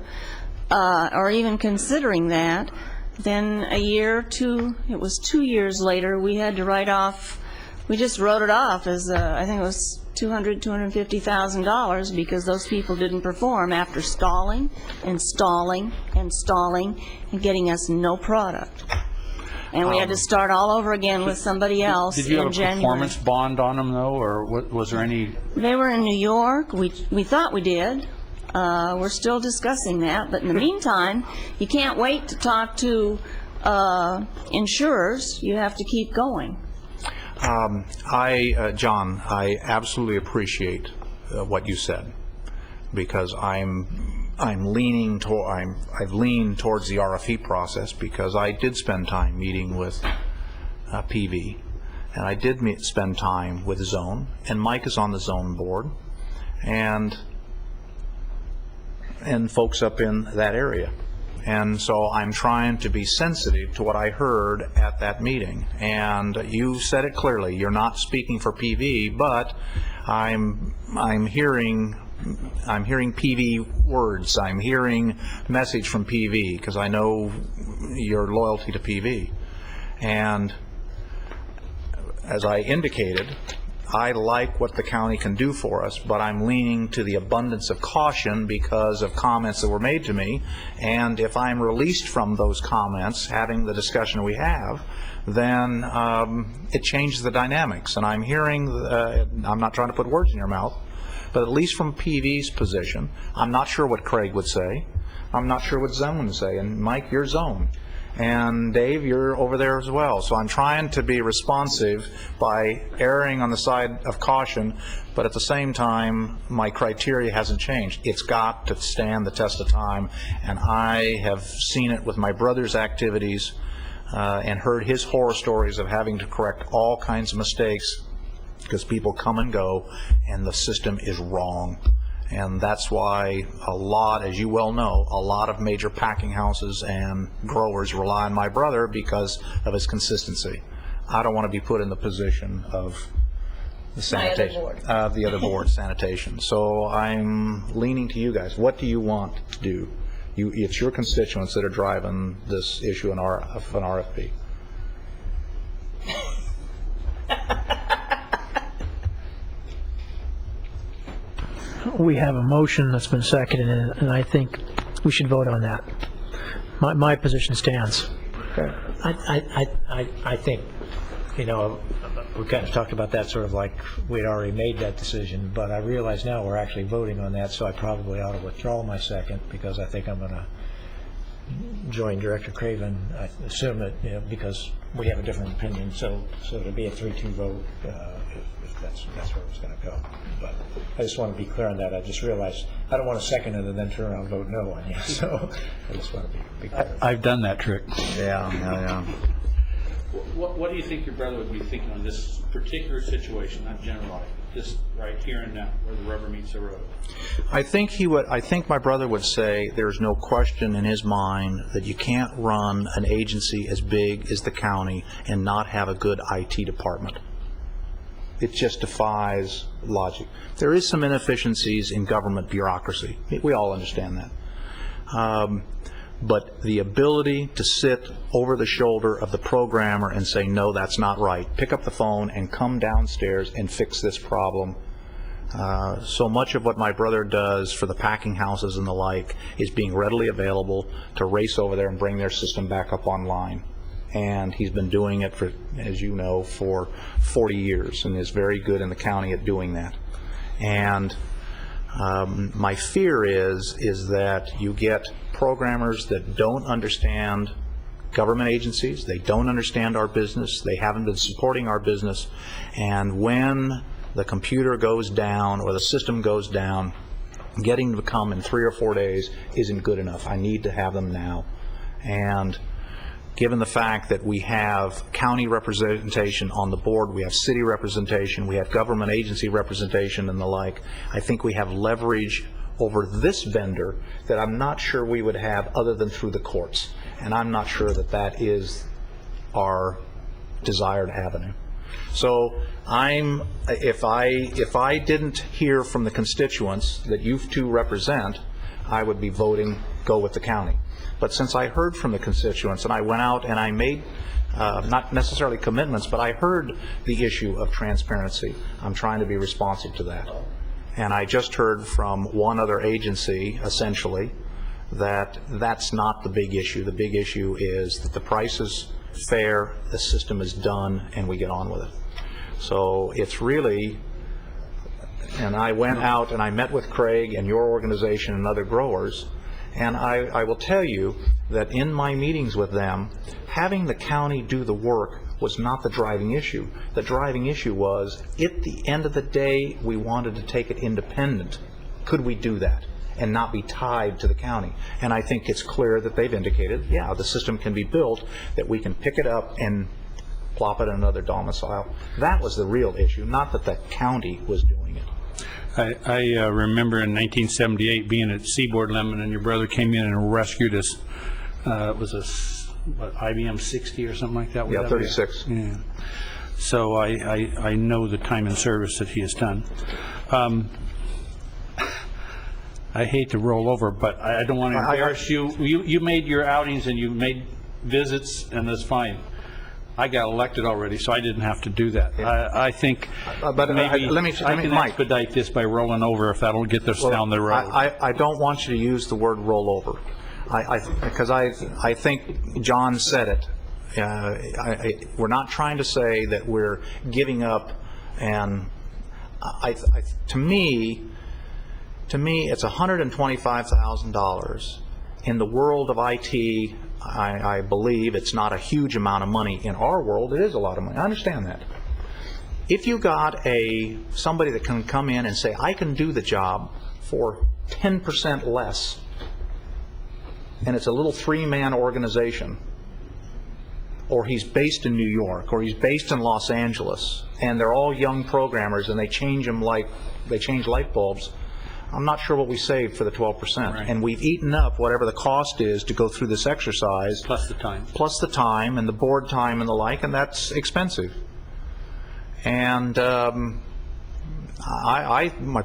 or even considering that, then a year or two, it was 2 years later, we had to write off, we just wrote it off as, I think it was $250,000 because those people didn't perform after stalling and stalling and stalling and getting us no product. And we had to start all over again with somebody else in January. Did you have a performance bond on them, though, or was there any? They were in New York. We thought we did. We're still discussing that. But in the meantime, you can't wait to talk to insurers. You have to keep going. John, I absolutely appreciate what you said, because I've leaned towards the RFP process because I did spend time meeting with PV, and I did spend time with Zone, and Mike is on the Zone board, and folks up in that area. And so I'm trying to be sensitive to what I heard at that meeting. And you said it clearly. You're not speaking for PV, but I'm hearing PV words. I'm hearing message from PV because I know your loyalty to PV. And as I indicated, I like what the county can do for us, but I'm leaning to the abundance of caution because of comments that were made to me. And if I'm released from those comments, having the discussion we have, then it changes the dynamics. And I'm hearing, I'm not trying to put words in your mouth, but at least from PV's position, I'm not sure what Craig would say. I'm not sure what Zone would say. And Mike, you're Zone. And Dave, you're over there as well. So I'm trying to be responsive by erring on the side of caution, but at the same time, my criteria hasn't changed. It's got to stand the test of time, and I have seen it with my brother's activities and heard his horror stories of having to correct all kinds of mistakes because people come and go, and the system is wrong. And that's why a lot, as you well know, a lot of major packing houses and growers rely on my brother because of his consistency. I don't want to be put in the position of the sanitation, the other board, sanitation. So I'm leaning to you guys. What do you want to do? It's your constituents that are driving this issue of an RFP. We have a motion that's been seconded, and I think we should vote on that. My position stands. Okay. I think, we kind of talked about that sort of like we'd already made that decision, but I realize now we're actually voting on that, so I probably ought to withdraw my second because I think I'm going to join Director Craven. I assume that, because we have a different opinion, so it'll be a 3-2 vote if that's where it's going to go. But I just want to be clear on that. I just realized I don't want to second it and then turn around and vote no on you. So I just want to be clear. I've done that trick. Yeah. What do you think your brother would be thinking on this particular situation, not generalized, just right here and now, where the rubber meets the road? I think my brother would say there's no question in his mind that you can't run an agency as big as the county and not have a good IT department. It just defies logic. There is some inefficiencies in government bureaucracy. We all understand that. But the ability to sit over the shoulder of the programmer and say, no, that's not right, pick up the phone and come downstairs and fix this problem. So much of what my brother does for the packing houses and the like is being readily available to race over there and bring their system back up online. And he's been doing it for, as you know, for 40 years and is very good in the county at doing that. And my fear is that you get programmers that don't understand government agencies, they don't understand our business, they haven't been supporting our business, and when the computer goes down or the system goes down, getting them to come in 3 or 4 days isn't good enough. I need to have them now. And given the fact that we have county representation on the board, we have city representation, we have government agency representation and the like, I think we have leverage over this vendor that I'm not sure we would have other than through the courts. And I'm not sure that that is our desired avenue. So if I didn't hear from the constituents that you two represent, I would be voting go with the county. But since I heard from the constituents and I went out and I made not necessarily commitments, but I heard the issue of transparency, I'm trying to be responsive to that. And I just heard from one other agency, essentially, that that's not the big issue. The big issue is that the price is fair, the system is done, and we get on with it. So it's really, and I went out and I met with Craig and your organization and other growers, and I will tell you that in my meetings with them, having the county do the work was not the driving issue. The driving issue was, at the end of the day, we wanted to take it independent. Could we do that and not be tied to the county? And I think it's clear that they've indicated, yeah, the system can be built, that we can pick it up and plop it in another domicile. That was the real issue, not that the county was doing it. I remember in 1978 being at Seaboard Lemon, and your brother came in and rescued us. It was a IBM 60 or something like that? Yeah, 36. Yeah. So I know the time and service that he has done. I hate to roll over, but I don't want to embarrass you. You made your outings and you made visits, and that's fine. I got elected already, so I didn't have to do that. I think maybe I can expedite this by rolling over if that'll get this down the road. I don't want you to use the word rollover, because I think John said it. We're not trying to say that we're giving up, and to me, it's $125,000. In the world of IT, I believe it's not a huge amount of money. In our world, it is a lot of money. I understand that. If you got somebody that can come in and say, I can do the job for 10% less, and it's a little 3-man organization, or he's based in New York, or he's based in Los Angeles, and they're all young programmers, and they change light bulbs, I'm not sure what we saved for the 12%. Right. And we've eaten up whatever the cost is to go through this exercise. Plus the time. Plus the time and the board time and the like, and that's expensive. And my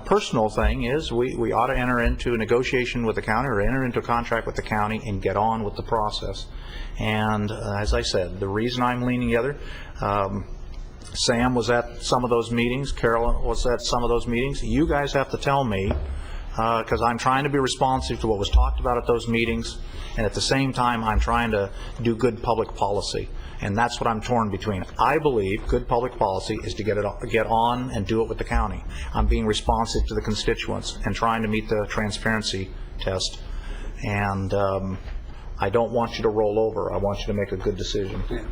personal thing is we ought to enter into a negotiation with the county, or enter into a contract with the county, and get on with the process. And as I said, the reason I'm leaning the other, Sam was at some of those meetings, Carolyn was at some of those meetings. You guys have to tell me, because I'm trying to be responsive to what was talked about at those meetings, and at the same time I'm trying to do good public policy, and that's what I'm torn between. I believe good public policy is to get on and do it with the county. I'm being responsive to the constituents and trying to meet the transparency test, and I don't want you to roll over. I want you to make a good decision. Yeah.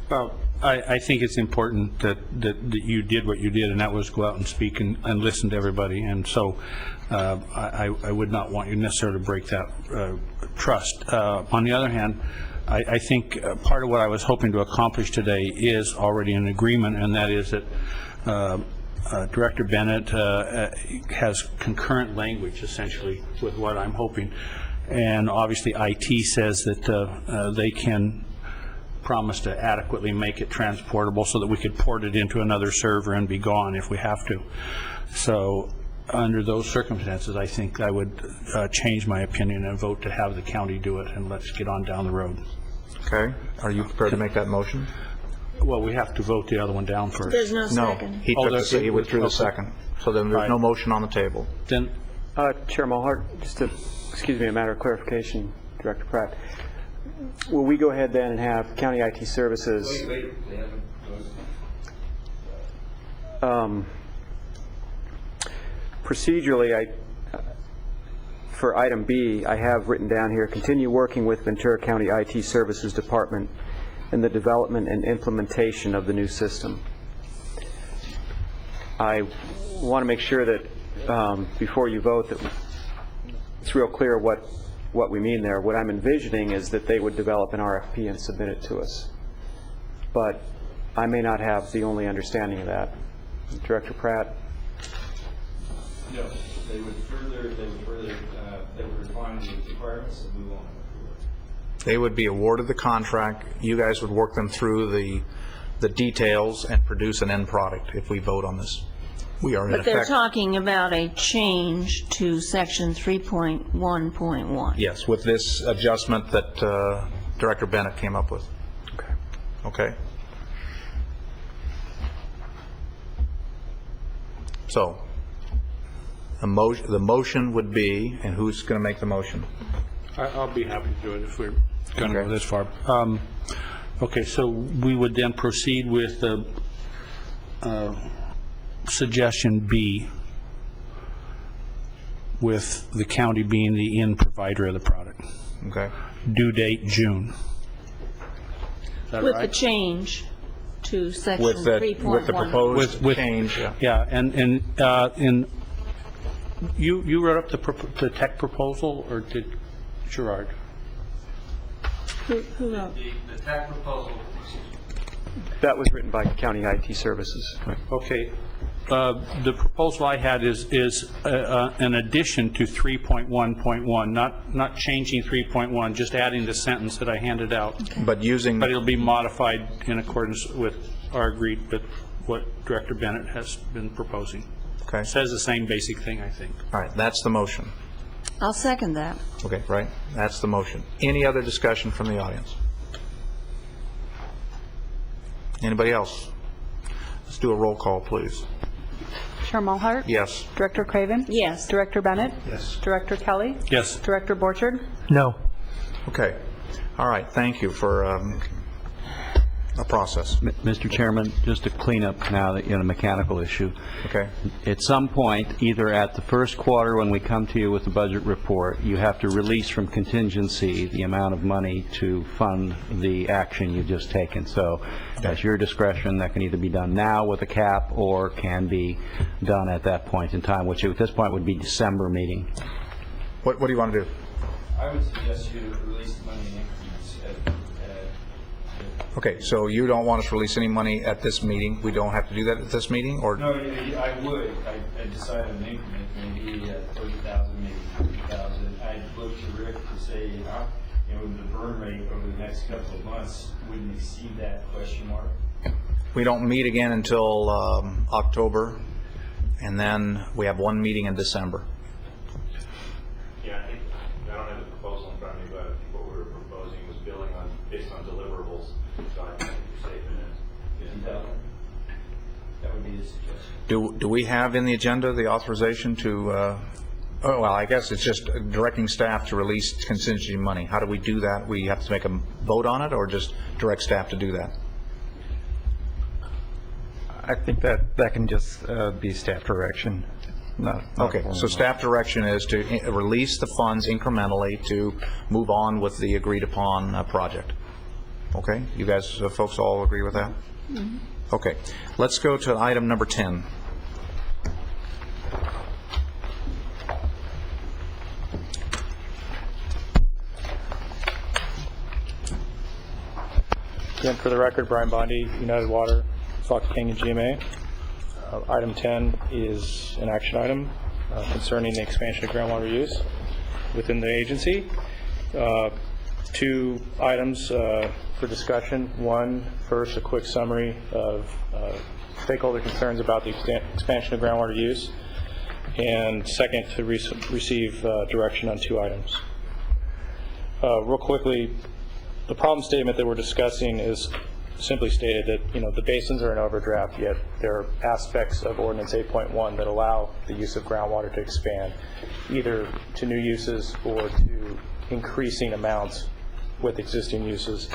Well, I think it's important that you did what you did, and that was go out and speak and listen to everybody. And so I would not want you necessarily to break that trust. On the other hand, I think part of what I was hoping to accomplish today is already an agreement, and that is that Director Bennett has concurrent language, essentially, with what I'm hoping. And obviously IT says that they can promise to adequately make it transportable so that we could port it into another server and be gone if we have to. So under those circumstances, I think I would change my opinion and vote to have the county do it, and let's get on down the road. Okay. Are you prepared to make that motion? Well, we have to vote the other one down first. There's no second. No, he withdrew the second. So then there's no motion on the table. Then, Chair Mulhart, just to, excuse me, a matter of clarification, Director Pratt. Will we go ahead then and have County IT Services? Procedurally, for item B, I have written down here, continue working with Ventura County IT Services Department in the development and implementation of the new system. I want to make sure that before you vote that it's real clear what we mean there. What I'm envisioning is that they would develop an RFP and submit it to us. But I may not have the only understanding of that. Director Pratt? No, they would refine the requirements and move on. They would be awarded the contract. You guys would work them through the details and produce an end product if we vote on this. We are in But they're effect, talking about a change to section 3.1.1. yes, with this adjustment that Director Bennett came up with. Okay. Okay. So the motion would be, and who's going to make the motion? I'll be happy to do it if we're going to go this far. Okay, so we would then proceed with the suggestion B, with the county being the end provider of the product. Okay. Due date June. Is that With right? the change to section With the 3.1. proposed change, yeah. Yeah, and you wrote up the tech proposal, or did Gerard? Who wrote? The tech proposal. That was written by County IT Services. Okay. The proposal I had is an addition to 3.1.1, not changing 3.1, just adding the sentence that I handed out. Okay. But it'll be modified in accordance with our agreed with what Director Bennett has been proposing. Okay. It says the same basic thing, I think. All right, that's the motion. I'll second that. Okay, right? That's the motion. Any other discussion from the audience? Anybody else? Let's do a roll call, please. Chair Mulhart? Yes. Director Craven? Yes. Director Bennett? Yes. Director Kelly? Yes. Director Borchard? No. Okay. All right, thank you for a process. Mr. Chairman, just to clean up now in a mechanical issue. Okay. At some point, either at the first quarter when we come to you with the budget report, you have to release from contingency the amount of money to fund the action you've just taken. So that's your discretion. That can either be done now with a cap or can be done at that point in time, which at this point would be December meeting. What do you want to do? I would suggest you release the money in increments. Okay, so you don't want us to release any money at this meeting? We don't have to do that at this meeting, or? No, I would. I'd decide on an increment, maybe 30,000, maybe 50,000. I'd look to Rick to say, you know, the burn rate over the next couple of months wouldn't exceed that question mark. We don't meet again until October, and then we have one meeting in December. Yeah, I don't have the proposal in front of me, but what we were proposing was billing based on deliverables. So I think you're safe in it. That would be the suggestion. Do we have in the agenda the authorization to, oh, well, I guess it's just directing staff to release contingency money. How do we do that? We have to make a vote on it, or just direct staff to do that? I think that can just be staff direction. Not Okay, so staff direction is to release the funds incrementally to move on with the agreed-upon project. Okay, you guys, folks all agree with that? Mm-hmm. Okay, let's go to item number 10. Again, for the record, Brian Bondi, United Water, Fox Canyon GMA. Item 10 is an action item concerning the expansion of groundwater use within the agency. Two items for discussion. One, first, a quick summary of stakeholder concerns about the expansion of groundwater use. And second, to receive direction on two items. Real quickly, the problem statement that we're discussing is simply stated that, you know, the basins are in overdraft, yet there are aspects of Ordinance 8.1 that allow the use of groundwater to expand, either to new uses or to increasing amounts with existing uses.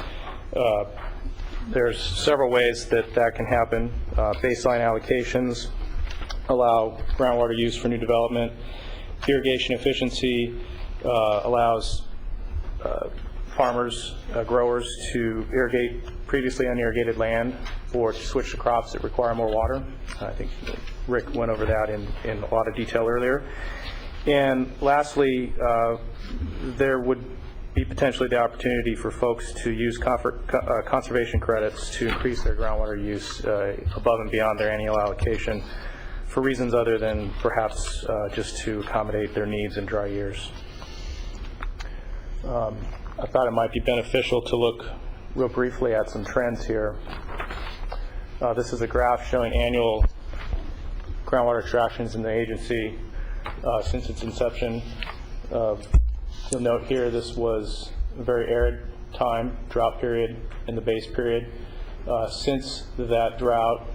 There's several ways that can happen. Baseline allocations allow groundwater use for new development. Irrigation efficiency allows farmers, growers to irrigate previously unirrigated land or to switch to crops that require more water. I think Rick went over that in a lot of detail earlier. And lastly, there would be potentially the opportunity for folks to use conservation credits to increase their groundwater use above and beyond their annual allocation for reasons other than perhaps just to accommodate their needs in dry years. I thought it might be beneficial to look real briefly at some trends here. This is a graph showing annual groundwater extractions in the agency since its inception. You'll note here this was a very arid time, drought period in the base period. Since that drought,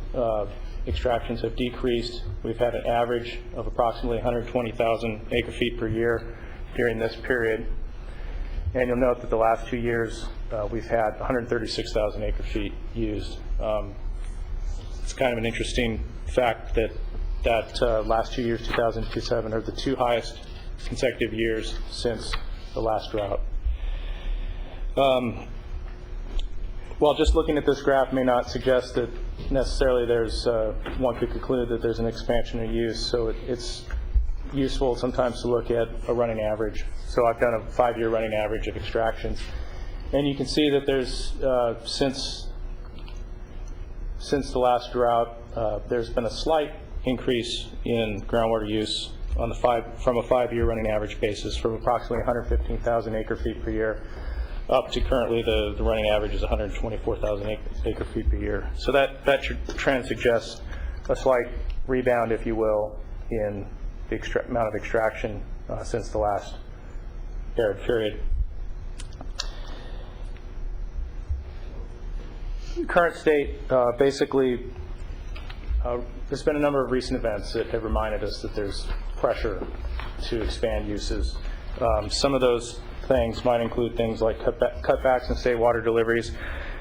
extractions have decreased. We've had an average of approximately 120,000 acre-feet per year during this period. And you'll note that the last 2 years we've had 136,000 acre-feet used. It's kind of an interesting fact that last 2 years, 2000 and 2007, are the two highest consecutive years since the last drought. While just looking at this graph may not suggest that necessarily there's, one could conclude that there's an expansion of use, so it's useful sometimes to look at a running average. So I've done a 5-year running average of extractions, and you can see that there's, since the last drought, there's been a slight increase in groundwater use on from a 5-year running average basis, from approximately 115,000 acre-feet per year up to currently the running average is 124,000 acre-feet per year. So that trend suggests a slight rebound, if you will, in the amount of extraction since the last arid period. current state, basically, there's been a number of recent events that have reminded us that there's pressure to expand uses. Some of those things might include things like cutbacks in state water deliveries,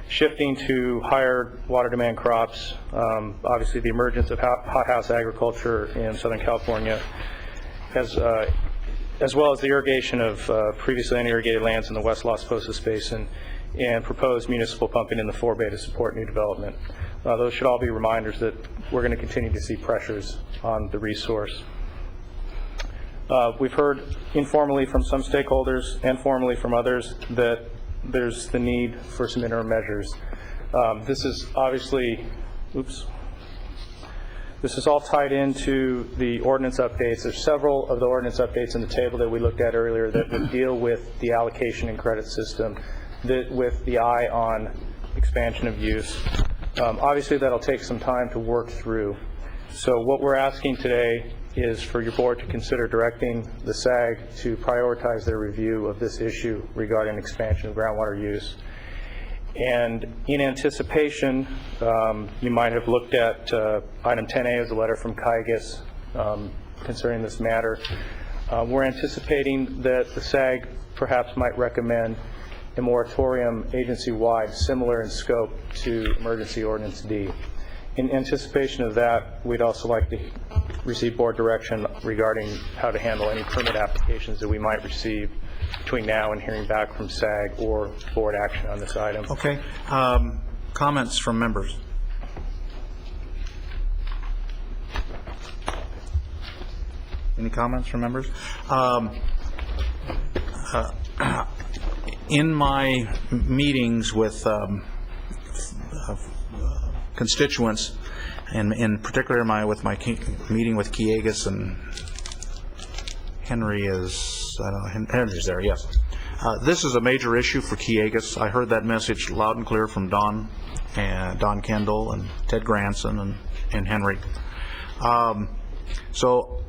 shifting to higher water demand crops, obviously the emergence of hothouse agriculture in Southern California, as well as the irrigation of previously unirrigated lands in the West Las Posas Basin, and proposed municipal pumping in the forebay to support new development. Those should all be reminders that we're going to continue to see pressures on the resource. We've heard informally from some stakeholders and formally from others that there's the need for some interim measures. This is obviously, this is all tied into the ordinance updates. There's several of the ordinance updates in the table that we looked at earlier that would deal with the allocation and credit system, that with the eye on expansion of use. Obviously, that'll take some time to work through. So what we're asking today is for your board to consider directing the SAG to prioritize their review of this issue regarding expansion of groundwater use. And in anticipation, you might have looked at item 10A as a letter from CIGUS concerning this matter. We're anticipating that the SAG perhaps might recommend a moratorium agency-wide similar in scope to Emergency Ordinance D. In anticipation of that, we'd also like to receive board direction regarding how to handle any permit applications that we might receive between now and hearing back from SAG or board action on this item. Okay. Comments from members? Any comments from members? In my meetings with constituents, and in particular with my meeting with Kiegas, and Henry is, I don't know, Henry's there, yes. This is a major issue for Kiegas. I heard that message loud and clear from Don Kendall and Ted Granson and Henry. So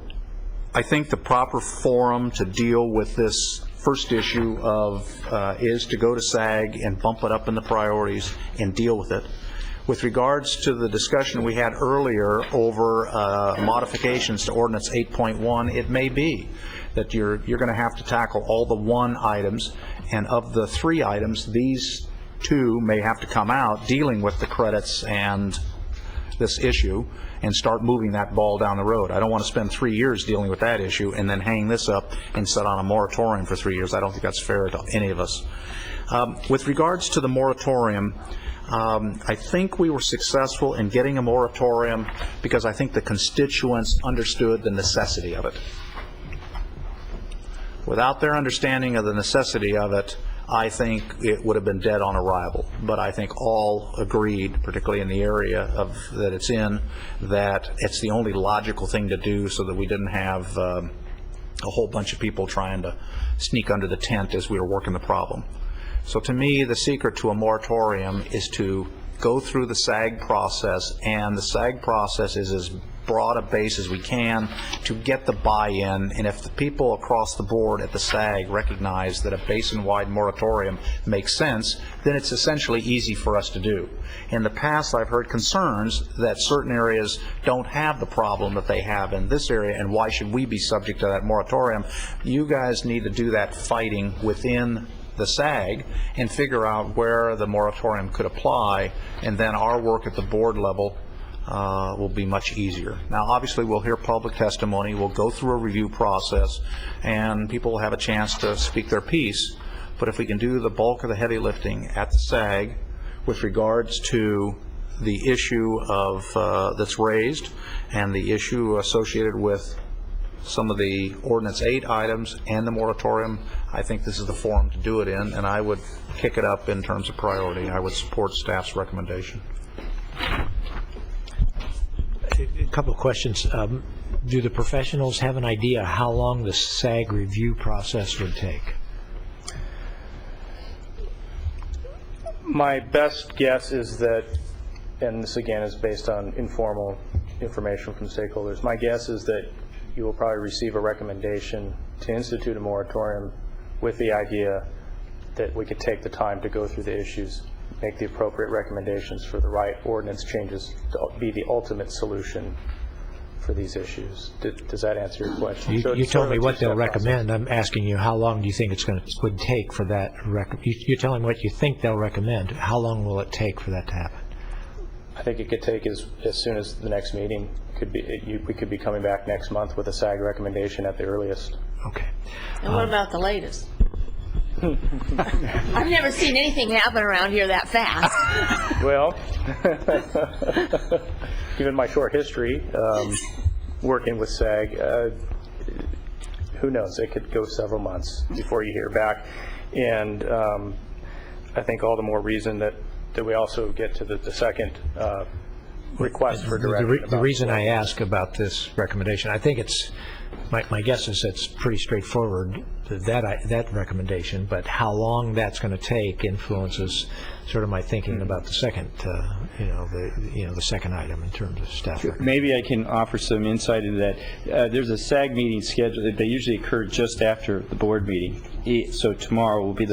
I think the proper forum to deal with this first issue is to go to SAG and bump it up in the priorities and deal with it. With regards to the discussion we had earlier over modifications to Ordinance 8.1, it may be that you're going to have to tackle all the 1 items, and of the 3 items, these 2 may have to come out dealing with the credits and this issue and start moving that ball down the road. I don't want to spend 3 years dealing with that issue and then hang this up and set on a moratorium for 3 years. I don't think that's fair to any of us. With regards to the moratorium, I think we were successful in getting a moratorium because I think the constituents understood the necessity of it. Without their understanding of the necessity of it, I think it would have been dead on arrival. But I think all agreed, particularly in the area that it's in, that it's the only logical thing to do so that we didn't have a whole bunch of people trying to sneak under the tent as we were working the problem. So to me, the secret to a moratorium is to go through the SAG process, and the SAG process is as broad a base as we can to get the buy-in. And if the people across the board at the SAG recognize that a basin-wide moratorium makes sense, then it's essentially easy for us to do. In the past, I've heard concerns that certain areas don't have the problem that they have in this area, and why should we be subject to that moratorium? You guys need to do that fighting within the SAG and figure out where the moratorium could apply, and then our work at the board level will be much easier. Now, obviously, we'll hear public testimony, we'll go through a review process, and people will have a chance to speak their piece. But if we can do the bulk of the heavy lifting at the SAG with regards to the issue of that's raised and the issue associated with some of the Ordinance 8 items and the moratorium, I think this is the forum to do it in, and I would kick it up in terms of priority. I would support staff's recommendation. A couple of questions. Do the professionals have an idea how long the SAG review process would take? My best guess is that, and this again is based on informal information from stakeholders, my guess is that you will probably receive a recommendation to institute a moratorium with the idea that we could take the time to go through the issues make the appropriate recommendations for the right ordinance changes to be the ultimate solution for these issues. Does that answer your question? So You it's told sort me of a what they'll two-step process. recommend. I'm asking you, how long do you think would take for that? You're telling me what you think they'll recommend. How long will it take for that to happen? I think it could take as soon as the next meeting. We could be coming back next month with a SAG recommendation at the earliest. Okay. And what about the latest? I've never seen anything happen around here that fast. Well, given my short history working with SAG, who knows? It could go several months before you hear back. And I think all the more reason that we also get to the second request for direction. The reason I ask about this recommendation, I think it's, my guess is it's pretty straightforward, that recommendation, but how long that's going to take influences sort of my thinking about the second, the second item in terms of staff. Maybe I can offer some insight into that. There's a SAG meeting scheduled. They usually occur just after the board meeting. So tomorrow will be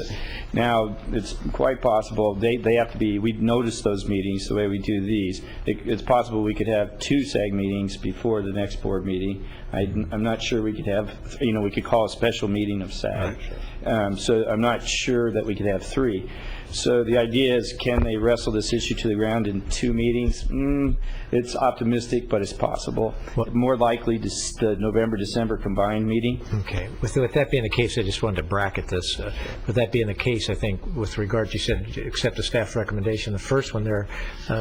now it's quite possible, they have to be, we've noticed those meetings the way we do these. It's possible we could have 2 SAG meetings before the next board meeting. I'm not sure we could have, we could call a special meeting of SAG. So I'm not sure that we could have 3. So the idea is, can they wrestle this issue to the ground in 2 meetings? It's optimistic, but it's possible. More likely the November-December combined meeting. Okay. With that being the case, I just wanted to bracket this. With that being the case, I think with regard, you said accept the staff recommendation. The first one there,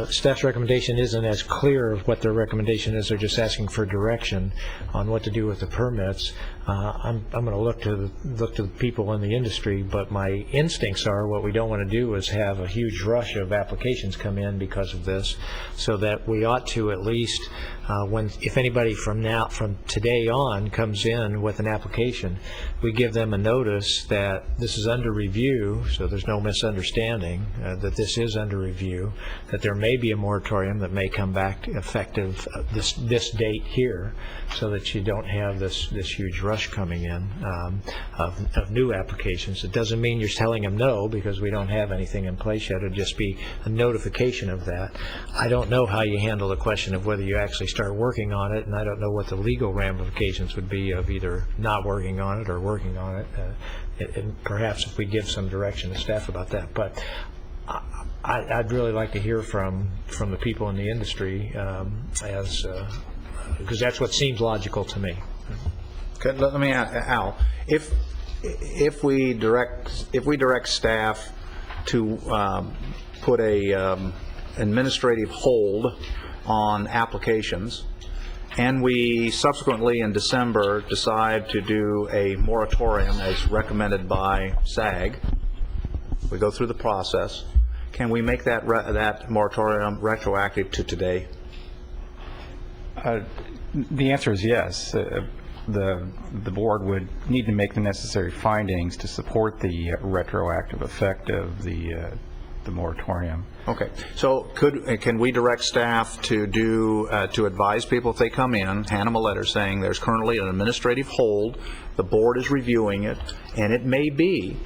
staff's recommendation isn't as clear of what their recommendation is. They're just asking for direction on what to do with the permits. I'm going to look to the people in the industry, but my instincts are what we don't want to do is have a huge rush of applications come in because of this, so that we ought to at least, if anybody from today on comes in with an application, we give them a notice that this is under review, so there's no misunderstanding, that this is under review, that there may be a moratorium that may come back effective this date here, so that you don't have this huge rush coming in of new applications. It doesn't mean you're telling them no, because we don't have anything in place yet. It'll just be a notification of that. I don't know how you handle the question of whether you actually start working on it, and I don't know what the legal ramifications would be of either not working on it or working on it. And perhaps if we give some direction to staff about that. But I'd really like to hear from the people in the industry, because that's what seems logical to me. Okay, let me ask Al, if we direct staff to put a administrative hold on applications, and we subsequently in December decide to do a moratorium as recommended by SAG, we go through the process, can we make that moratorium retroactive to today? The answer is yes. The board would need to make the necessary findings to support the retroactive effect of the moratorium. Okay, so can we direct staff to advise people if they come in, hand them a letter saying there's currently an administrative hold, the board is reviewing it, and it may be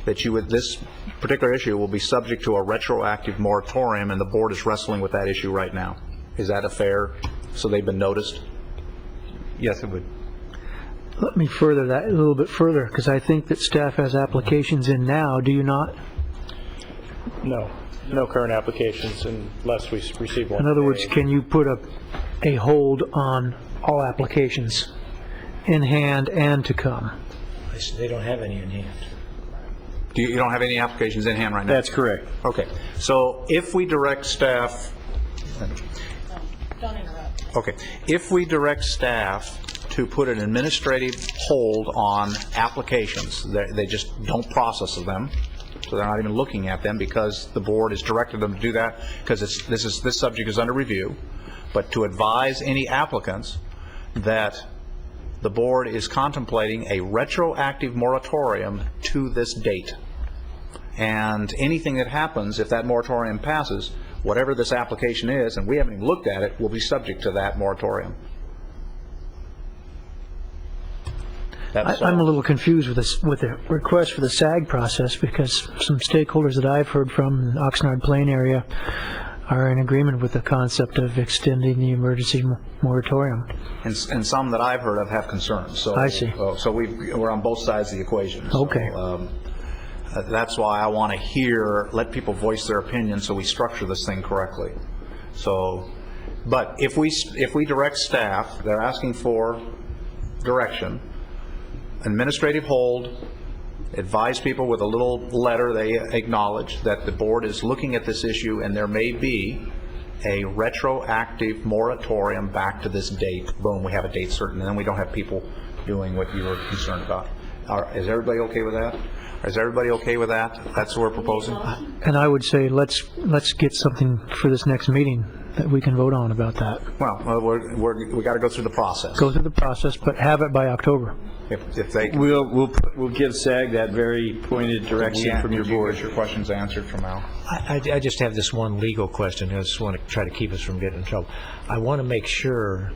that this particular issue will be subject to a retroactive moratorium, and the board is wrestling with that issue right now. Is that a fair? So they've been noticed? Yes, it would. Let me further that a little bit further, because I think that staff has applications in now. Do you not? No current applications unless we receive one. In other words, can you put a hold on all applications in hand and to come? They don't have any in hand. You don't have any applications in hand right now? That's correct. Okay, so if we direct staff... Don't interrupt. Okay, if we direct staff to put an administrative hold on applications, they just don't process them, so they're not even looking at them because the board has directed them to do that because this subject is under review, but to advise any applicants that the board is contemplating a retroactive moratorium to this date. And anything that happens, if that moratorium passes, whatever this application is, and we haven't even looked at it, will be subject to that moratorium. I'm a little confused with this, with the request for the SAG process, because some stakeholders that I've heard from in the Oxnard Plain area are in agreement with the concept of extending the emergency moratorium. And some that I've heard of have concerns. So, I see. So we're on both sides of the equation. Okay. So, that's why I want to let people voice their opinion so we structure this thing correctly. So, but if we direct staff, they're asking for direction, administrative hold, advise people with a little letter they acknowledge that the board is looking at this issue and there may be a retroactive moratorium back to this date. Boom, we have a date certain, and then we don't have people doing what you were concerned about. Is everybody okay with that? Is everybody okay with that? That's what we're proposing? And I would say let's get something for this next meeting that we can vote on about that. Well, we got to go through the process. Go through the process, but have it by October. If they we'll give SAG that very pointed direction from your board. Your questions answered from Al. I just have this one legal question. I just want to try to keep us from getting in trouble. I want to make sure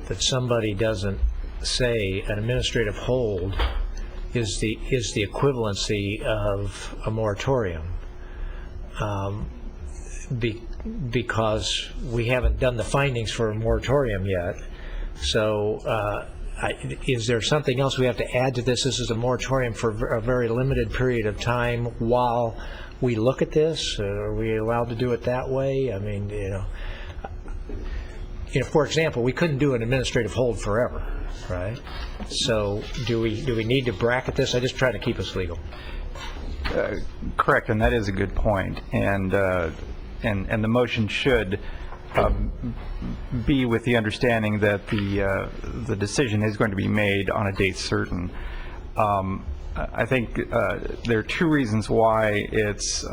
that somebody doesn't say an administrative hold is the equivalency of a moratorium, because we haven't done the findings for a moratorium yet. So is there something else we have to add to this? This is a moratorium for a very limited period of time while we look at this. Are we allowed to do it that way? I mean, for example, we couldn't do an administrative hold forever, right? So do we need to bracket this? I just try to keep us legal. Correct, and that is a good point. And the motion should be with the understanding that the decision is going to be made on a date certain. I think there are two reasons why it's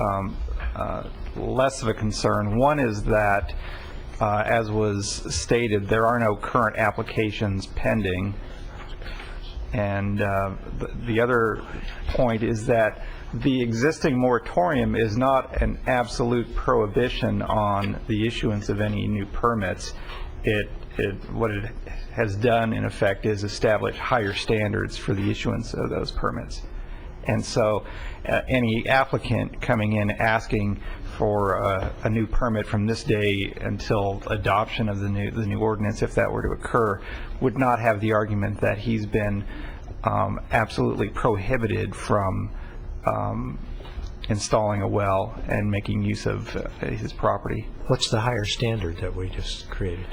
less of a concern. One is that, as was stated, there are no current applications pending. And the other point is that the existing moratorium is not an absolute prohibition on the issuance of any new permits. What it has done, in effect, is establish higher standards for the issuance of those permits. And so any applicant coming in asking for a new permit from this day until adoption of the new ordinance, if that were to occur, would not have the argument that he's been absolutely prohibited from installing a well and making use of his property. What's the higher standard that we just created?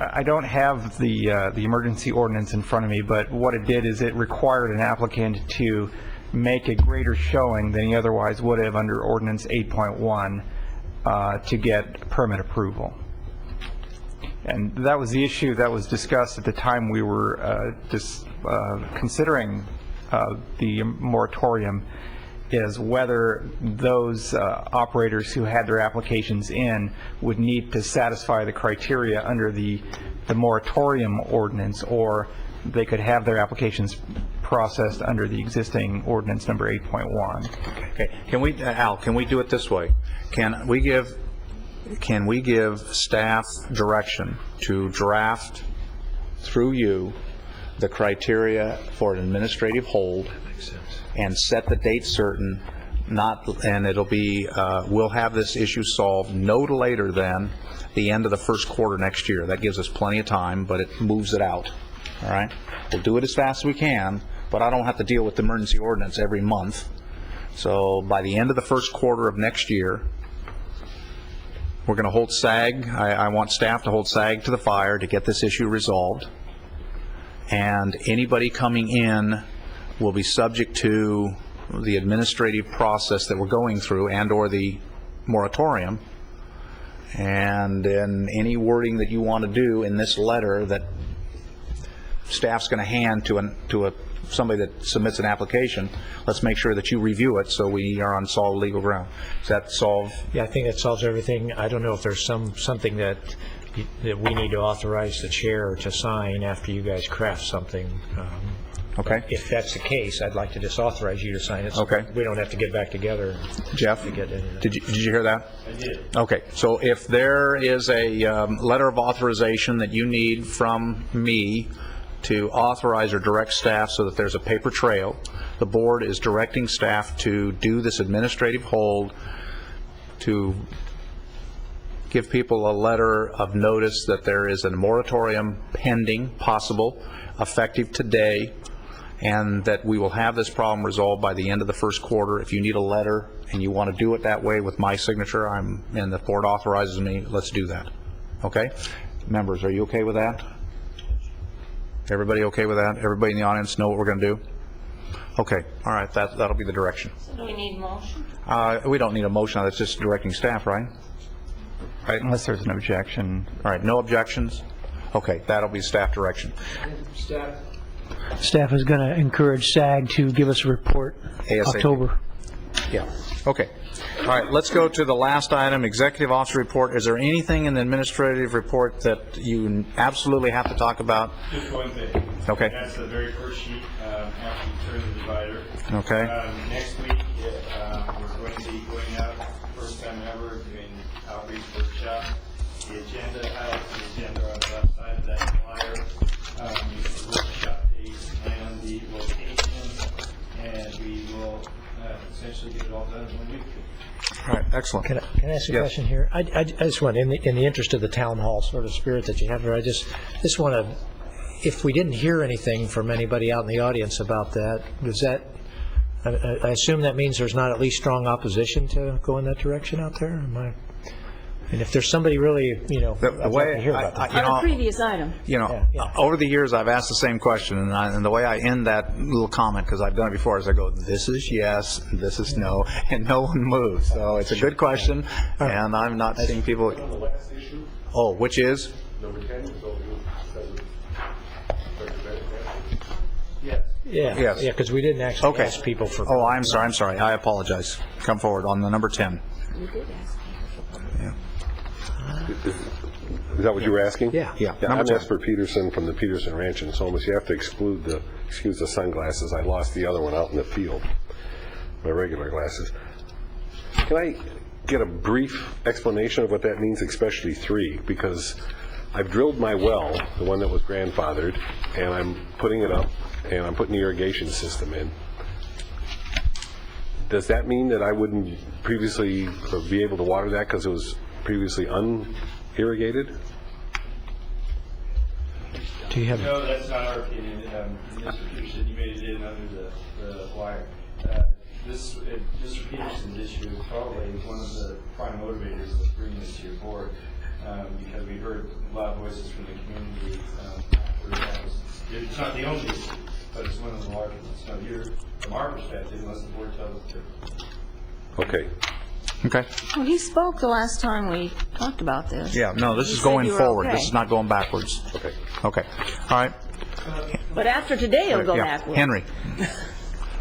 I don't have the emergency ordinance in front of me, but what it did is it required an applicant to make a greater showing than he otherwise would have under Ordinance 8.1 to get permit approval. And that was the issue that was discussed at the time we were considering the moratorium, is whether those operators who had their applications in would need to satisfy the criteria under the moratorium ordinance, or they could have their applications processed under the existing ordinance number 8.1. Okay. Can we, Al, can we do it this way? Can we give staff direction to draft through you the criteria for an administrative hold and set the date certain, and it'll be, we'll have this issue solved no later than the end of the first quarter next year. That gives us plenty of time, but it moves it out. All right? We'll do it as fast as we can, but I don't have to deal with the emergency ordinance every month. So by the end of the first quarter of next year, we're going to hold SAG. I want staff to hold SAG to the fire to get this issue resolved. And anybody coming in will be subject to the administrative process that we're going through and or the moratorium. And then any wording that you want to do in this letter that staff's going to hand to somebody that submits an application, let's make sure that you review it so we are on solid legal ground. Does that solve? Yeah, I think that solves everything. I don't know if there's something that we need to authorize the chair to sign after you guys craft something. Okay. If that's the case, I'd like to just authorize you to sign it. So okay. We don't have to get back together. Jeff, did you hear that? I did. Okay. So if there is a letter of authorization that you need from me to authorize or direct staff so that there's a paper trail. The board is directing staff to do this administrative hold, to give people a letter of notice that there is a moratorium pending, possible, effective today, and that we will have this problem resolved by the end of the first quarter. If you need a letter and you want to do it that way with my signature, and the board authorizes me, let's do that. Okay? Members, are you okay with that? Everybody okay with that? Everybody in the audience know what we're going to do? Okay. All right. That'll be the direction. So do we need motion? We don't need a motion. That's just directing staff, right? Right, unless there's an objection. All right. No objections? Okay. That'll be staff direction. Staff is going to encourage SAG to give us a report ASAP. October. Yeah. Okay. All right. Let's go to the last item, Executive Officer Report. Is there anything in the administrative report that you absolutely have to talk about? Just one thing. Okay. That's the very first sheet after you turn the divider. Okay. Next week, we're going to be going out, first time ever, doing outreach workshop. The agenda highlights the agenda on the left side of that flyer. The workshop date and the location, and we will essentially get it all done in 1 week. All right, excellent. Can I ask you a question here? I just want, in the interest of the town hall sort of spirit that you have here, I just want to, if we didn't hear anything from anybody out in the audience about that, does that, I assume that means there's not at least strong opposition to go in that direction out there? And if there's somebody really, the way to hear about that. On a previous item. Over the years I've asked the same question, and the way I end that little comment, because I've done it before, is I go, this is yes, this is no, and no one moves. So it's a good question, and I'm not seeing people. Oh, which is? Number 10. Yeah, because we didn't actually ask people for. Oh, I'm sorry. I apologize. Come forward on the number 10. You did ask. Yeah. Is that what you were asking? Yeah. I'm Esper Peterson from the Peterson Ranch in Somas. You have to excuse the sunglasses. I lost the other one out in the field, my regular glasses. Can I get a brief explanation of what that means, especially 3? Because I've drilled my well, the one that was grandfathered, and I'm putting it up, and I'm putting the irrigation system in. Does that mean that I wouldn't previously be able to water that because it was previously unirrigated? Do you have? No, that's not our opinion. Mr. Peterson, you made it in under the wire. This Mr. Peterson's issue is probably one of the prime motivators of bringing this to your board, because we heard a lot of voices from the community. It's not the only issue, but it's one of the larger ones. So from our perspective, unless the board tells us to. Okay. Okay. Well, he spoke the last time we talked about this. Yeah, no, this He is said going you were forward. okay. This is not going backwards. Okay. Okay. All right. But after today, it'll go backward. Henry.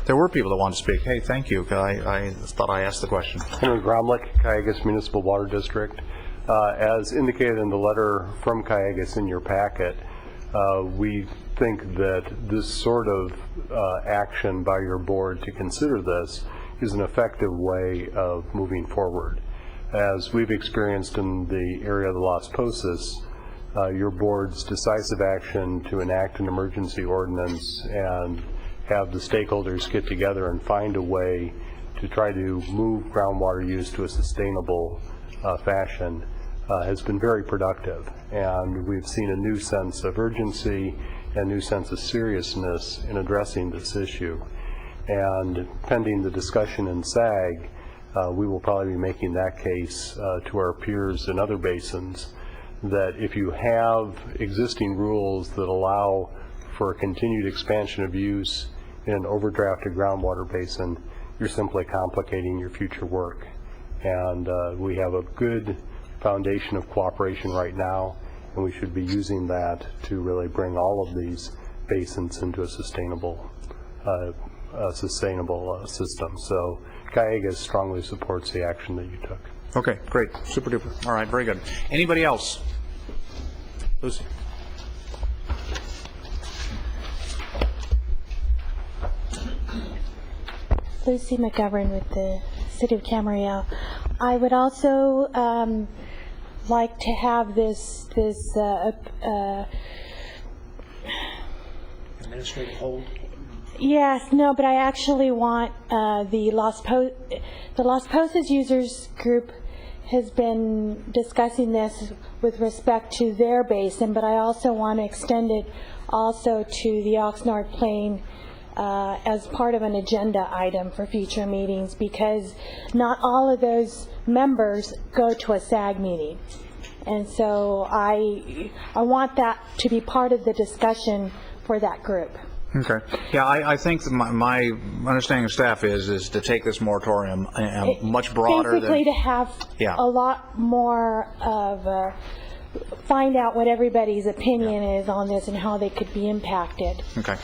There were people that wanted to speak. Hey, thank you. I thought I asked the question. Henry Gromlich, Cayugas Municipal Water District. As indicated in the letter from Cayugas in your packet, we think that this sort of action by your board to consider this is an effective way of moving forward. As we've experienced in the area of the Las Posas, your board's decisive action to enact an emergency ordinance and have the stakeholders get together and find a way to try to move groundwater use to a sustainable fashion has been very productive. And we've seen a new sense of urgency and new sense of seriousness in addressing this issue. And pending the discussion in SAG, we will probably be making that case to our peers in other basins, that if you have existing rules that allow for a continued expansion of use in an overdrafted groundwater basin, you're simply complicating your future work. And we have a good foundation of cooperation right now, and we should be using that to really bring all of these basins into a sustainable system. So Cayugas strongly supports the action that you took. Okay, great. Super duper. All right, very good. Anybody else? Lucy. Lucy McGovern with the City of Camarillo. I would also like to have this Administrative hold? Yes, no, but I actually want the Las Posas users group has been discussing this with respect to their basin, but I also want to extend it also to the Oxnard Plain as part of an agenda item for future meetings, because not all of those members go to a SAG meeting. And so I want that to be part of the discussion for that group. Okay. Yeah, I think my understanding of staff is to take this moratorium much broader basically than... to have Yeah. a lot more of find out what everybody's opinion is on this and how they could be impacted. Okay.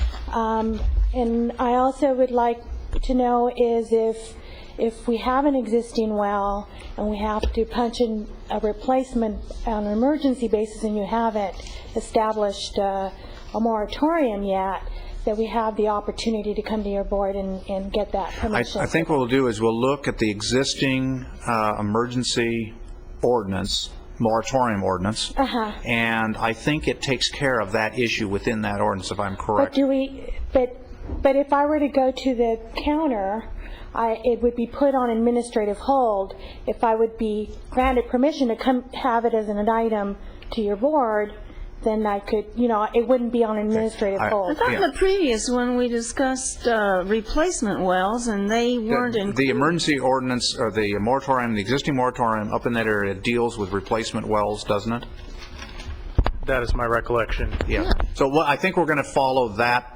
And I also would like to know is if we have an existing well and we have to punch in a replacement on an emergency basis and you haven't established a moratorium yet, that we have the opportunity to come to your board and get that permission. I think what we'll do is we'll look at the existing emergency ordinance, moratorium ordinance, and I think it takes care of that issue within that ordinance, if I'm correct. But if I were to go to the counter, it would be put on administrative hold. If I would be granted permission to come have it as an item to your board, then I could, it wouldn't be on administrative hold. I thought in the previous one we discussed replacement wells, and they weren't included. The emergency ordinance, or the moratorium, the existing moratorium up in that area deals with replacement wells, doesn't it? That is my recollection. Yeah. So I think we're going to follow that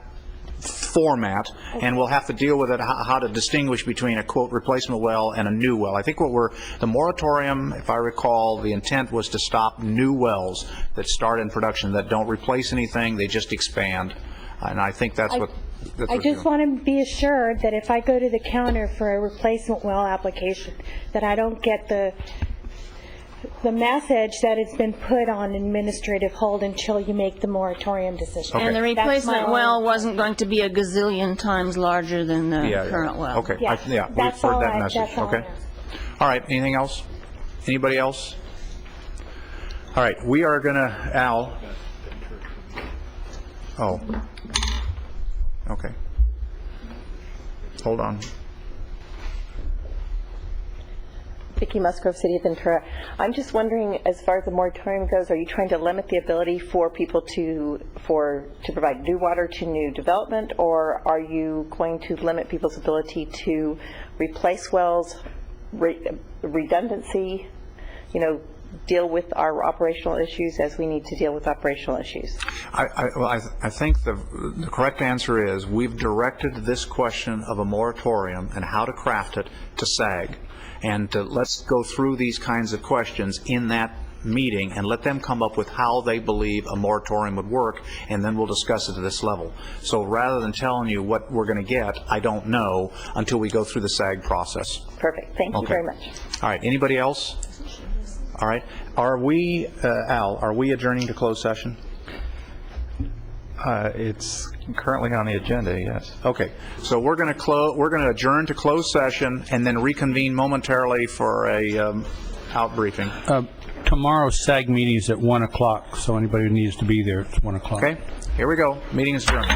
format, and we'll have to deal with it, how to distinguish between a, quote, replacement well and a new well. I think the moratorium, if I recall, the intent was to stop new wells that start in production, that don't replace anything, they just expand. And I think that's what... I just want to be assured that if I go to the counter for a replacement well application, that I don't get the message that it's been put on administrative hold until you make the moratorium decision. And the replacement well wasn't going to be a gazillion times larger than the current well. Okay. We've heard that message. Okay. All right. Anything else? Anybody else? All right. We are going to, Al. Oh. Okay. Hold on. Vicki Musgrove, City of Ventura. I'm just wondering, as far as the moratorium goes, are you trying to limit the ability for people to provide new water to new development, or are you going to limit people's ability to replace wells, redundancy, deal with our operational issues as we need to deal with operational issues? I think the correct answer is we've directed this question of a moratorium and how to craft it to SAG. And let's go through these kinds of questions in that meeting and let them come up with how they believe a moratorium would work, and then we'll discuss it at this level. So rather than telling you what we're going to get, I don't know until we go through the SAG process. Perfect. Thank you very much. All right. Anybody else? All right. Are we, Al, are we adjourning to closed session? It's currently on the agenda, yes. Okay, so we're going to adjourn to closed session and then reconvene momentarily for a out briefing. Tomorrow's SAG meeting is at 1 o'clock, so anybody who needs to be there, it's 1 o'clock. Okay, here we go. Meeting is adjourned.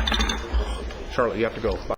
Charlotte, you have to go. Bye.